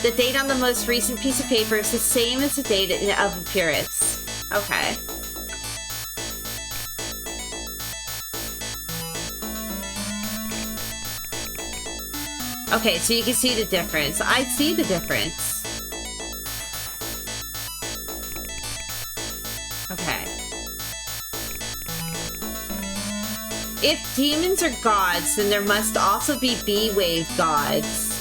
The date on the most recent piece of paper is the same as the date of appearance. Okay. Okay, so you can see the difference. I see the difference. Okay. If demons are gods, then there must also be B-wave gods.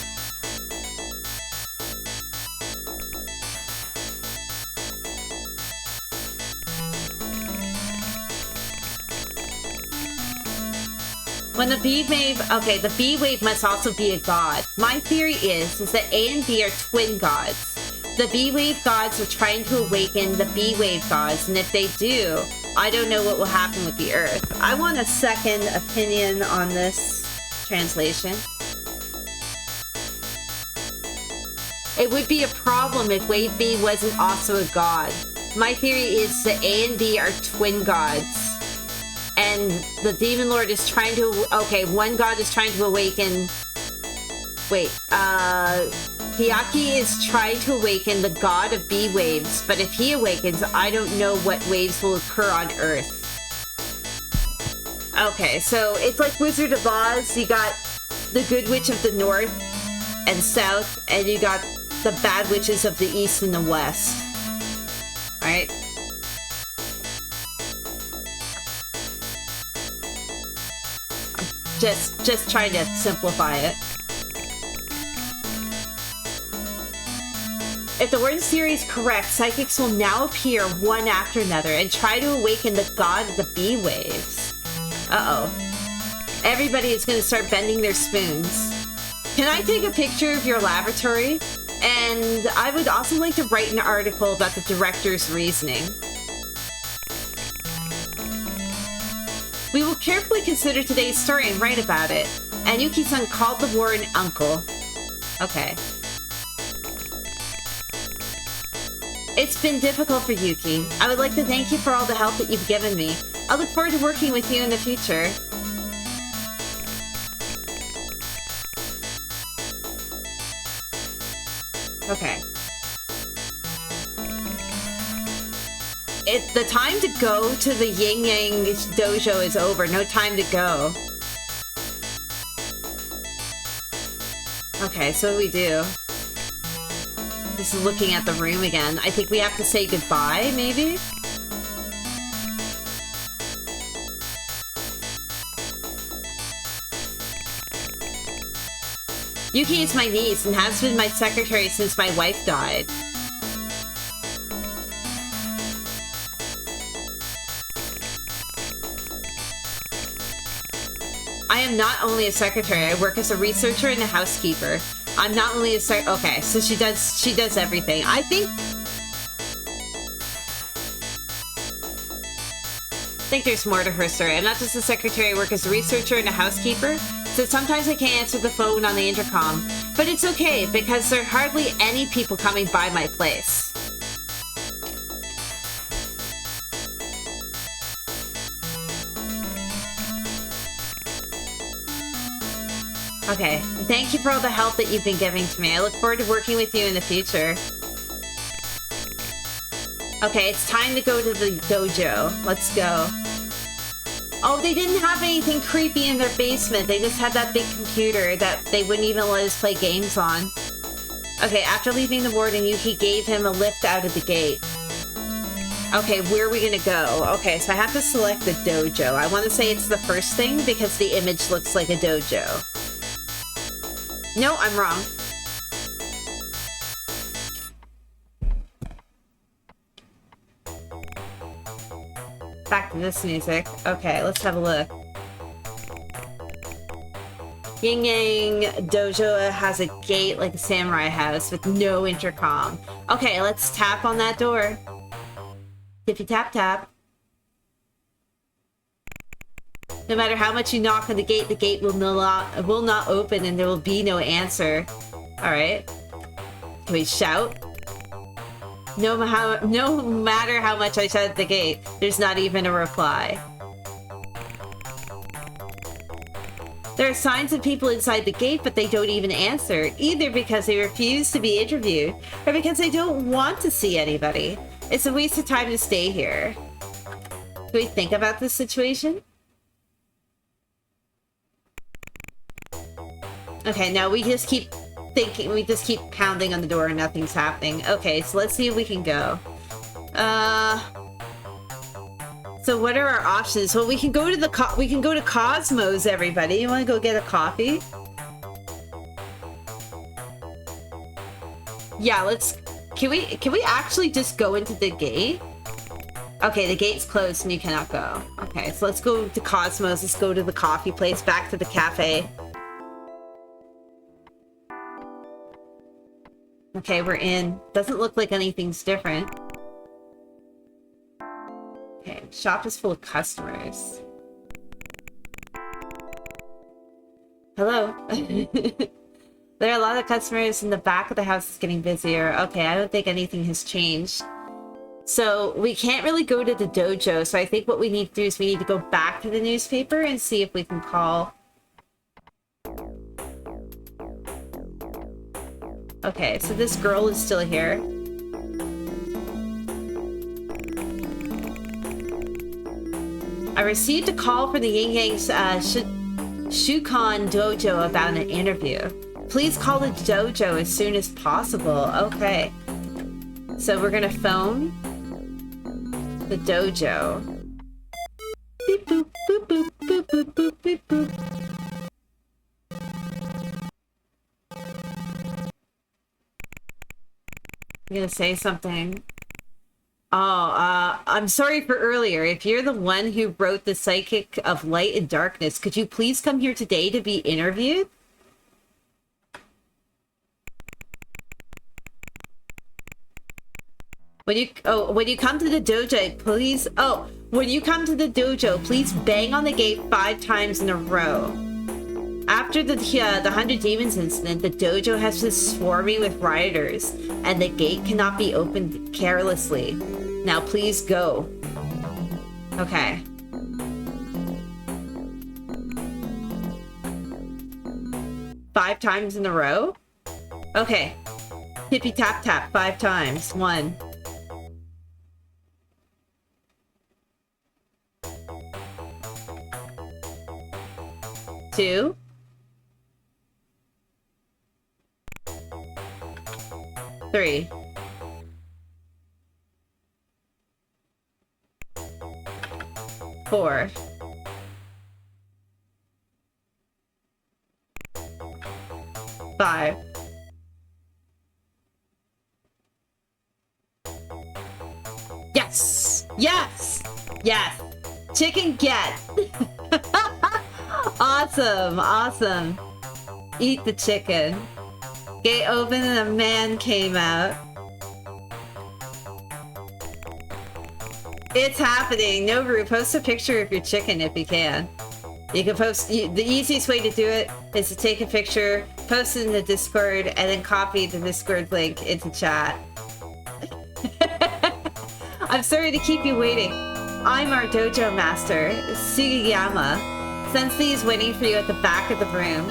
When the B-wave... Okay, the B-wave must also be a god. My theory is that A and B are twin gods. The B-wave gods are trying to awaken the B-wave gods, and if they do, I don't know what will happen with the Earth. I want a second opinion on this translation. It would be a problem if Wave B wasn't also a god. My theory is that A and B are twin gods. And the Demon Lord is trying to... Okay, one god is trying to awaken... Wait, Hyaki is trying to awaken the god of B-waves, but if he awakens, I don't know what waves will occur on Earth. Okay, so it's like Wizard of Oz. You got the good witch of the north and south, and you got the bad witches of the east and the west. Alright? Just trying to simplify it. If the word theory is correct, psychics will now appear one after another and try to awaken the god of the B-waves. Uh-oh. Everybody is going to start bending their spoons. Can I take a picture of your laboratory? And I would also like to write an article about the director's reasoning. We will carefully consider today's story and write about it. And Yuki-san called the war an uncle. Okay. It's been difficult for Yuki. I would like to thank you for all the help that you've given me. I look forward to working with you in the future. Okay. The time to go to the Yin Yang dojo is over. No time to go. Okay, so what do we do? This is looking at the room again. I think we have to say goodbye, maybe? Yuki is my niece and has been my secretary since my wife died. I am not only a secretary, I work as a researcher and a housekeeper. I'm not only a okay, so she does everything. I think there's more to her story. I'm not just a secretary, I work as a researcher and a housekeeper. So sometimes I can't answer the phone on the intercom. But it's okay, because there are hardly any people coming by my place. Okay, thank you for all the help that you've been giving to me. I look forward to working with you in the future. Okay, it's time to go to the dojo. Let's go. Oh, they didn't have anything creepy in their basement. They just had that big computer that they wouldn't even let us play games on. Okay, after leaving the warden, Yuki gave him a lift out of the gate. Okay, where are we gonna go? Okay, so I have to select the dojo. I want to say it's the first thing because the image looks like a dojo. No, I'm wrong. Back to this music. Okay, let's have a look. Yin Yang Dojo has a gate like a samurai house with no intercom. Okay, let's tap on that door. Tippy tap tap. No matter how much you knock on the gate will not open and there will be no answer. Alright. Can we shout? No matter how much I shout at the gate, there's not even a reply. There are signs of people inside the gate, but they don't even answer, either because they refuse to be interviewed, or because they don't want to see anybody. It's a waste of time to stay here. Can we think about this situation? Okay, now we just keep thinking, we just keep pounding on the door and nothing's happening. Okay, so let's see if we can go. So what are our options? Well, we can go to we can go to Cosmos, everybody. You want to go get a coffee? Yeah, let's... Can we actually just go into the gate? Okay, the gate's closed and you cannot go. Okay, so let's go to Cosmos. Let's go to the coffee place, back to the cafe. Okay, we're in. Doesn't look like anything's different. Okay, shop is full of customers. Hello. There are a lot of customers in the back of the house. Is getting busier. Okay, I don't think anything has changed. So we can't really go to the dojo. So I think what we need to do is we need to go back to the newspaper and see if we can call. Okay, so this girl is still here. I received a call from the Yin Yang's Shukan dojo about an interview. Please call the dojo as soon as possible. Okay. So we're gonna phone the dojo. Beep boop boop boop boop boop boop beep boop. I'm gonna say something. Oh, I'm sorry for earlier. If you're the one who wrote The Psychic of Light and Darkness, could you please come here today to be interviewed? When you come to the dojo, please... Oh, when you come to the dojo, please bang on the gate 5 times in a row. After the 100 Demons incident, the dojo has been swarming with rioters, and the gate cannot be opened carelessly. Now please go. Okay. Five times in a row? Okay. Tippy tap tap 5 times. 1. 2. 3. 4. 5. Yes! Yes! Yes! Chicken get! Awesome! Awesome! Eat the chicken. Gate opened and a man came out. It's happening! Nobu, post a picture of your chicken if you can. You can post... the easiest way to do it is to take a picture, post it in the Discord, and then copy the Discord link into chat. I'm sorry to keep you waiting. I'm our dojo master, Sugiyama. Sensei is waiting for you at the back of the room.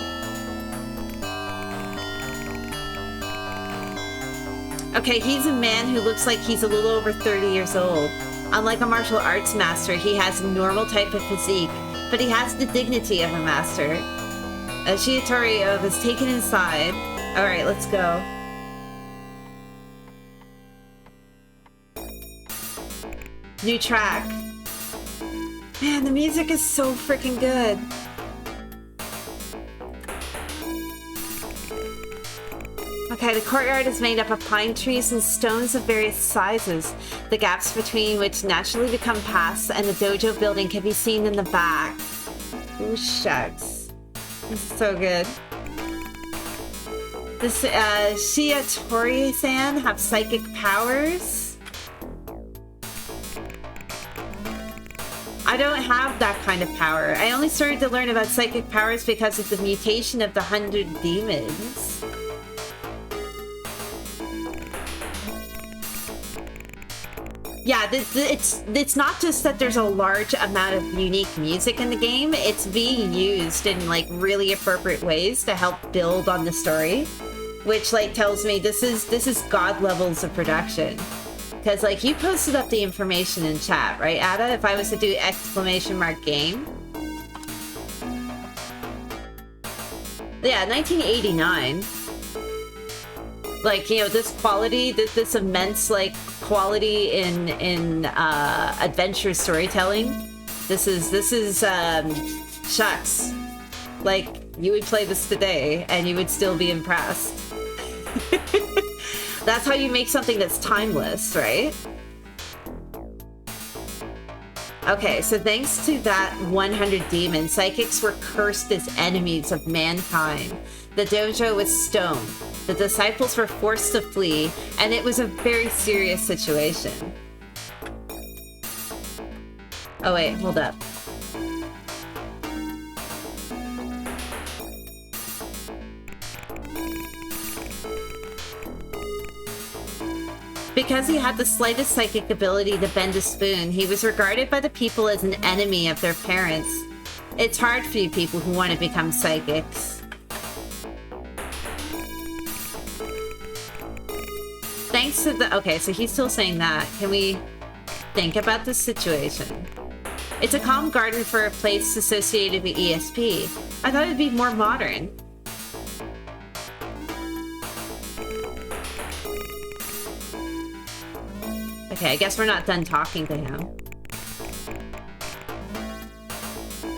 Okay, he's a man who looks like he's a little over 30 years old. Unlike a martial arts master, he has a normal type of physique, but he has the dignity of a master. Shiatori is taken inside. Alright, let's go. New track. Man, the music is so freaking good. Okay, the courtyard is made up of pine trees and stones of various sizes, the gaps between which naturally become paths, and the dojo building can be seen in the back. Ooh, shucks. This is so good. This Shiatori-san have psychic powers. I don't have that kind of power. I only started to learn about psychic powers because of the mutation of the 100 Demons. Yeah, it's not just that there's a large amount of unique music in the game, it's being used in like really appropriate ways to help build on the story, which like tells me this is god levels of production. Because like you posted up the information in chat, right, Ada? If I was to do exclamation mark game. Yeah, 1989. Like, you know, this quality, this immense, like, quality in adventure storytelling. This is, shucks. Like, you would play this today, and you would still be impressed. That's how you make something that's timeless, right? Okay, so thanks to that 100 demons, psychics were cursed as enemies of mankind. The dojo was stoned. The disciples were forced to flee, and it was a very serious situation. Oh wait, hold up. Because he had the slightest psychic ability to bend a spoon, he was regarded by the people as an enemy of their parents. It's hard for you people who want to become psychics. Thanks to the... Okay, so he's still saying that. Can we think about this situation? It's a calm garden for a place associated with ESP. I thought it'd be more modern. Okay, I guess we're not done talking to him.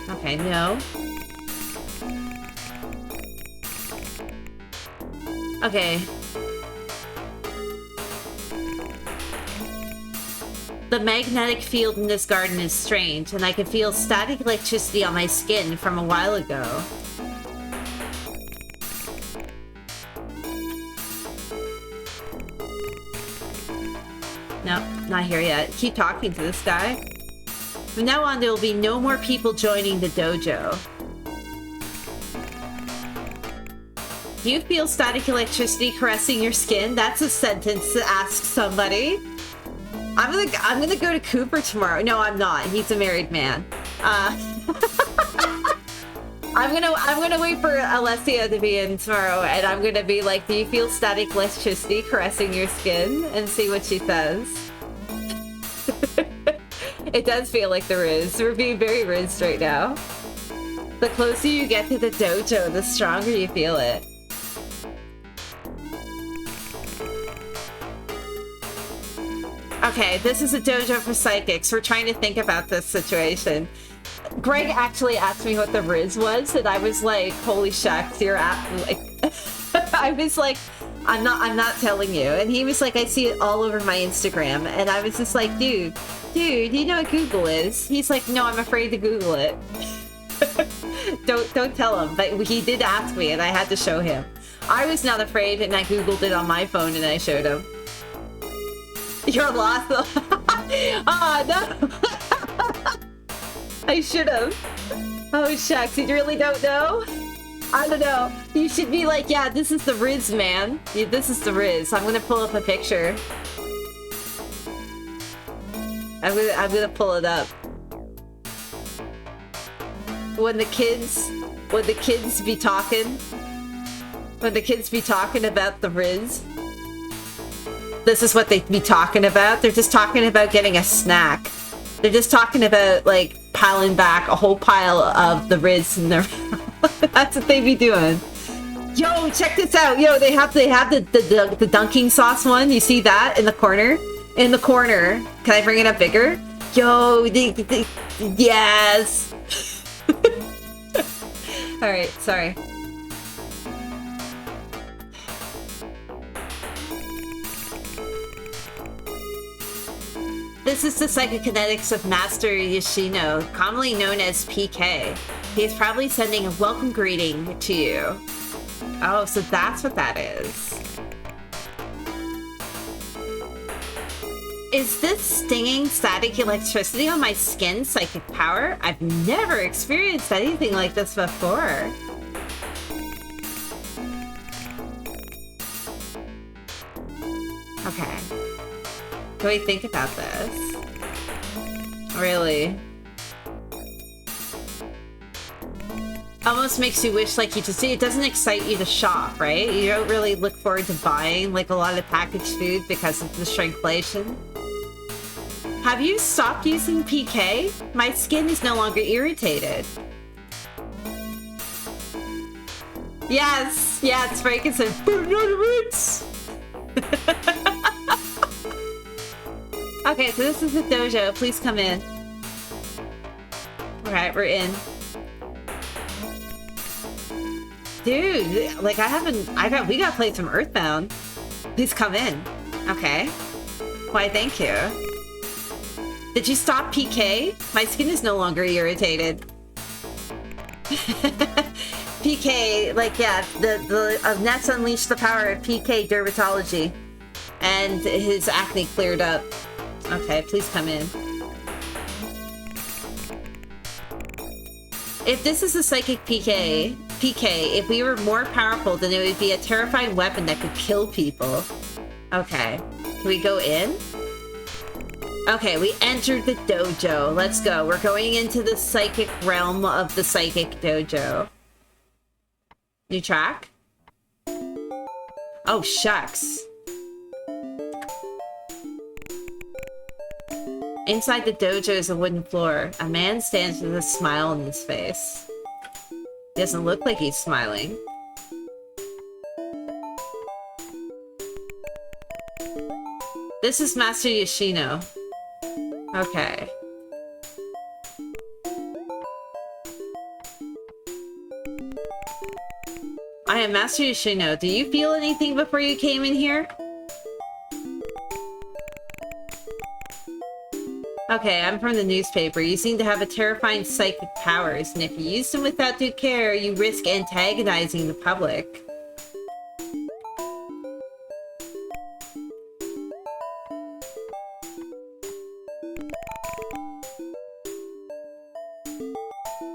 Okay, no. Okay. The magnetic field in this garden is strange, and I can feel static electricity on my skin from a while ago. No, not here yet. Keep talking to this guy. From now on, there will be no more people joining the dojo. Do you feel static electricity caressing your skin? That's a sentence to ask somebody. I'm gonna go to Cooper tomorrow. No, I'm not. He's a married man. I'm gonna wait for Alessia to be in tomorrow, and I'm gonna be like, do you feel static electricity caressing your skin? And see what she says. It does feel like the Riz. We're being very Riz right now. The closer you get to the dojo, the stronger you feel it. Okay, this is a dojo for psychics. We're trying to think about this situation. Greg actually asked me what the Riz was, and I was like, holy shucks, you're like I was like, I'm not telling you. And he was like, I see it all over my Instagram. And I was just like, dude, you know what Google is? He's like, no, I'm afraid to Google it. Don't tell him. But he did ask me, and I had to show him. I was not afraid, and I Googled it on my phone, and I showed him. You're lost. Oh, no. I should have. Oh, shucks. You really don't know? I don't know. You should be like, yeah, this is the Riz, man. Yeah, this is the Riz. I'm gonna pull up a picture. I'm gonna pull it up. When the kids be talking about the Riz, this is what they be talking about. They're just talking about getting a snack. They're just talking about, like, piling back a whole pile of the Riz in their... That's what they be doing. Yo, check this out. Yo, they have the dunking sauce one. You see that in the corner? In the corner. Can I bring it up bigger? Yo, yes. All right, sorry. This is the psychokinetics of Master Yoshino, commonly known as PK. He is probably sending a welcome greeting to you. Oh, so that's what that is. Is this stinging static electricity on my skin psychic power? I've never experienced anything like this before. Okay. What do we think about this? Really? Almost makes you wish, like, you just see, it doesn't excite you to shop, right? You don't really look forward to buying, like, a lot of packaged food because of the shrinkflation. Have you stopped using PK? My skin is no longer irritated. Yes, yes, Frankenstein. Roots. Okay, so this is the dojo. Please come in. Alright, we're in. Dude, like we gotta play some Earthbound. Please come in. Okay. Why, thank you. Did you stop PK? My skin is no longer irritated. PK, like, yeah, the Nets unleashed the power of PK dermatology. And his acne cleared up. Okay, please come in. If this is a psychic PK, if we were more powerful, then it would be a terrifying weapon that could kill people. Okay, can we go in? Okay, we entered the dojo. Let's go. We're going into the psychic realm of the psychic dojo. New track? Oh, shucks. Inside the dojo is a wooden floor. A man stands with a smile on his face. He doesn't look like he's smiling. This is Master Yoshino. Okay. I am Master Yoshino. Do you feel anything before you came in here? Okay, I'm from the newspaper. You seem to have a terrifying psychic powers, and if you use them without due care, you risk antagonizing the public.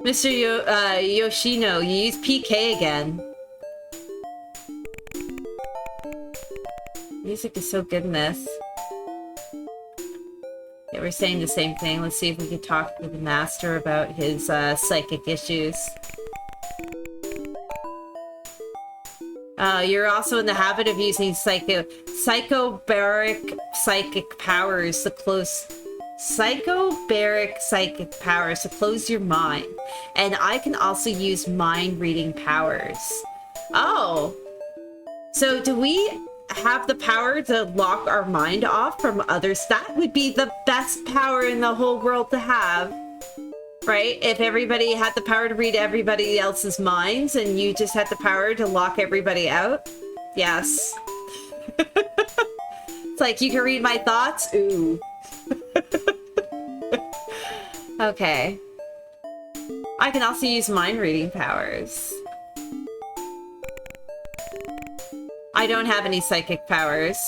Mr. Yoshino, you use PK again. Music is so good in this. Yeah, we're saying the same thing. Let's see if we can talk to the master about his psychic issues. You're also in the habit of using psychobaric psychic powers to close... Psychobaric psychic powers to close your mind. And I can also use mind-reading powers. Oh! So do we have the power to lock our mind off from others? That would be the best power in the whole world to have. Right? If everybody had the power to read everybody else's minds and you just had the power to lock everybody out. Yes. It's like, you can read my thoughts? Ooh. Okay. I can also use mind reading powers. I don't have any psychic powers.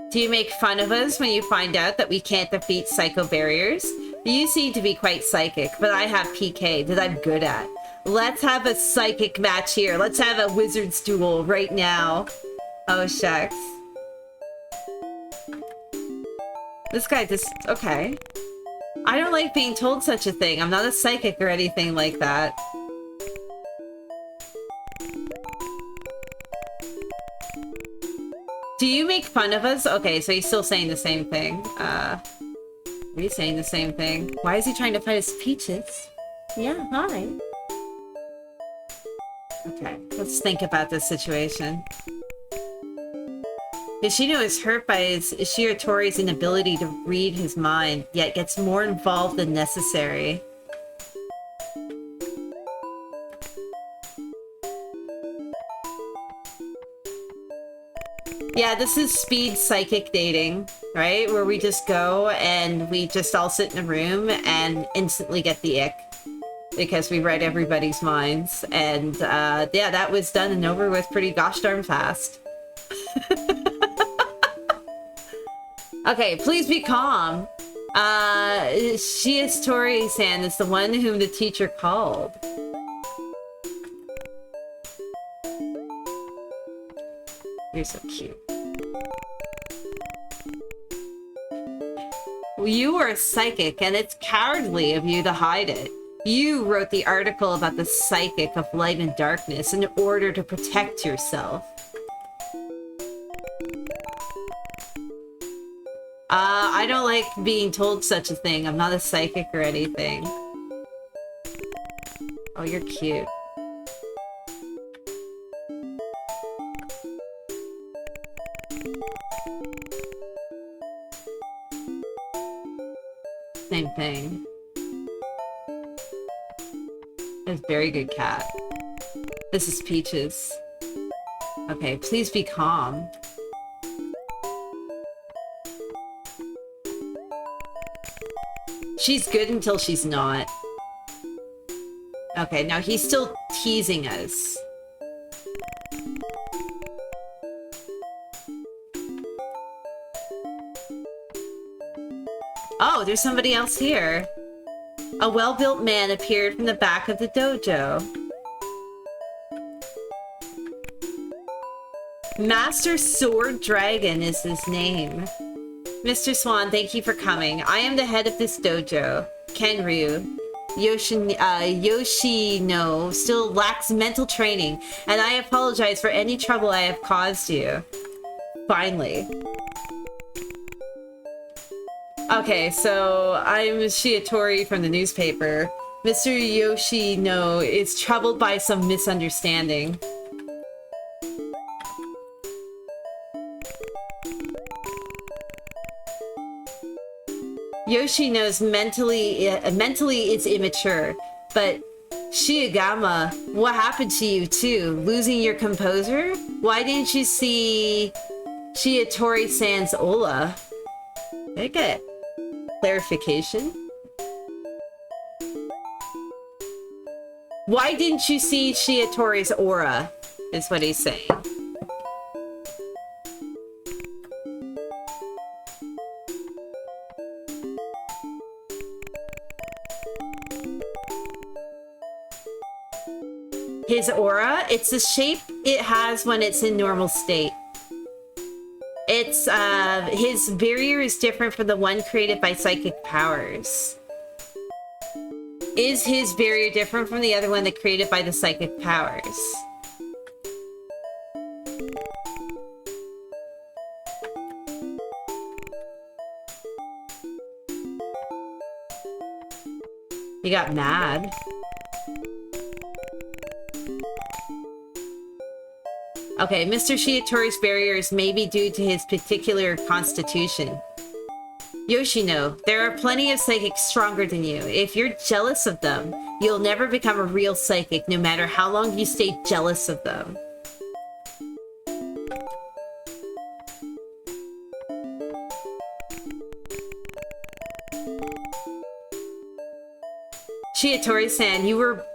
Do you make fun of us when you find out that we can't defeat psycho barriers? You seem to be quite psychic, but I have PK that I'm good at. Let's have a psychic match here. Let's have a wizard's duel right now. Oh, shucks. This guy just... okay. I don't like being told such a thing. I'm not a psychic or anything like that. Do you make fun of us? Okay, so he's still saying the same thing. Are you saying the same thing? Why is he trying to fight his peaches? Yeah, hi. Okay, let's think about this situation. Yoshino is hurt by his Shiratori's inability to read his mind, yet gets more involved than necessary. Yeah, this is speed psychic dating, right? Where we just go and we just all sit in a room and instantly get the ick. Because we read everybody's minds. And yeah, that was done and over with pretty gosh darn fast. Okay, please be calm. Shiatori-san is the one whom the teacher called. You're so cute. You are psychic, and it's cowardly of you to hide it. You wrote the article about the psychic of light and darkness in order to protect I don't like being told such a thing. I'm not a psychic or anything. Oh, you're cute. Same thing. It's a very good cat. This is Peaches. Okay, please be calm. She's good until she's not. Okay, now he's still teasing us. Oh, there's somebody else here. A well-built man appeared from the back of the dojo. Master Sword Dragon is his name. Mr. Swan, thank you for coming. I am the head of this dojo. Kenryu. Yoshino still lacks mental training, and I apologize for any trouble I have caused you. Finally. Okay, so I'm Shiatori from the newspaper. Mr. Yoshino is troubled by some misunderstanding. Yoshino's mentally it's immature, but Shiogama, what happened to you too? Losing your composure? Why didn't you see Shiatori-san's Ola? Did I get clarification? Why didn't you see Shiatori's aura? Is what he's saying. His aura, it's the shape it has when it's in normal state. It's, his barrier is different from the one created by psychic powers. Is his barrier different from the other one that created by the psychic powers? He got mad. Okay, Mr. Shiatori's barriers may be due to his particular constitution. Yoshino, there are plenty of psychics stronger than you. If you're jealous of them, you'll never become a real psychic, no matter how long you stay jealous of them. Shiatori-san, you were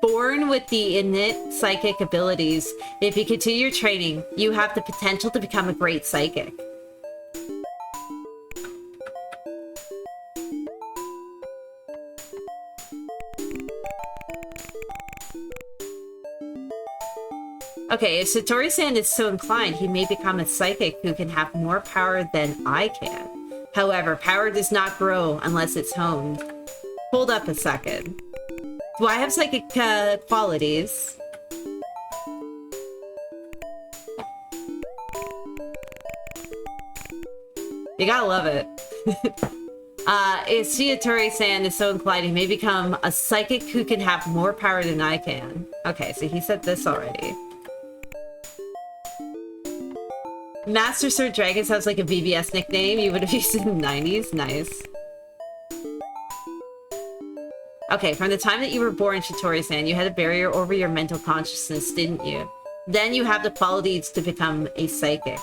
born with the innate psychic abilities. If you continue your training, you have the potential to become a great psychic. Okay, if Satori-san is so inclined, he may become a psychic who can have more power than I can. However, power does not grow unless it's honed. Hold up a second. Do I have psychic qualities? You gotta love it. If Shiatori-san is so inclined, he may become a psychic who can have more power than I can. Okay, so he said this already. Master Sword Dragon sounds like a BBS nickname you would have used in the 90s. Nice. Okay, from the time that you were born, Shitori-san, you had a barrier over your mental consciousness, didn't you? Then you have the qualities to become a psychic.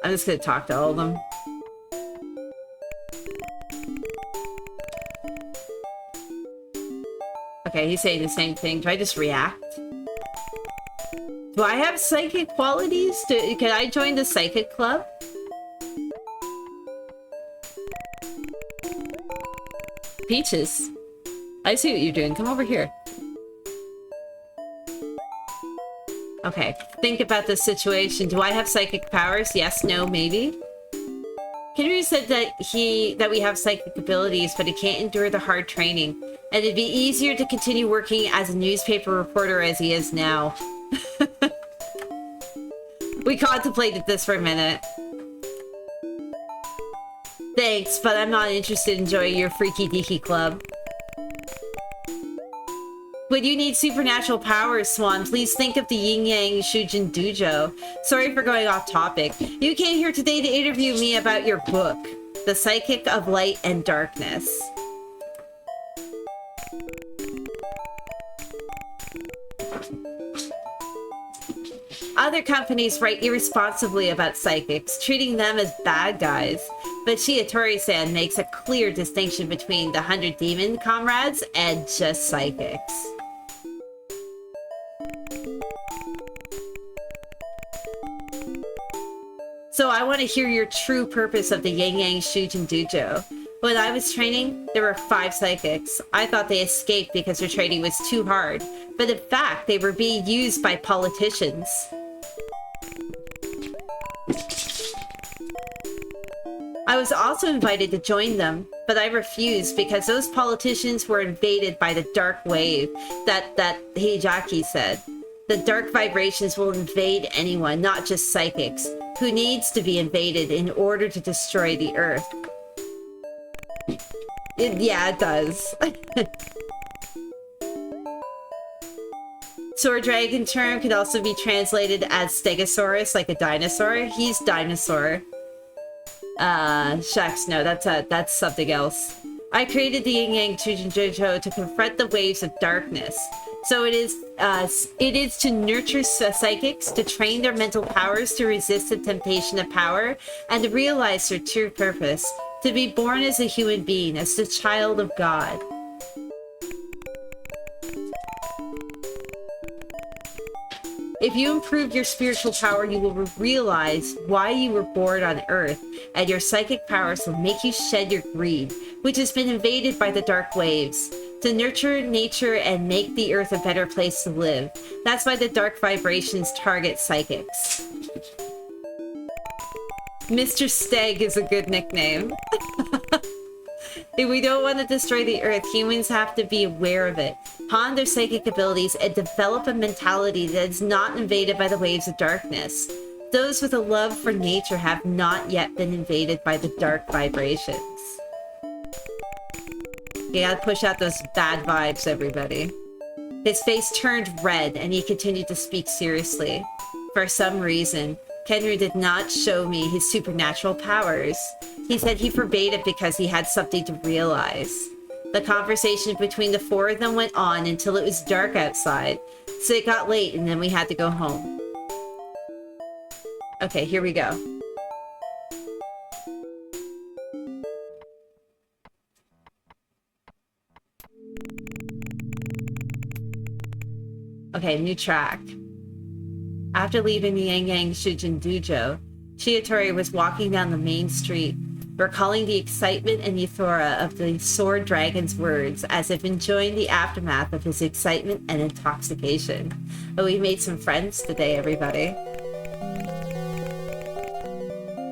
I'm just gonna talk to all of them. Okay, he's saying the same thing. Do I just react? Do I have psychic qualities? Can I join the psychic club? Peaches, I see what you're doing. Come over here. Okay, think about this situation. Do I have psychic powers? Yes, no, maybe? Kenryu said that we have psychic abilities, but he can't endure the hard training. And it'd be easier to continue working as a newspaper reporter as he is now. We contemplated this for a minute. Thanks, but I'm not interested in joining your freaky deaky club. When you need supernatural powers, Swan, please think of the Yin Yang Shujin Dojo. Sorry for going off topic. You came here today to interview me about your book, The Psychic of Light and Darkness. Other companies write irresponsibly about psychics, treating them as bad guys. But Shiatori-san makes a clear distinction between the 100 demon comrades and just psychics. So I want to hear your true purpose of the Yang Yang Shujin Dojo. When I was training, there were 5 psychics. I thought they escaped because their training was too hard. But in fact, they were being used by politicians. I was also invited to join them, but I refused because those politicians were invaded by the dark wave that Hijaki said. The dark vibrations will invade anyone, not just psychics, who needs to be invaded in order to destroy the Earth. Yeah, it does. Sword Dragon term could also be translated as Stegosaurus, like a dinosaur. He's dinosaur. Shucks, no, that's something else. I created the Yin Yang Shujin Dojo to confront the waves of darkness. So it is to nurture psychics, to train their mental powers to resist the temptation of power, and to realize their true purpose, to be born as a human being, as the child of God. If you improve your spiritual power, you will realize why you were born on Earth, and your psychic powers will make you shed your greed, which has been invaded by the dark waves, to nurture nature and make the Earth a better place to live. That's why the dark vibrations target psychics. Mr. Steg is a good nickname. If we don't want to destroy the Earth, humans have to be aware of it, hone their psychic abilities, and develop a mentality that is not invaded by the waves of darkness. Those with a love for nature have not yet been invaded by the dark vibrations. You gotta push out those bad vibes, everybody. His face turned red, and he continued to speak seriously. For some reason, Kenru did not show me his supernatural powers. He said he forbade it because he had something to realize. The conversation between the 4 of them went on until it was dark outside, so it got late and then we had to go home. Okay, here we go. Okay, new track. After leaving the Yang Yang Shujin Dojo, Shiatori was walking down the main street, recalling the excitement and euphoria of the Sword Dragon's words, as if enjoying the aftermath of his excitement and intoxication. But we made some friends today, everybody.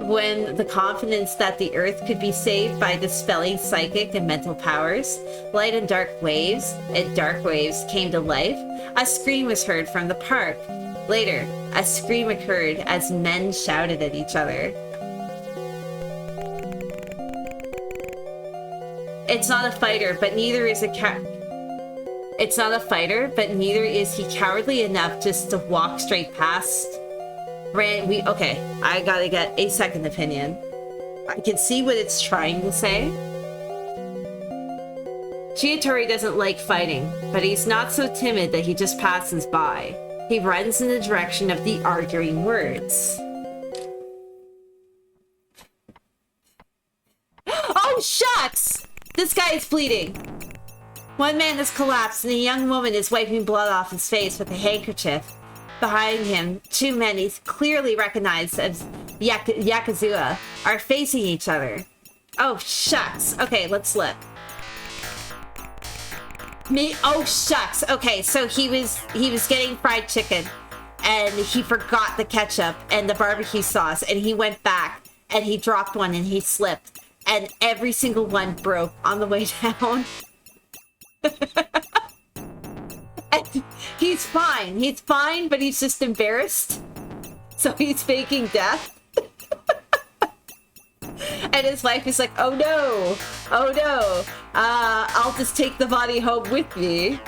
When the confidence that the Earth could be saved by dispelling psychic and mental powers, light and dark waves came to life, a scream was heard from the park. Later, a scream occurred as men shouted at each other. It's not a fighter, but neither is It's not a fighter, but neither is he cowardly enough just to walk straight past. Okay, I gotta get a second opinion. I can see what it's trying to say. Shiatori doesn't like fighting, but he's not so timid that he just passes by. He runs in the direction of the arguing words. Oh, shucks! This guy is bleeding. One man has collapsed and a young woman is wiping blood off his face with a handkerchief. Behind him, 2 men he's clearly recognized as Yakuza are facing each other. Oh, shucks. Okay, let's look. Oh, shucks. Okay, so he was getting fried chicken and he forgot the ketchup and the barbecue sauce and he went back and he dropped one and he slipped and every single one broke on the way down. And he's fine, but he's just embarrassed. So he's faking death. And his wife is like, oh no, I'll just take the body home with me.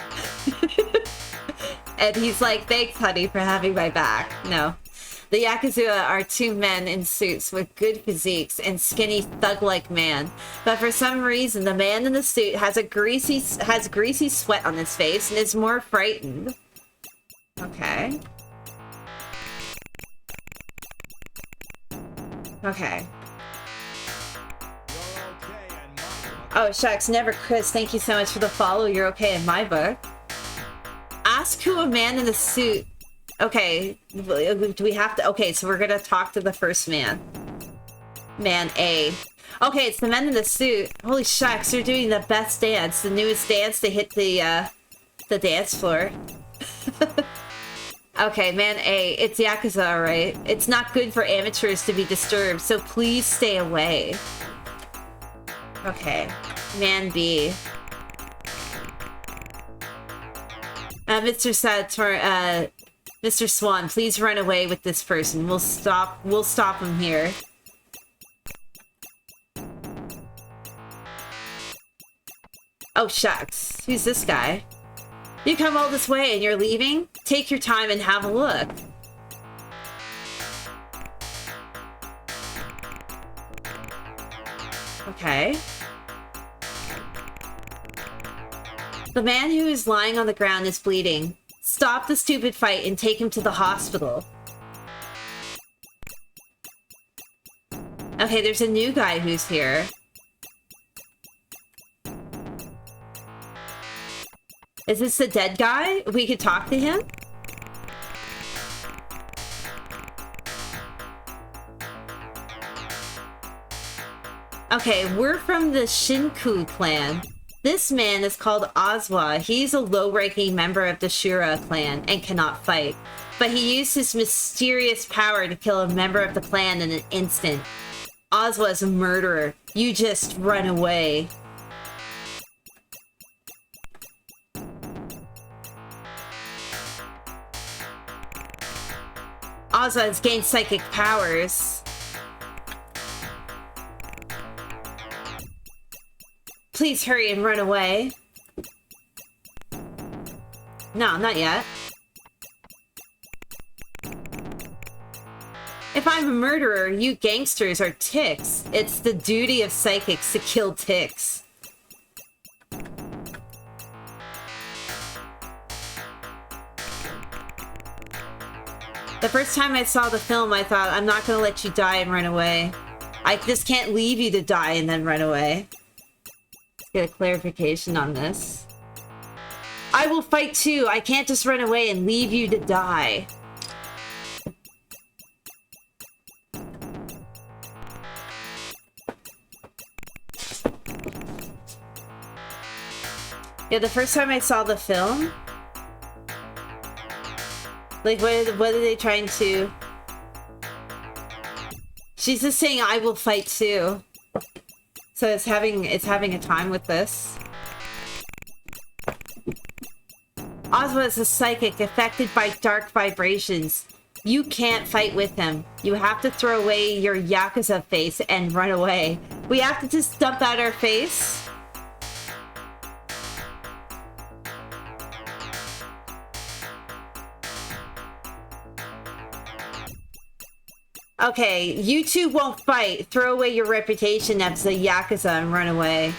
And he's like, thanks, honey, for having my back. No. The Yakuza are two men in suits with good physiques and skinny thug-like man. But for some reason, the man in the suit has greasy sweat on his face and is more frightened. Okay. Okay. Oh, shucks, never Chris. Thank you so much for the follow. You're okay in my book. Ask who a man in the suit... Okay, do we have to... Okay, so we're gonna talk to the first man. Man A. Okay, it's the men in the suit. Holy shucks, they're doing the best dance. The newest dance to hit the dance floor. Okay, man A. It's Yakuza, alright? It's not good for amateurs to be disturbed, so please stay away. Okay. Man B. Mr. Swan, please run away with this person. We'll stop him here. Oh, shucks. Who's this guy? You come all this way and you're leaving? Take your time and have a look. Okay. The man who is lying on the ground is bleeding. Stop the stupid fight and take him to the hospital. Okay, there's a new guy who's here. Is this the dead guy? We could talk to him? Okay, we're from the Shinku clan. This man is called Ozwa. He's a low-ranking member of the Shura clan and cannot fight. But he used his mysterious power to kill a member of the clan in an instant. Ozwa is a murderer. You just run away. Ozwa has gained psychic powers. Please hurry and run away. No, not yet. If I'm a murderer, you gangsters are ticks. It's the duty of psychics to kill ticks. The first time I saw the film, I thought, I'm not gonna let you die and run away. I just can't leave you to die and then run away. Let's get a clarification on this. I will fight too. I can't just run away and leave you to die. Yeah, the first time I saw the film, like, what are they trying to... She's just saying, I will fight too. So it's having a time with this. Ozwa is a psychic affected by dark vibrations. You can't fight with him. You have to throw away your Yakuza face and run away. We have to just dump out our face? Okay, you two won't fight. Throw away your reputation as a Yakuza and run away.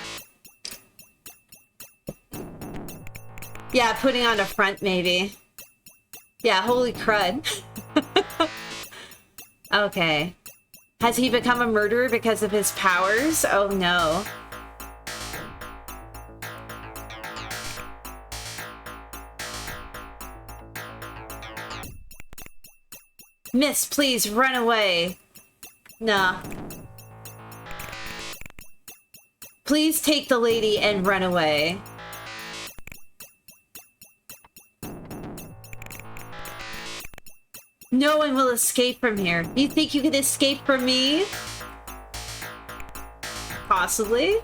Yeah, putting on a front, maybe. Yeah, holy crud. Okay. Has he become a murderer because of his powers? Oh no. Miss, please run away. Nah. Please take the lady and run away. No one will escape from here. You think you can escape from me? Possibly.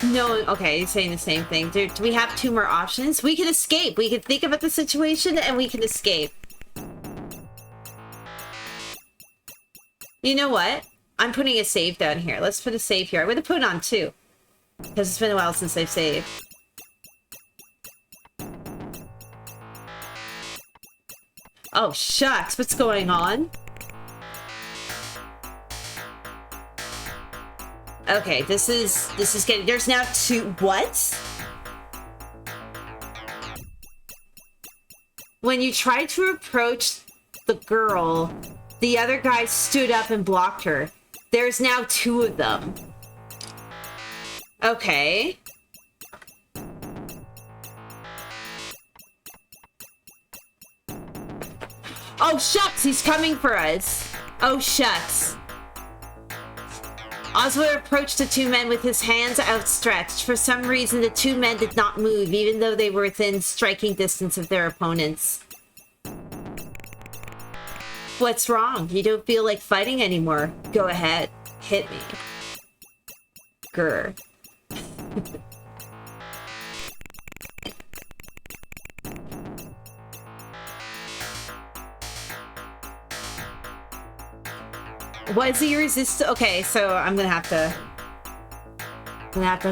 No, okay, he's saying the same thing. Do we have two more options? We can escape. We can think about the situation and we can escape. You know what? I'm putting a save down here. Let's put a save here. I'm going to put it on 2. Because it's been a while since I've saved. Oh, shucks. What's going on? Okay, this is getting... There's now 2... What? When you tried to approach the girl, the other guy stood up and blocked her. There's now 2 of them. Okay. Oh, shucks! He's coming for us! Oh, shucks. Oswald approached the 2 men with his hands outstretched. For some reason, the 2 men did not move, even though they were within striking distance of their opponents. What's wrong? You don't feel like fighting anymore. Go ahead. Hit me. Grr. Was he resist? Okay, so I'm gonna have to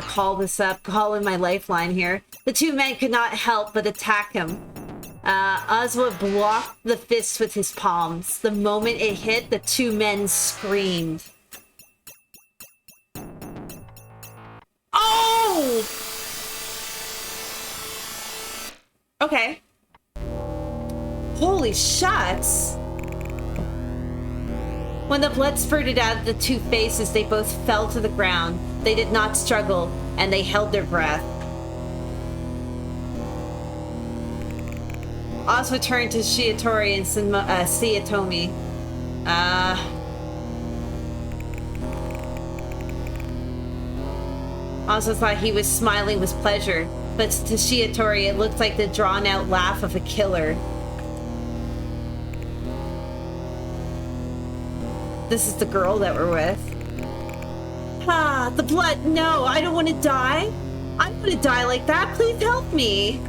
call this up, call in my lifeline here. The 2 men could not help but attack him. Oswald blocked the fist with his palms. The moment it hit, the 2 men screamed. Oh! Okay. Holy shucks! When the blood spurted out of the 2 faces, they both fell to the ground. They did not struggle, and they held their breath. Oswald turned to Shiatori and Sayatomi. Oswald thought he was smiling with pleasure, but to Shiatori it looked like the drawn-out laugh of a killer. This is the girl that we're with. Ah, the blood. No, I don't want to die. I don't want to die like that. Please help me.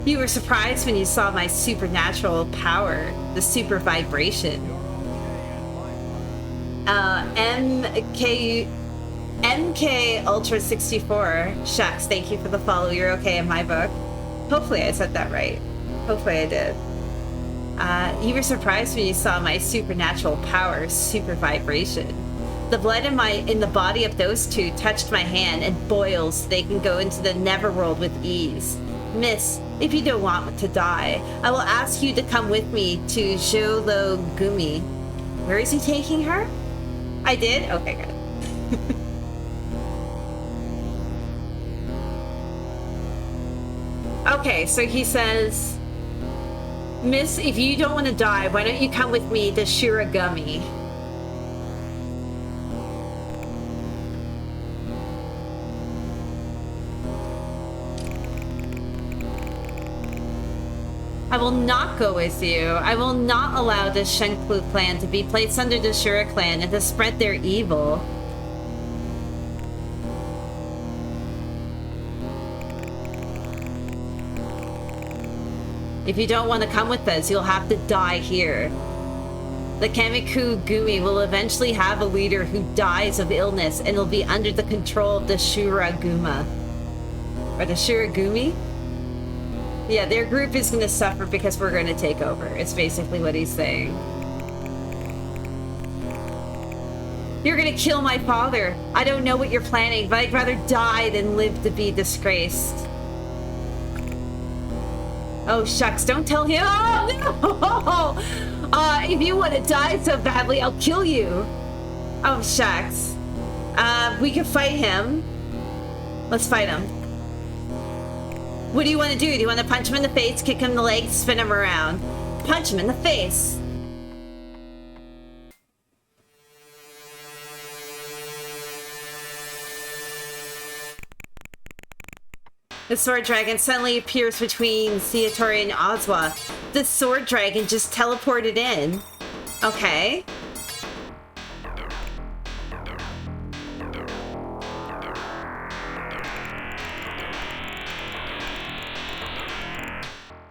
You were surprised when you saw my supernatural power, the super vibration. MK Ultra 64. Shucks, thank you for the follow. You're okay in my book. Hopefully I said that right. Hopefully I did. You were surprised when you saw my supernatural power, super vibration. The blood in the body of those 2 touched my hand and boils so they can go into the Neverworld with ease. Miss, if you don't want to die, I will ask you to come with me to Jolo Gumi. Where is he taking her? I did? Okay, good. Okay, so he says, Miss, if you don't want to die, why don't you come with me to Shiragumi? I will not go with you. I will not allow the Shenklu clan to be placed under the Shura clan and to spread their evil. If you don't want to come with us, you'll have to die here. The Kamiku Gumi will eventually have a leader who dies of illness and will be under the control of the Shuraguma. Or the Shuragumi? Yeah, their group is going to suffer because we're going to take over. It's basically what he's saying. You're going to kill my father. I don't know what you're planning, but I'd rather die than live to be disgraced. Oh, shucks, don't tell him. Oh, no! If you want to die so badly, I'll kill you. Oh, shucks. We can fight him. Let's fight him. What do you want to do? Do you want to punch him in the face, kick him in the legs, spin him around? Punch him in the face. The sword dragon suddenly appears between Sayatomi and Ozwa. The sword dragon just teleported in. Okay.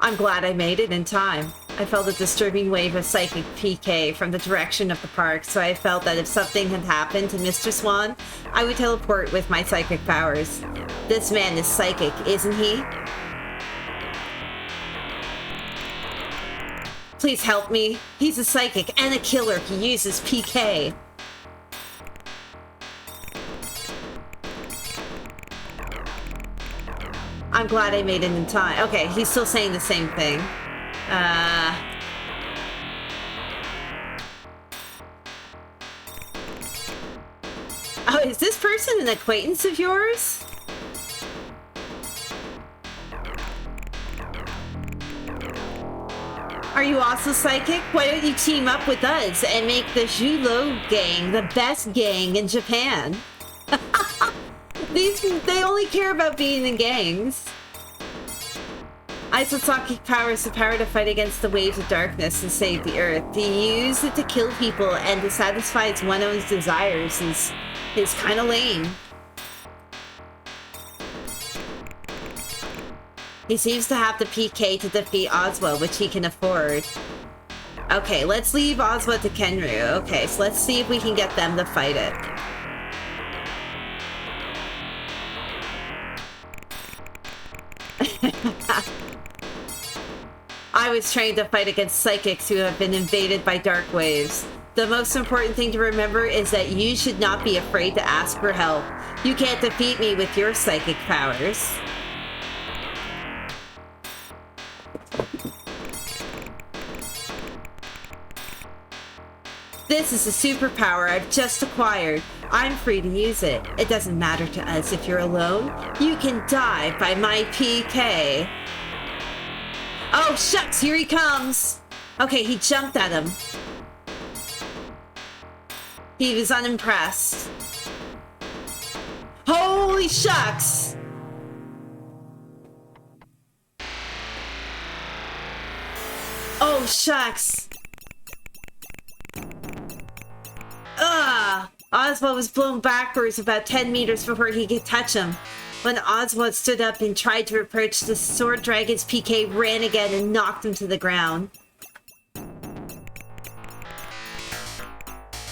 I'm glad I made it in time. I felt a disturbing wave of psychic PK from the direction of the park, so I felt that if something had happened to Mr. Swan, I would teleport with my psychic powers. This man is psychic, isn't he? Please help me. He's a psychic and a killer. He uses PK. I'm glad I made it in time. Okay, he's still saying the same thing. Oh, is this person an acquaintance of yours? Are you also psychic? Why don't you team up with us and make the Julo gang the best gang in Japan? They only care about being in gangs. Isosaki power is the power to fight against the waves of darkness and save the earth. To use it to kill people and to satisfy its one own desires is kind of lame. He seems to have the PK to defeat Ozwa, which he can afford. Okay, let's leave Ozwa to Kenryu. Okay, so let's see if we can get them to fight it. I was trained to fight against psychics who have been invaded by dark waves. The most important thing to remember is that you should not be afraid to ask for help. You can't defeat me with your psychic powers. This is a superpower I've just acquired. I'm free to use it. It doesn't matter to us if you're alone. You can die by my PK. Oh, shucks, here he comes. Okay, he jumped at him. He was unimpressed. Holy shucks! Oh, shucks. Ugh! Oswald was blown backwards about 10 meters before he could touch him. When Oswald stood up and tried to approach, the sword dragon's PK ran again and knocked him to the ground.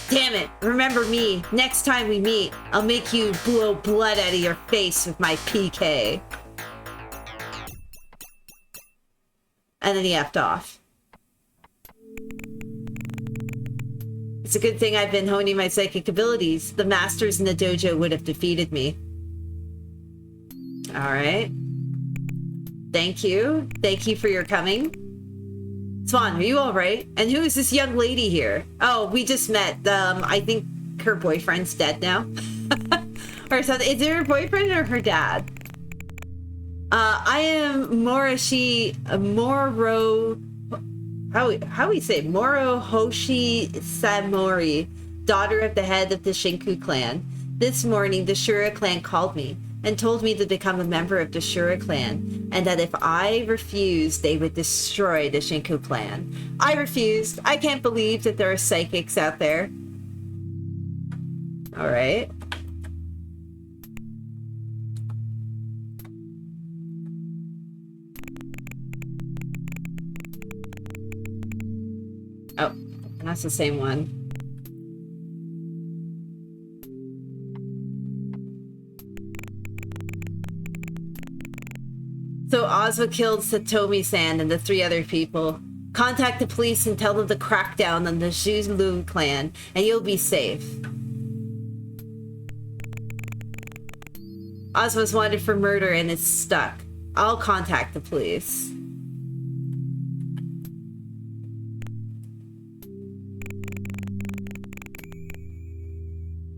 Damn it! Remember me. Next time we meet, I'll make you blow blood out of your face with my PK. And then he effed off. It's a good thing I've been honing my psychic abilities. The masters in the dojo would have defeated me. Alright. Thank you. Thank you for your coming. Swan, are you alright? And who is this young lady here? Oh, we just met. I think her boyfriend's dead now. Or something. Is it her boyfriend or her dad? I am Morohoshi Samori, daughter of the head of the Shinku clan. This morning, the Shura clan called me and told me to become a member of the Shura clan, and that if I refused, they would destroy the Shinku clan. I refused. I can't believe that there are psychics out there. All right. Oh, that's the same one. So Ozwa killed Satomi-san and the 3 other people. Contact the police and tell them to crack down on the Zulu clan, and you'll be safe. Ozwa's wanted for murder and is stuck. I'll contact the police.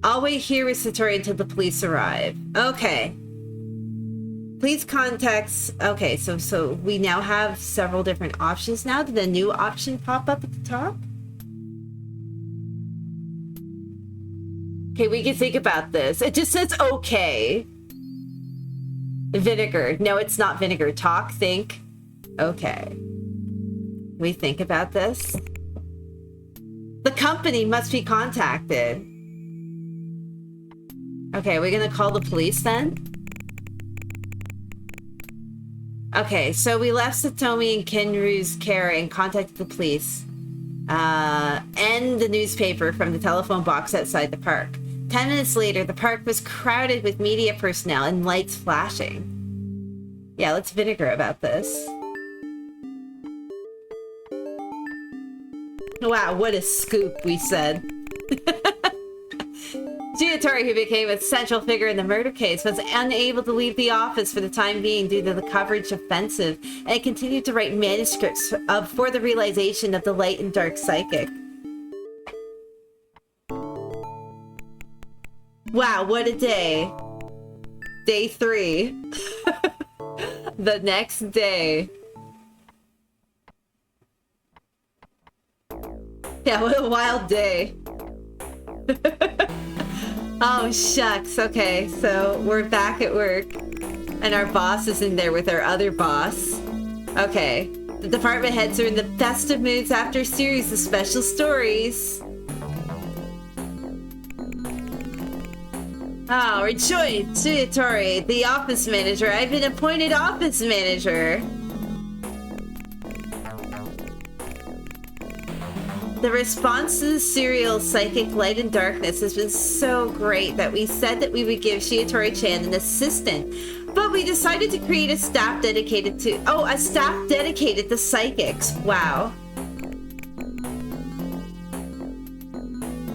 I'll wait here with Satori until the police arrive. Okay. Please contact... Okay, so we now have several different options now. Did a new option pop up at the top? Okay, we can think about this. It just says okay. Vinegar. No, it's not vinegar. Talk, think. Okay. We think about this. The company must be contacted. Okay, we're gonna call the police then? Okay, so we left Satomi and Kenru's care and contacted the police. And the newspaper from the telephone box outside the park. 10 minutes later, the park was crowded with media personnel and lights flashing. Yeah, let's vinegar about this. Wow, what a scoop, we said. Giatori, who became a central figure in the murder case, was unable to leave the office for the time being due to the coverage offensive, and continued to write manuscripts for the realization of the light and dark psychic. Wow, what a day. Day 3. The next day. Yeah, what a wild day. Oh, shucks. Okay, so we're back at work. And our boss is in there with our other boss. Okay. The department heads are in the best of moods after a series of special stories. Oh, rejoice, Giatori, the office manager. I've been appointed office manager. The response to the serial Psychic Light and Darkness has been so great that we said that we would give Giatori-chan an assistant, but we decided to create a staff dedicated to... Oh, a staff dedicated to psychics. Wow.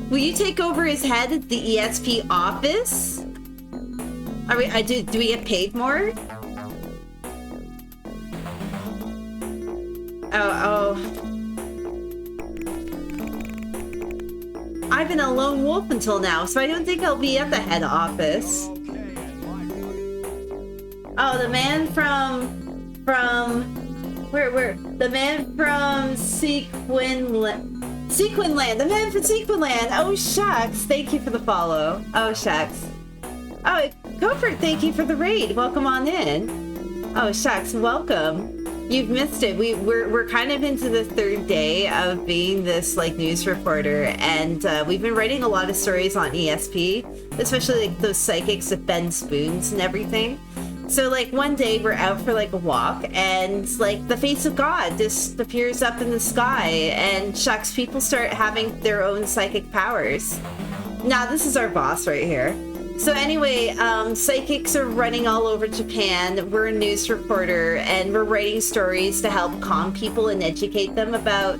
Will you take over as head at the ESP office? Are we? Do we get paid more? Oh. I've been a lone wolf until now, so I don't think I'll be at the head office. Oh, the man from where? The man from Sequinland. The man from Sequinland. Oh, shucks. Thank you for the follow. Oh, shucks. Oh, Comfort, thank you for the raid. Welcome on in. Oh, shucks. Welcome. You've missed it. We're kind of into the 3rd day of being this like news reporter, and we've been writing a lot of stories on ESP, especially like those psychics that bend spoons and everything. So like one day we're out for like a walk, and like the face of God just appears up in the sky, and shucks, people start having their own psychic powers. Now this is our boss right here. So anyway, psychics are running all over Japan. We're a news reporter, and we're writing stories to help calm people and educate them about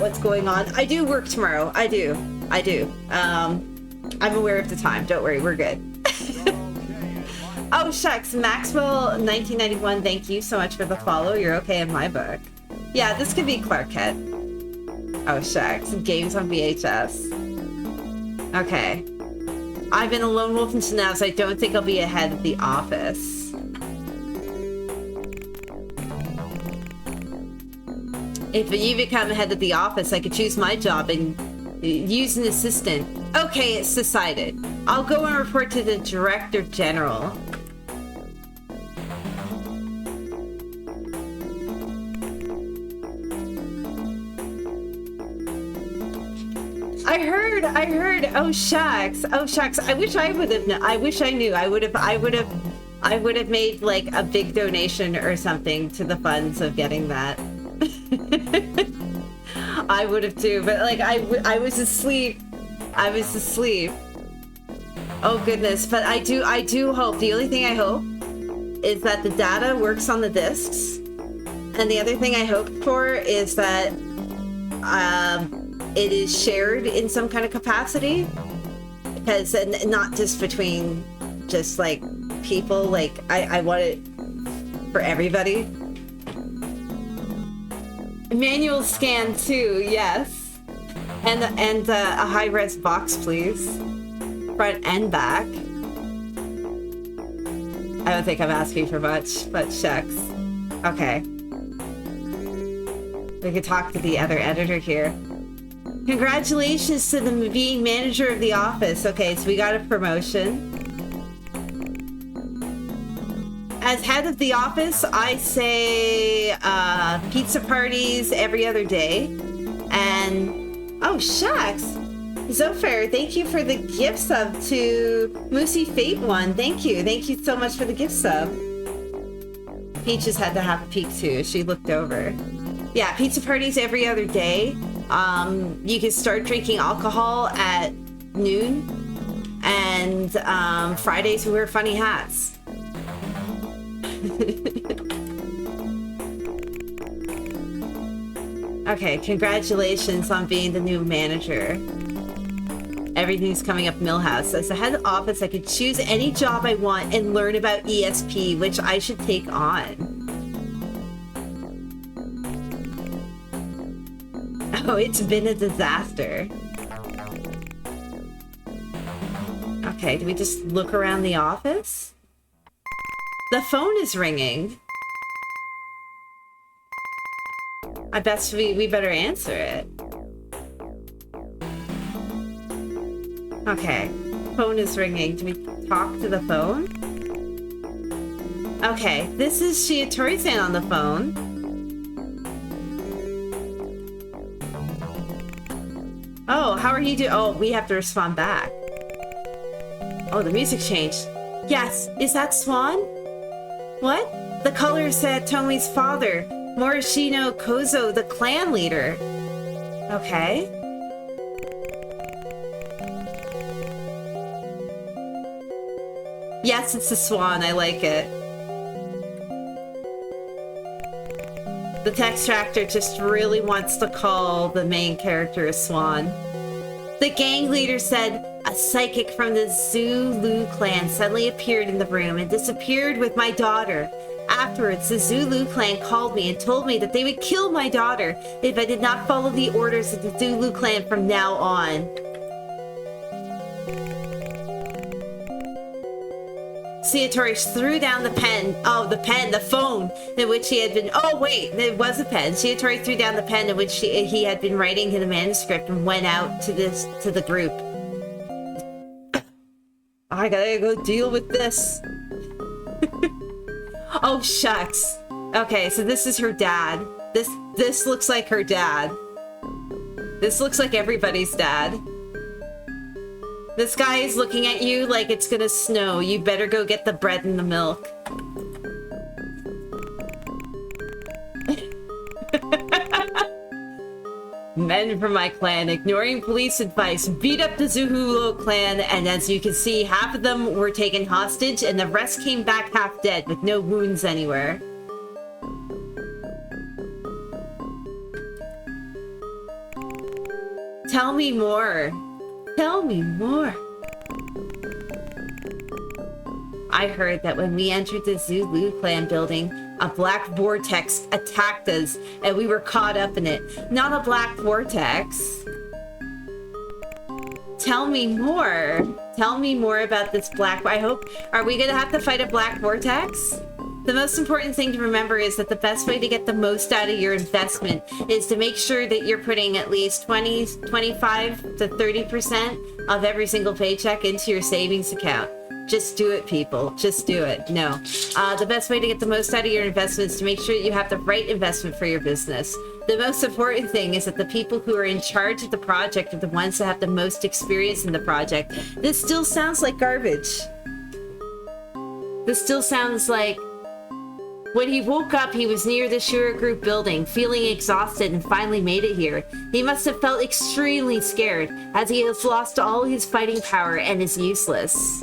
what's going on. I do work tomorrow. I do. I'm aware of the time. Don't worry, we're good. Oh, shucks. Maxwell 1991, thank you so much for the follow. You're okay in my book. Yeah, this could be Clark Kent. Oh, shucks. Games on VHS. Okay. I've been a lone wolf until now, so I don't think I'll be ahead of the office. If you become head of the office, I could choose my job and use an assistant. Okay, it's decided. I'll go and report to the Director General. I heard. Oh shucks. I wish I would have known. I wish I knew. I would have made like a big donation or something to the funds of getting that. I would have too, but like I was asleep. Oh goodness, but I do hope. The only thing I hope is that the data works on the discs. And the other thing I hope for is that it is shared in some kind of capacity, because not just between just like people, like I want it for everybody. Manual scan too, yes, and a high-res box please, front and back. I don't think I'm asking for much, but shucks. Okay, we could talk to the other editor here. Congratulations to the being manager of the office. Okay, so we got a promotion. As head of the office, I say pizza parties every other day. And, oh shucks. Zofair, thank you for the gift sub to Moosey Fate 1. Thank you so much for the gift sub. Peaches had to have a peek too. She looked over. Yeah, pizza parties every other day. You can start drinking alcohol at noon. And Fridays we wear funny hats. Okay, congratulations on being the new manager. Everything's coming up Millhouse. As the head of office, I could choose any job I want and learn about ESP, which I should take on. Oh, it's been a disaster. Okay, do we just look around the office? The phone is ringing. I bet we better answer it. Okay, phone is ringing. Do we talk to the phone? Okay, this is Shiatori-san on the phone. Oh, how are you doing? Oh, we have to respond back. Oh, the music changed. Yes, is that Swan? What? The color said Tomi's father, Morishino Kozo, the clan leader. Okay. Yes, it's the Swan. I like it. The textractor just really wants to call the main character a Swan. The gang leader said a psychic from the Zulu clan suddenly appeared in the room and disappeared with my daughter. Afterwards, the Zulu clan called me and told me that they would kill my daughter if I did not follow the orders of the Zulu clan from now on. Shiatori threw down the pen. Oh, the pen, the phone in which he had been. Oh, wait, it was a pen. Shiatori threw down the pen in which he had been writing the manuscript and went out to the group. I gotta go deal with this. Oh, shucks. Okay, so this is her dad. This looks like her dad. This looks like everybody's dad. This guy is looking at you like it's gonna snow. You better go get the bread and the milk. Men from my clan, ignoring police advice, beat up the Zuhulo clan, and as you can see, half of them were taken hostage, and the rest came back half dead with no wounds anywhere. Tell me more. Tell me more. I heard that when we entered the Zulu clan building, a black vortex attacked us, and we were caught up in it. Not a black vortex. Tell me more. Tell me more about this black... I hope... Are we gonna have to fight a black vortex? The most important thing to remember is that the best way to get the most out of your investment is to make sure that you're putting at least 25 to 30% of every single paycheck into your savings account. Just do it, people. Just do it. No. The best way to get the most out of your investment is to make sure that you have the right investment for your business. The most important thing is that the people who are in charge of the project are the ones that have the most experience in the project. This still sounds like garbage. This still sounds like... When he woke up, he was near the Shura Group building, feeling exhausted and finally made it here. He must have felt extremely scared, as he has lost all his fighting power and is useless.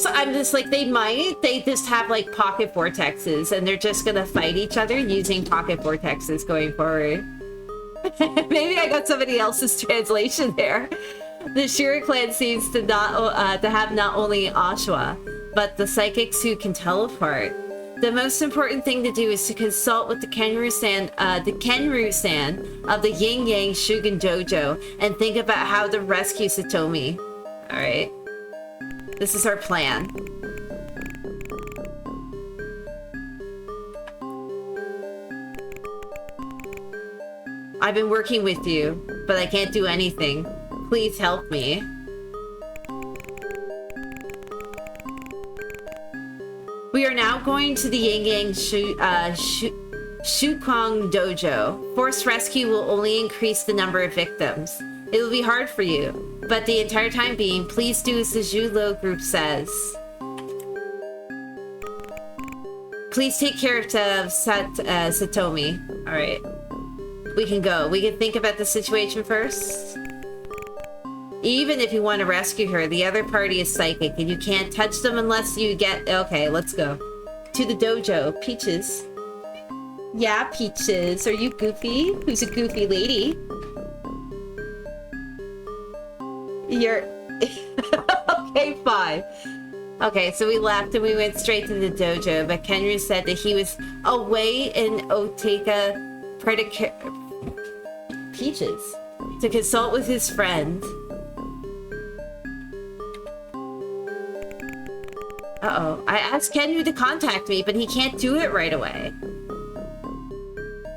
I'm just like, they just have like pocket vortexes and they're just gonna fight each other using pocket vortexes going forward. Maybe I got somebody else's translation there. The Shura clan seems to have not only Ashwa, but the psychics who can teleport. The most important thing to do is to consult with the Kenru-san of the Yin Yang Shugen Dojo and think about how to rescue Satomi. Alright. This is our plan. I've been working with you, but I can't do anything. Please help me. We are now going to the Yin Yang Shukwang Dojo. Forced rescue will only increase the number of victims. It will be hard for you, but the entire time being, please do as the Julo group says. Please take care of Satomi. Alright. We can go. We can think about the situation first. Even if you want to rescue her, the other party is psychic, and you can't touch them unless you get... Okay, let's go. To the dojo. Peaches. Yeah, Peaches. Are you Goofy? Who's a goofy lady? You're... Okay, fine. Okay, so we left and we went straight to the dojo, but Kenru said that he was away in Oteka Peaches to consult with his friend. Uh-oh. I asked Kenru to contact me, but he can't do it right away.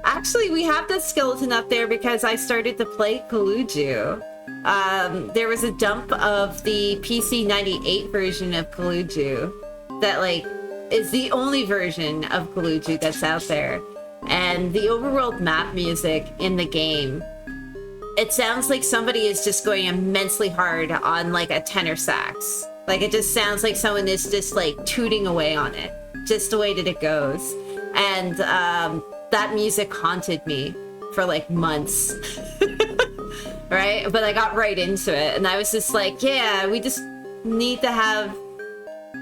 Actually, we have the skeleton up there because I started to play Kaluju. There was a dump of the PC 98 version of Kaluju that, like, is the only version of Kaluju that's out there. And the overworld map music in the game, it sounds like somebody is just going immensely hard on, like, a tenor sax. Like, it just sounds like someone is just, like, tooting away on it. Just the way that it goes. And, that music haunted me for, like, months. Right? But I got right into it, and I was just like, yeah, we just need to have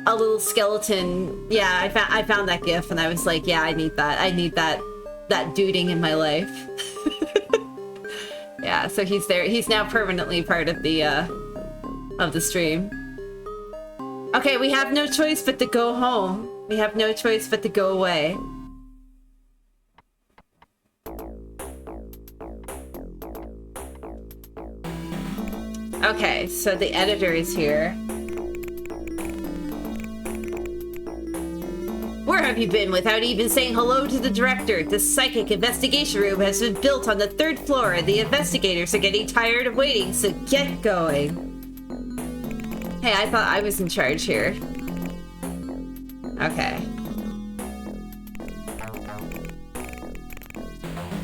a little skeleton. Yeah, I found that gif, and I was like, yeah, I need that. I need that duding in my life. Yeah, so he's there. He's now permanently part of the stream. Okay, we have no choice but to go home. We have no choice but to go away. Okay, so the editor is here. Where have you been without even saying hello to the director? The psychic investigation room has been built on the 3rd floor, and the investigators are getting tired of waiting, so get going. Hey, I thought I was in charge here. Okay.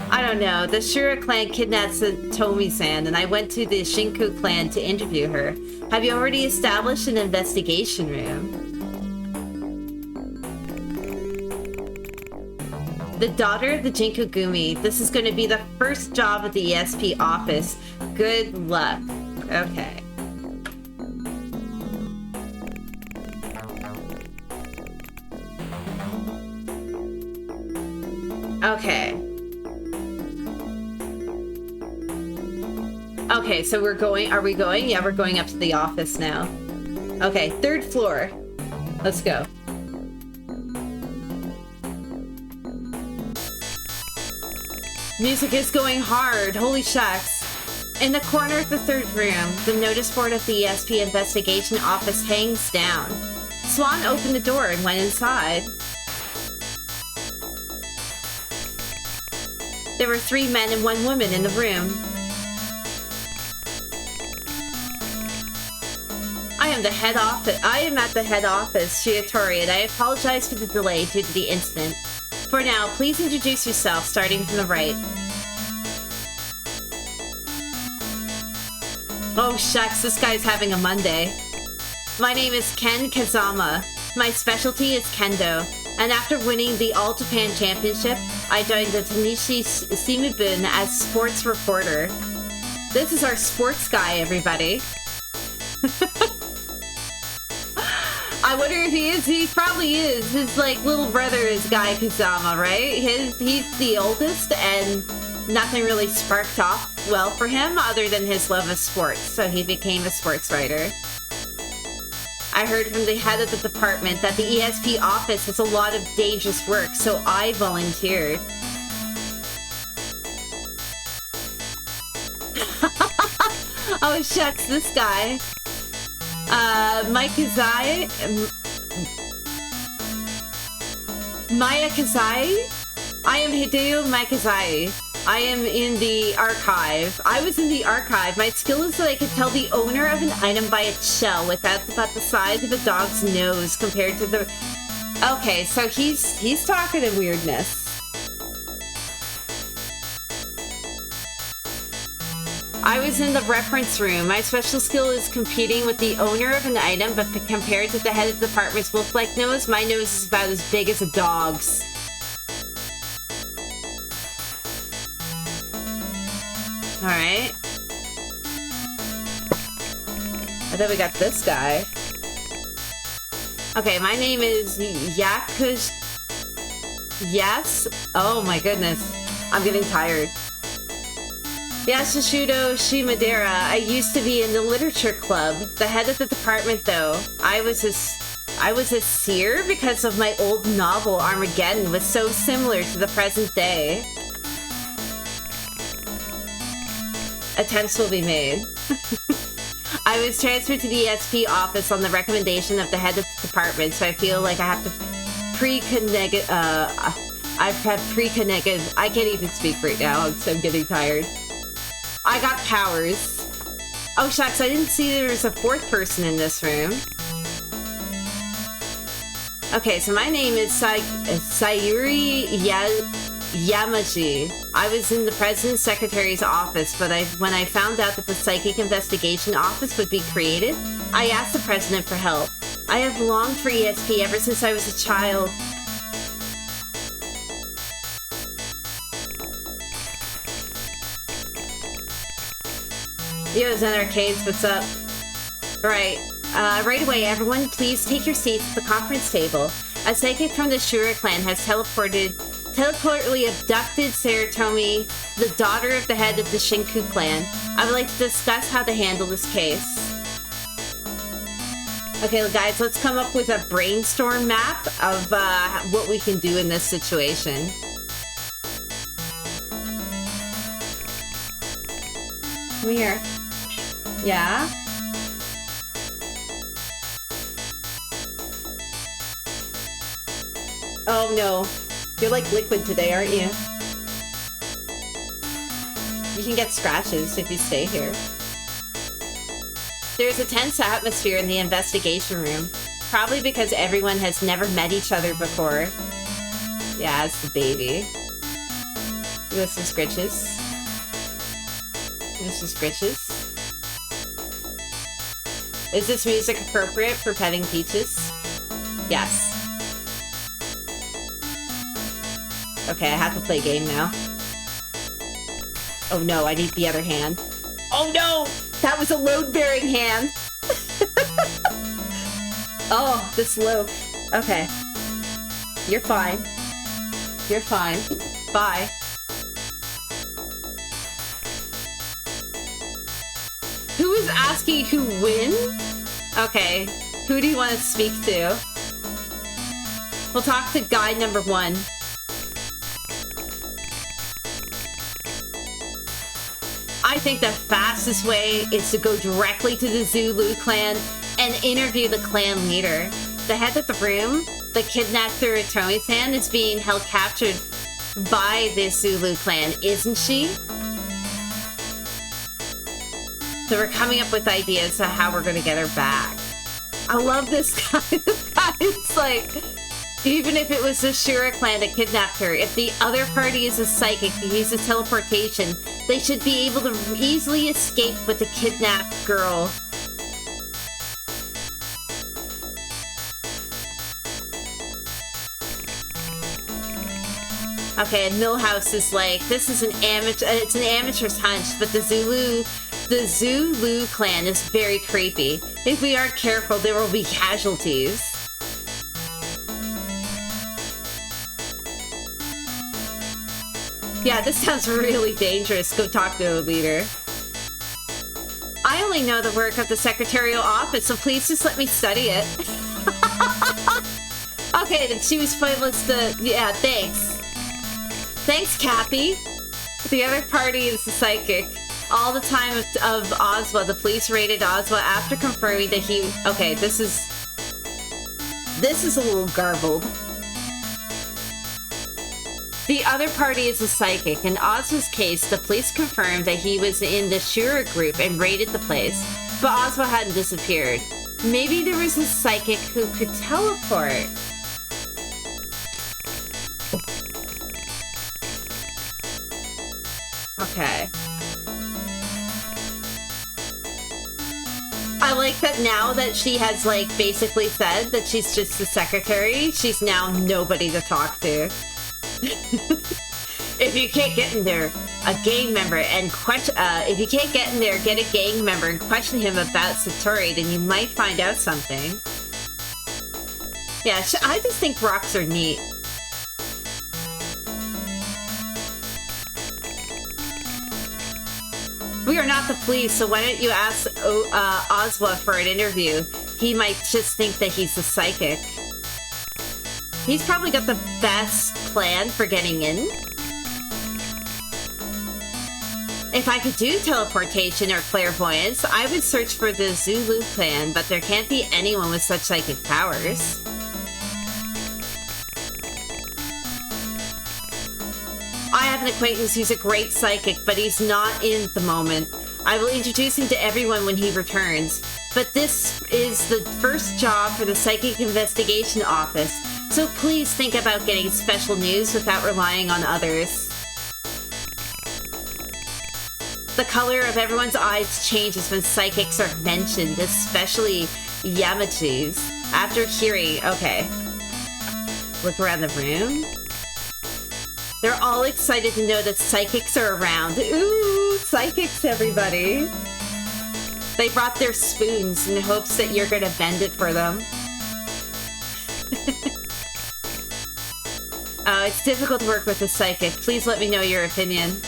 I don't know. The Shura clan kidnapped Satomi-san, and I went to the Shinku clan to interview her. Have you already established an investigation room? The daughter of the Jinkogumi. This is going to be the first job at the ESP office. Good luck. Okay. Okay. Okay, so we're going... Are we going? Yeah, we're going up to the office now. Okay, 3rd floor. Let's go. Music is going hard. Holy shucks. In the corner of the 3rd room, the notice board of the ESP investigation office hangs down. Swan opened the door and went inside. There were 3 men and 1 woman in the room. I am at the head office, Shiatori, and I apologize for the delay due to the incident. For now, please introduce yourself, starting from the right. Oh shucks, this guy's having a Monday. My name is Ken Kazama. My specialty is Kendo, and after winning the All Japan Championship, I joined the Tanishi Shimubun as sports reporter. This is our sports guy, everybody. I wonder if he is. He probably is. His, like, little brother is Guy Kazama, right? He's the oldest, and nothing really sparked off well for him other than his love of sports, so he became a sports writer. I heard from the head of the department that the ESP office has a lot of dangerous work, so I volunteered. Oh shucks, this guy. Maya Kazai? I am Hideo Maikazai. I am in the archive. I was in the archive. My skill is that I can tell the owner of an item by its shell without about the size of a dog's nose compared to the... Okay, so he's talking in weirdness. I was in the reference room. My special skill is competing with the owner of an item, but compared to the head of the department's wolf-like nose, my nose is about as big as a dog's. Alright. And then we got this guy. Okay, my name is Yakush... Yes? Oh my goodness. I'm getting tired. Yashishudo Shimadera. I used to be in the literature club. The head of the department, though. I was a seer because of my old novel, Armageddon, was so similar to the present day. Attempts will be made. I was transferred to the ESP office on the recommendation of the head of the department, so I feel like I have to I've had pre-connected. I can't even speak right now, so I'm getting tired. I got powers. Oh shucks, I didn't see there was a fourth person in this room. Okay, so my name is Sayuri Yamaji. I was in the president's secretary's office, but when I found out that the psychic investigation office would be created, I asked the president for help. I have longed for ESP ever since I was a child. Yo, Zen Arcades, what's up? Right. Right away, everyone, please take your seats at the conference table. A psychic from the Shura clan has teleportedly abducted Saratomi, the daughter of the head of the Shinku clan. I would like to discuss how to handle this case. Okay, guys, let's come up with a brainstorm map of what we can do in this situation. Come here. Yeah? Oh no. You're like liquid today, aren't you? You can get scratches if you stay here. There's a tense atmosphere in the investigation room. Probably because everyone has never met each other before. Yeah, it's the baby. There's some scritches. There's some scritches. Is this music appropriate for petting peaches? Yes. Okay, I have to play game now. Oh no, I need the other hand. Oh no! That was a load-bearing hand! Oh, this loaf. Okay. You're fine. You're fine. Bye. Who is asking who wins? Okay. Who do you want to speak to? We'll talk to guy number 1. I think the fastest way is to go directly to the Zulu clan and interview the clan leader. The head of the room, the kidnapped Tomi-san, is being held captured by the Zulu clan, isn't she? So we're coming up with ideas of how we're going to get her back. I love this guy. This guy is like, even if it was the Shura clan that kidnapped her, if the other party is a psychic who uses teleportation, they should be able to easily escape with the kidnapped girl. Okay, and Millhouse is like, this is an amateur, it's an amateur's hunch, but the Zulu clan is very creepy. If we aren't careful, there will be casualties. Yeah, this sounds really dangerous. Go talk to a leader. I only know the work of the secretarial office, so please just let me study it. Okay, then she was pointless to... Yeah, thanks. Thanks, Kathy. The other party is the psychic. All the time of Ozwa, the police raided Ozwa after confirming that he... Okay, this is a little garbled. The other party is a psychic. In Ozwa's case, the police confirmed that he was in the Shura group and raided the place, but Ozwa hadn't disappeared. Maybe there was a psychic who could teleport. Okay. I like that now that she has, like, basically said that she's just the secretary, she's now nobody to talk to. If you can't get in there, a gang member and if you can't get in there, get a gang member and question him about Satori, then you might find out something. Yeah, I just think rocks are neat. We are not the police, so why don't you ask Ozwa for an interview? He might just think that he's a psychic. He's probably got the best plan for getting in. If I could do teleportation or clairvoyance, I would search for the Zulu clan, but there can't be anyone with such psychic powers. I have an acquaintance who's a great psychic, but he's not in at the moment. I will introduce him to everyone when he returns. But this is the first job for the Psychic Investigation Office, so please think about getting special news without relying on others. The color of everyone's eyes changes when psychics are mentioned, especially Yamachi's. After hearing, okay. Look around the room. They're all excited to know that psychics are around. Ooh, psychics, everybody. They brought their spoons in hopes that you're gonna bend it for them. It's difficult to work with a psychic. Please let me know your opinion.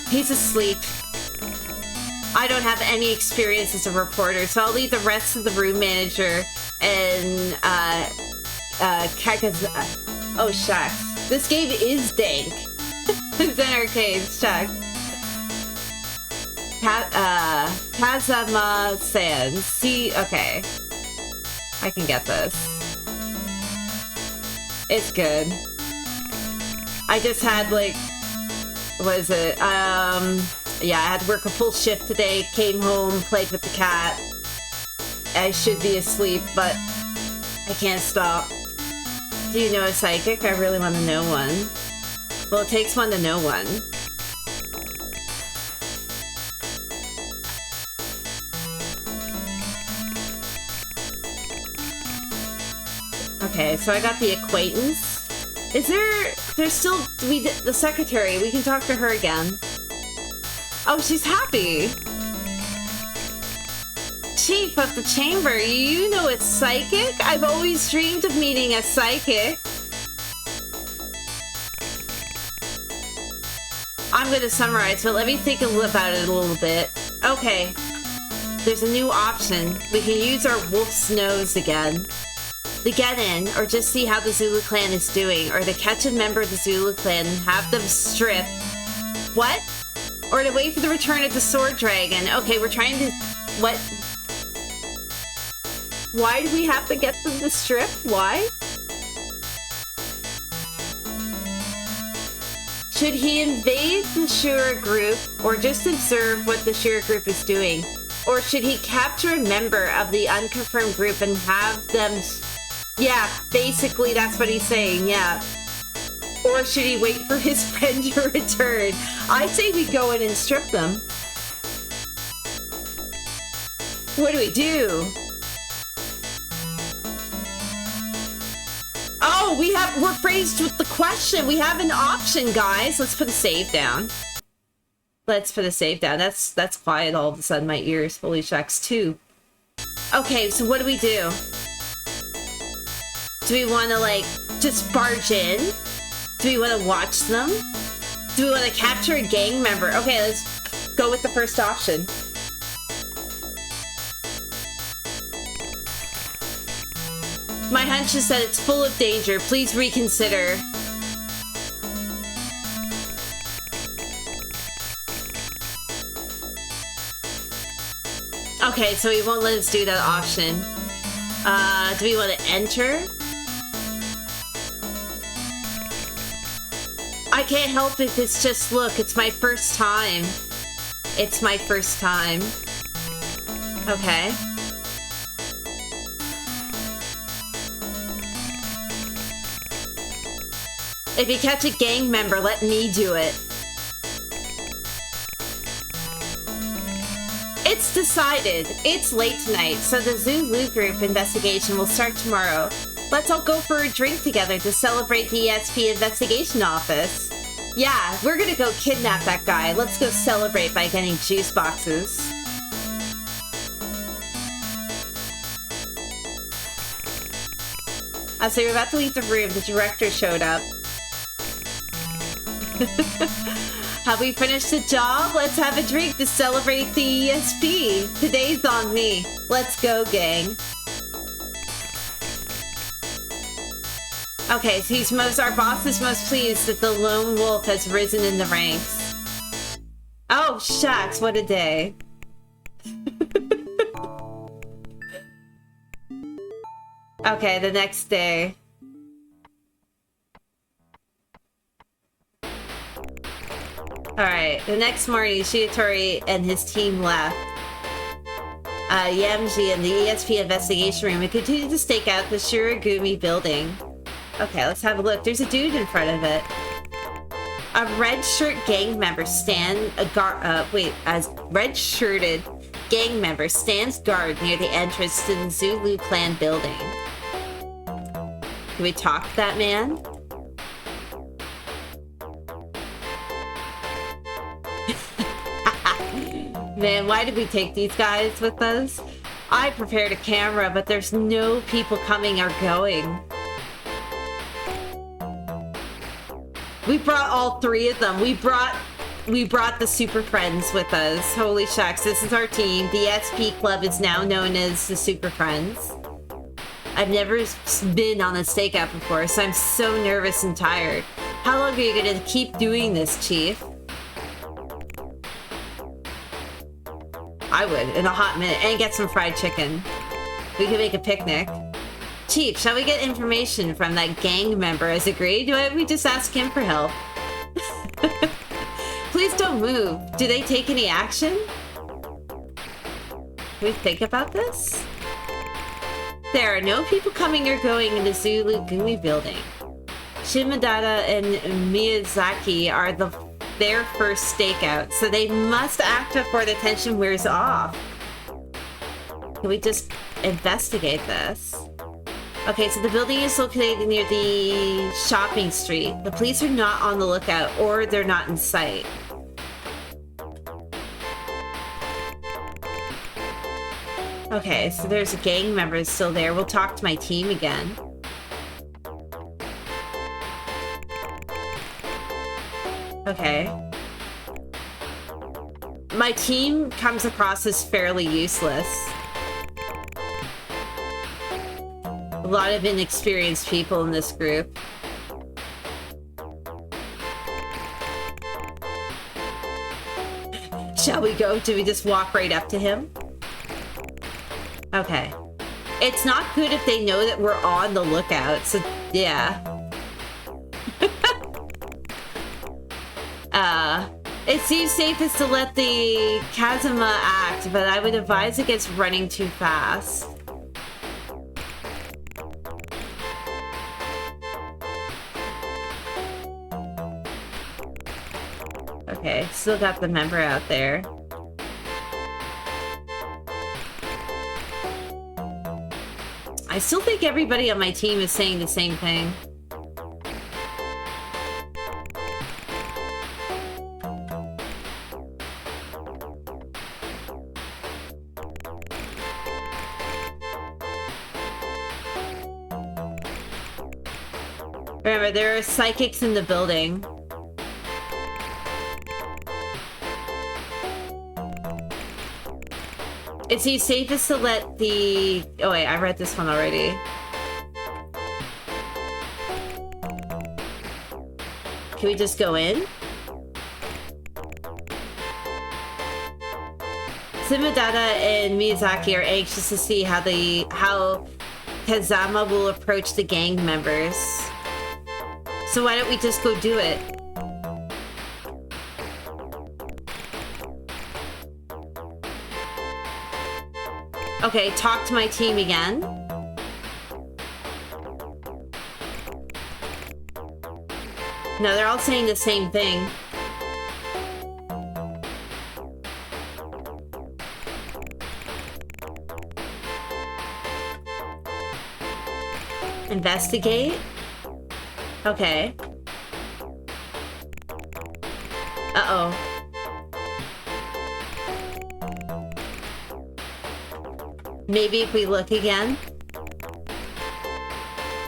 He's asleep. I don't have any experience as a reporter, so I'll leave the rest of the room manager and, oh, shucks. This game is dank. It's an arcade, shucks. Kazama-san. See, okay. I can get this. It's good. I just had, like, what is it? Yeah, I had to work a full shift today, came home, played with the cat. I should be asleep, but I can't stop. Do you know a psychic? I really want to know one. Well, it takes one to know one. Okay, so I got the acquaintance. Is there's still, the secretary, we can talk to her again. Oh, she's happy. Chief of the chamber, you know a psychic? I've always dreamed of meeting a psychic. I'm gonna summarize, but let me think about it a little bit. Okay, there's a new option. We can use our wolf's nose again. To get in, or just see how the Zulu clan is doing, or to catch a member of the Zulu clan and have them strip. What? Or to wait for the return of the sword dragon. Okay, we're trying to... What? Why do we have to get them to strip? Why? Should he invade the Shura group, or just observe what the Shura group is doing? Or should he capture a member of the unconfirmed group and have them... Yeah, basically that's what he's saying, yeah. Or should he wait for his friend to return? I say we go in and strip them. What do we do? Oh, we're faced with the question. We have an option, guys. Let's put a save down. Let's put a save down. That's quiet all of a sudden, my ears. Holy shucks, 2. Okay, so what do we do? Do we want to, like, just barge in? Do we want to watch them? Do we want to capture a gang member? Okay, let's go with the first option. My hunch is that it's full of danger. Please reconsider. Okay, so he won't let us do that option. Do we want to enter? I can't help if it's just, look, it's my first time. It's my first time. Okay. If you catch a gang member, let me do it. It's decided. It's late tonight, so the Zulu group investigation will start tomorrow. Let's all go for a drink together to celebrate the ESP investigation office. Yeah, we're gonna go kidnap that guy. Let's go celebrate by getting juice boxes. So you're about to leave the room. The director showed up. Have we finished the job? Let's have a drink to celebrate the ESP. Today's on me. Let's go, gang. Okay, so our boss is most pleased that the lone wolf has risen in the ranks. Oh, shucks, what a day. Okay, the next day. Alright, the next morning, Shiatori and his team left Yamji in the ESP investigation room and continued to stake out the Shirogumi building. Okay, let's have a look. There's a dude in front of it. A red-shirt gang member red-shirted gang member stands guard near the entrance to the Zulu clan building. Can we talk to that man? Man, why did we take these guys with us? I prepared a camera, but there's no people coming or going. We brought all three of them. We brought the Super Friends with us. Holy shucks, this is our team. The SP Club is now known as the Super Friends. I've never been on a stakeout before, so I'm so nervous and tired. How long are you gonna keep doing this, Chief? I would, in a hot minute, and get some fried chicken. We could make a picnic. Chief, shall we get information from that gang member as agreed? Why don't we just ask him for help? Please don't move. Do they take any action? Can we think about this? There are no people coming or going in the Zulu Gumi building. Shimodata and Miyazaki are their first stakeout, so they must act before the tension wears off. Can we just investigate this? Okay, so the building is located near the shopping street. The police are not on the lookout, or they're not in sight. Okay, so there's a gang member still there. We'll talk to my team again. Okay. My team comes across as fairly useless. A lot of inexperienced people in this group. Shall we go? Do we just walk right up to him? Okay. It's not good if they know that we're on the lookout, so yeah. It seems safest to let the Kazuma act, but I would advise against running too fast. Okay, still got the member out there. I still think everybody on my team is saying the same thing. Remember, there are psychics in the building. It's the safest to let the... Oh wait, I read this one already. Can we just go in? Shimodata and Miyazaki are anxious to see how Kazama will approach the gang members. So why don't we just go do it? Okay, talk to my team again. No, they're all saying the same thing. Investigate. Okay. Uh-oh. Maybe if we look again.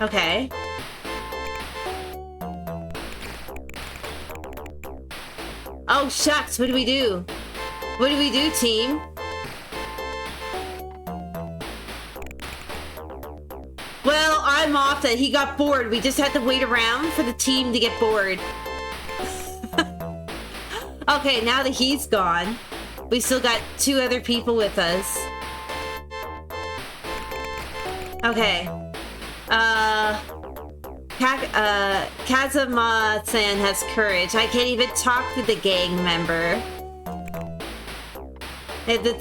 Okay. Oh, shucks. What do we do? What do we do, team? Well, I'm off that. He got bored. We just had to wait around for the team to get bored. Okay, now that he's gone, we still got 2 other people with us. Okay. Kazuma-san has courage. I can't even talk to the gang member.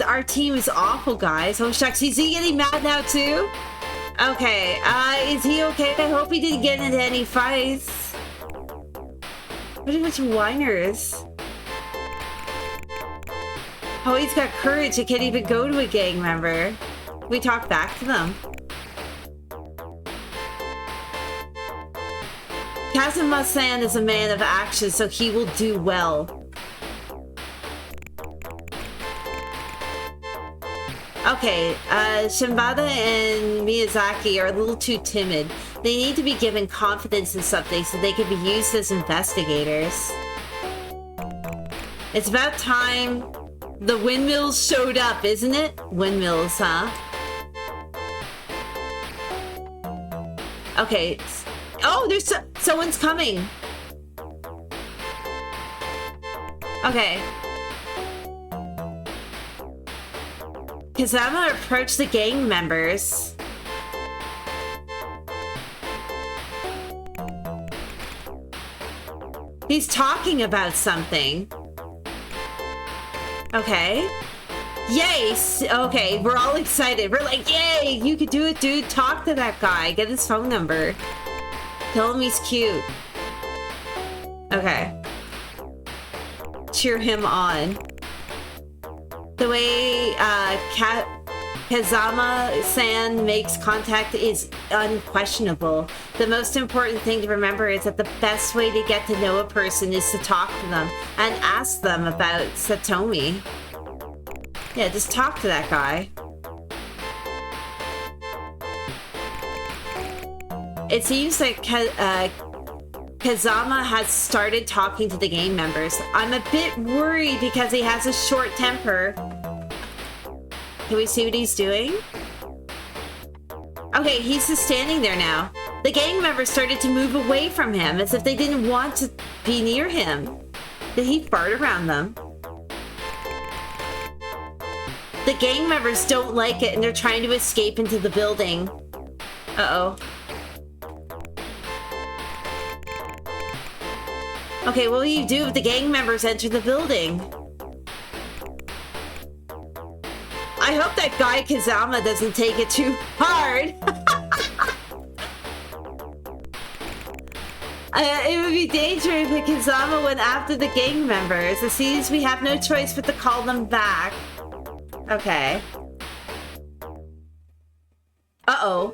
Our team is awful, guys. Oh, shucks. Is he getting mad now, too? Okay. Is he okay? I hope he didn't get into any fights. What a bunch of whiners. Oh, he's got courage. He can't even go to a gang member. We talk back to them. Kazuma-san is a man of action, so he will do well. Okay, Shimbada and Miyazaki are a little too timid. They need to be given confidence in something so they can be used as investigators. It's about time the windmills showed up, isn't it? Windmills, huh? Okay. Oh, there's someone's coming. Okay. Kazama approached the gang members. He's talking about something. Okay. Yay! Okay, we're all excited. We're like, yay! You could do it, dude. Talk to that guy. Get his phone number. Tell him he's cute. Okay. Cheer him on. The way Kazama-san makes contact is unquestionable. The most important thing to remember is that the best way to get to know a person is to talk to them and ask them about Satomi. Yeah, just talk to that guy. It seems like Kazama has started talking to the gang members. I'm a bit worried because he has a short temper. Can we see what he's doing? Okay, he's just standing there now. The gang members started to move away from him as if they didn't want to be near him. Did he fart around them? The gang members don't like it and they're trying to escape into the building. Uh-oh. Okay, what will you do if the gang members enter the building? I hope that guy Kazama doesn't take it too hard. It would be dangerous if Kazama went after the gang members. It seems we have no choice but to call them back. Okay. Uh-oh.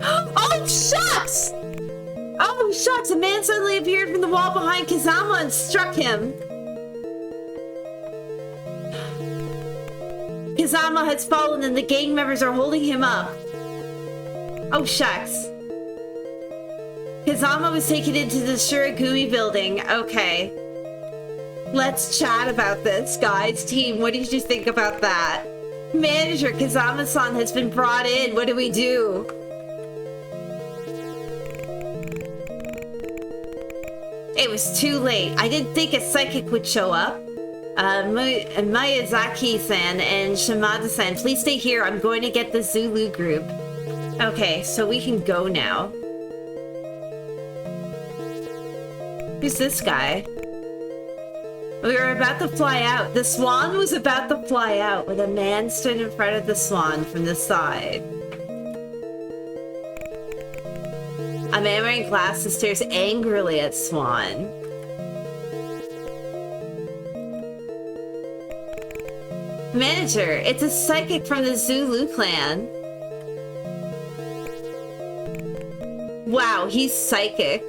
Oh, shucks! Oh, shucks! A man suddenly appeared from the wall behind Kazama and struck him. Kazama has fallen and the gang members are holding him up. Oh, shucks. Kazama was taken into the Shirogumi building. Okay. Let's chat about this, guys. Team, what did you think about that? Manager, Kazama-san has been brought in. What do we do? It was too late. I didn't think a psychic would show up. Miyazaki-san and Shimada-san, please stay here. I'm going to get the Zulu group. Okay, so we can go now. Who's this guy? We were about to fly out. The swan was about to fly out when a man stood in front of the swan from the side. A man wearing glasses stares angrily at Swan. Manager, it's a psychic from the Zulu clan. Wow, he's psychic.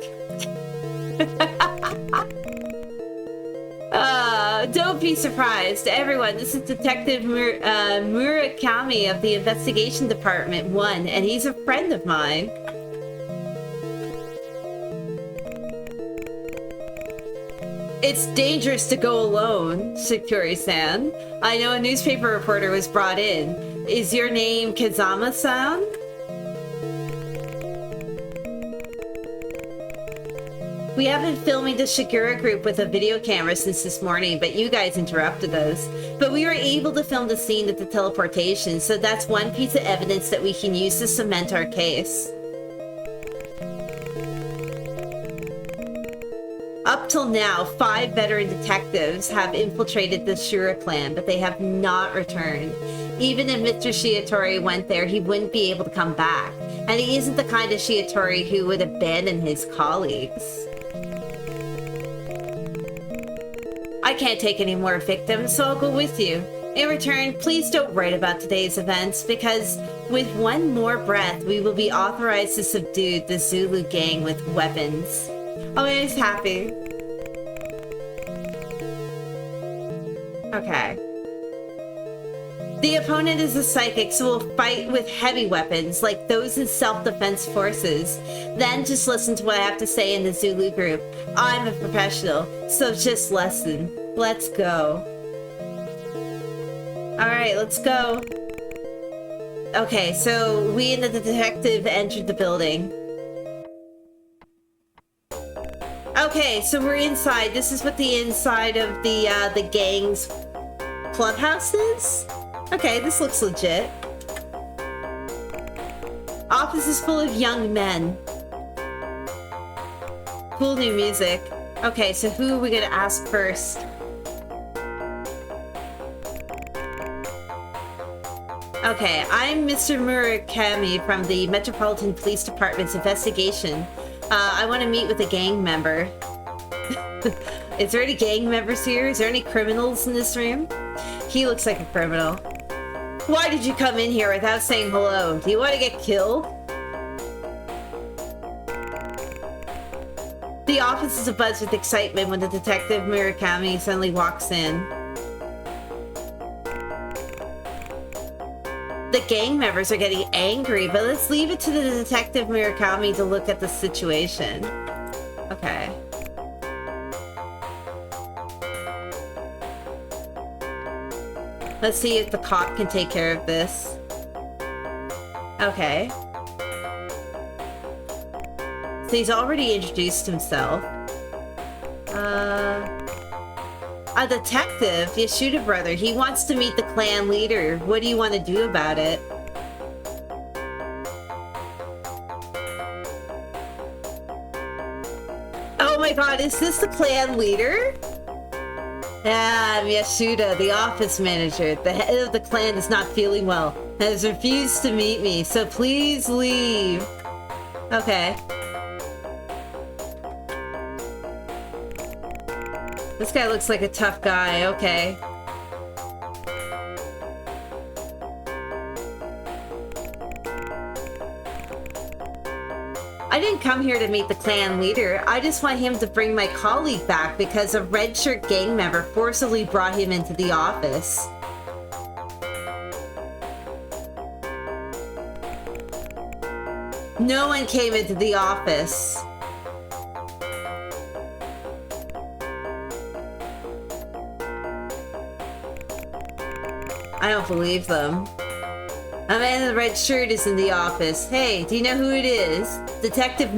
Don't be surprised. Everyone, this is Detective Murakami of the Investigation Department 1, and he's a friend of mine. It's dangerous to go alone, Shikori-san. I know a newspaper reporter was brought in. Is your name Kazama-san? We have been filming the Shigura group with a video camera since this morning, but you guys interrupted us. But we were able to film the scene at the teleportation, so that's one piece of evidence that we can use to cement our case. Up till now, 5 veteran detectives have infiltrated the Shura clan, but they have not returned. Even if Mr. Shiatori went there, he wouldn't be able to come back. And he isn't the kind of Shiatori who would abandon his colleagues. I can't take any more victims, so I'll go with you. In return, please don't write about today's events, because with one more breath, we will be authorized to subdue the Zulu gang with weapons. Oh, he's happy. Okay. The opponent is a psychic, so we'll fight with heavy weapons, like those in self-defense forces. Then just listen to what I have to say in the Zulu group. I'm a professional, so just listen. Let's go. Alright, let's go. Okay, so we and the detective entered the building. Okay, so we're inside. This is what the inside of the gang's clubhouse is? Okay, this looks legit. Office is full of young men. Cool new music. Okay, so who are we gonna ask first? Okay, I'm Mr. Murakami from the Metropolitan Police Department's investigation. I want to meet with a gang member. Is there any gang members here? Is there any criminals in this room? He looks like a criminal. Why did you come in here without saying hello? Do you want to get killed? The office is abuzz with excitement when the detective Murakami suddenly walks in. The gang members are getting angry, but let's leave it to the detective Murakami to look at the situation. Okay. Let's see if the cop can take care of this. Okay. So he's already introduced himself. A detective, Yashuda brother. He wants to meet the clan leader. What do you want to do about it? Oh my god, is this the clan leader? I'm Yashuda, the office manager. The head of the clan is not feeling well and has refused to meet me, so please leave. Okay. This guy looks like a tough guy, okay. I didn't come here to meet the clan leader. I just want him to bring my colleague back because a red shirt gang member forcibly brought him into the office. No one came into the office. I don't believe them. A man in the red shirt is in the office. Hey, do you know who it is? Detective...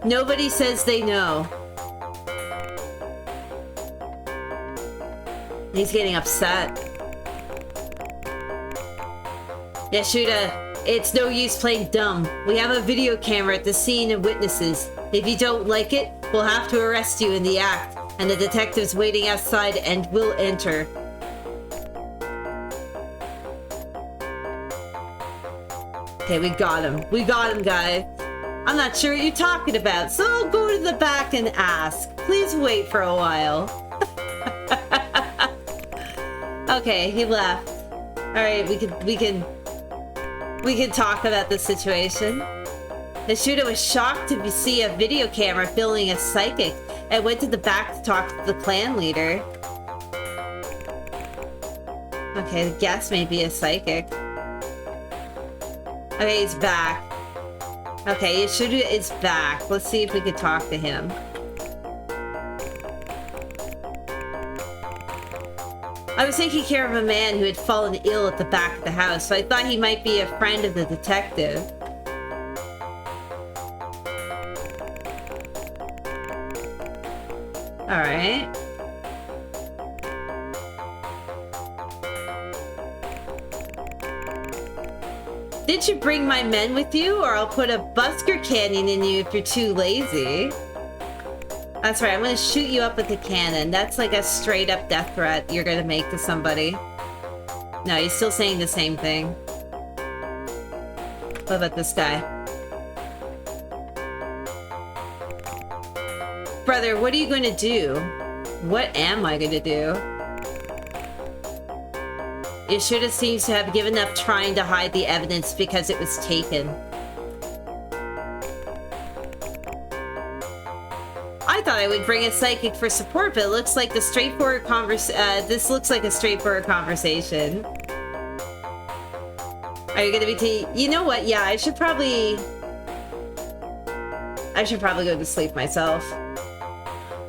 Nobody says they know. He's getting upset. Yashuda, it's no use playing dumb. We have a video camera at the scene and witnesses. If you don't like it, we'll have to arrest you in the act. And the detective's waiting outside and will enter. Okay, we got him. We got him, guys. I'm not sure what you're talking about, so I'll go to the back and ask. Please wait for a while. Okay, he left. All right, we can talk about the situation. The shooter was shocked to see a video camera filming a psychic and went to the back to talk to the clan leader. Okay, the guest may be a psychic. Okay, he's back. Okay, Yashuda is back. Let's see if we can talk to him. I was taking care of a man who had fallen ill at the back of the house, so I thought he might be a friend of the detective. Alright. Did you bring my men with you, or I'll put a busker cannon in you if you're too lazy? That's right, I'm gonna shoot you up with a cannon. That's like a straight up death threat you're gonna make to somebody. No, he's still saying the same thing. What about this guy? Brother, what are you gonna do? What am I gonna do? Yashuda seems to have given up trying to hide the evidence because it was taken. I thought I would bring a psychic for support, but it looks like the straightforward this looks like a straightforward conversation. Are you gonna be you know what? Yeah, I should probably go to sleep myself.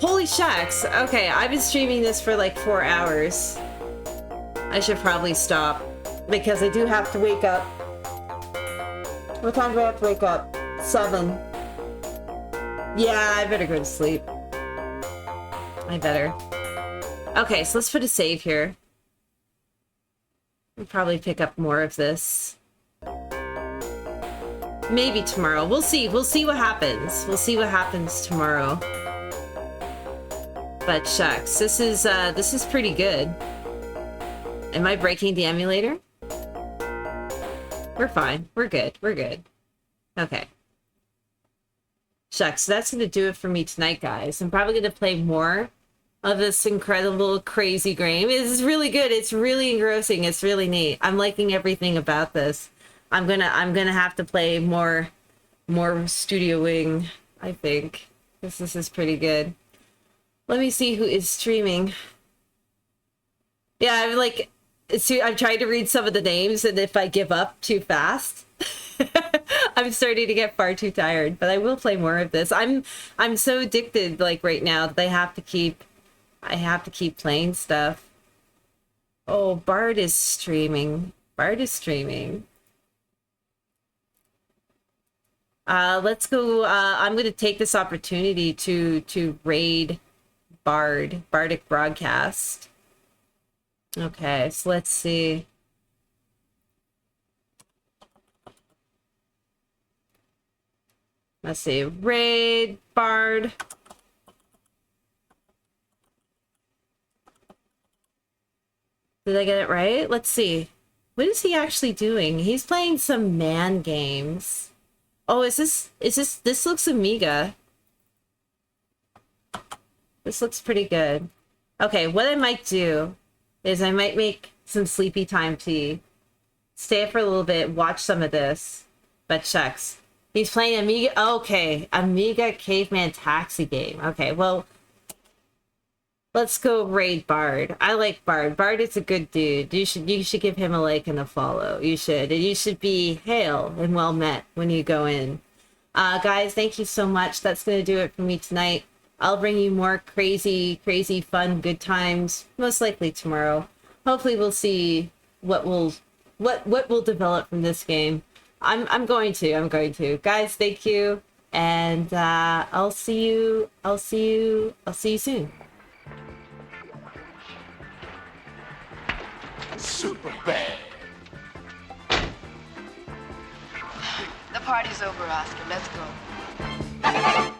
Holy shucks. Okay, I've been streaming this for like 4 hours. I should probably stop because I do have to wake up. What time do I have to wake up? 7. Yeah, I better go to sleep. I better. Okay, so let's put a save here. We'll probably pick up more of this. Maybe tomorrow. We'll see. We'll see what happens. We'll see what happens tomorrow. But shucks, this is pretty good. Am I breaking the emulator? We're fine. We're good. We're good. Okay. Shucks, that's going to do it for me tonight, guys. I'm probably going to play more of this incredible, crazy game. It's really good. It's really engrossing. It's really neat. I'm liking everything about this. I'm gonna have to play more Studio Wing, I think. This is pretty good. Let me see who is streaming. Yeah, I'm trying to read some of the names, and if I give up too fast, I'm starting to get far too tired. But I will play more of this. I'm so addicted like right now that I have to keep playing stuff. Oh, Bard is streaming. Let's go. I'm going to take this opportunity to raid Bardic Broadcast. Okay, so let's see. Let's see. Raid Bard. Did I get it right? Let's see. What is he actually doing? He's playing some man games. Oh, this looks Amiga. This looks pretty good. Okay, what I might do is I might make some sleepy time tea. Stay up for a little bit, watch some of this. But shucks. He's playing Amiga. Okay, Amiga Caveman Taxi game. Okay, well, let's go raid Bard. I like Bard. Bard is a good dude. You should give him a like and a follow. You should. And you should be hail and well met when you go in. Guys, thank you so much. That's going to do it for me tonight. I'll bring you more crazy, fun, good times, most likely tomorrow. Hopefully we'll see what will develop from this game. I'm going to. Guys, thank you. And I'll see you soon. Super bad. The party's over, Oscar. Let's go.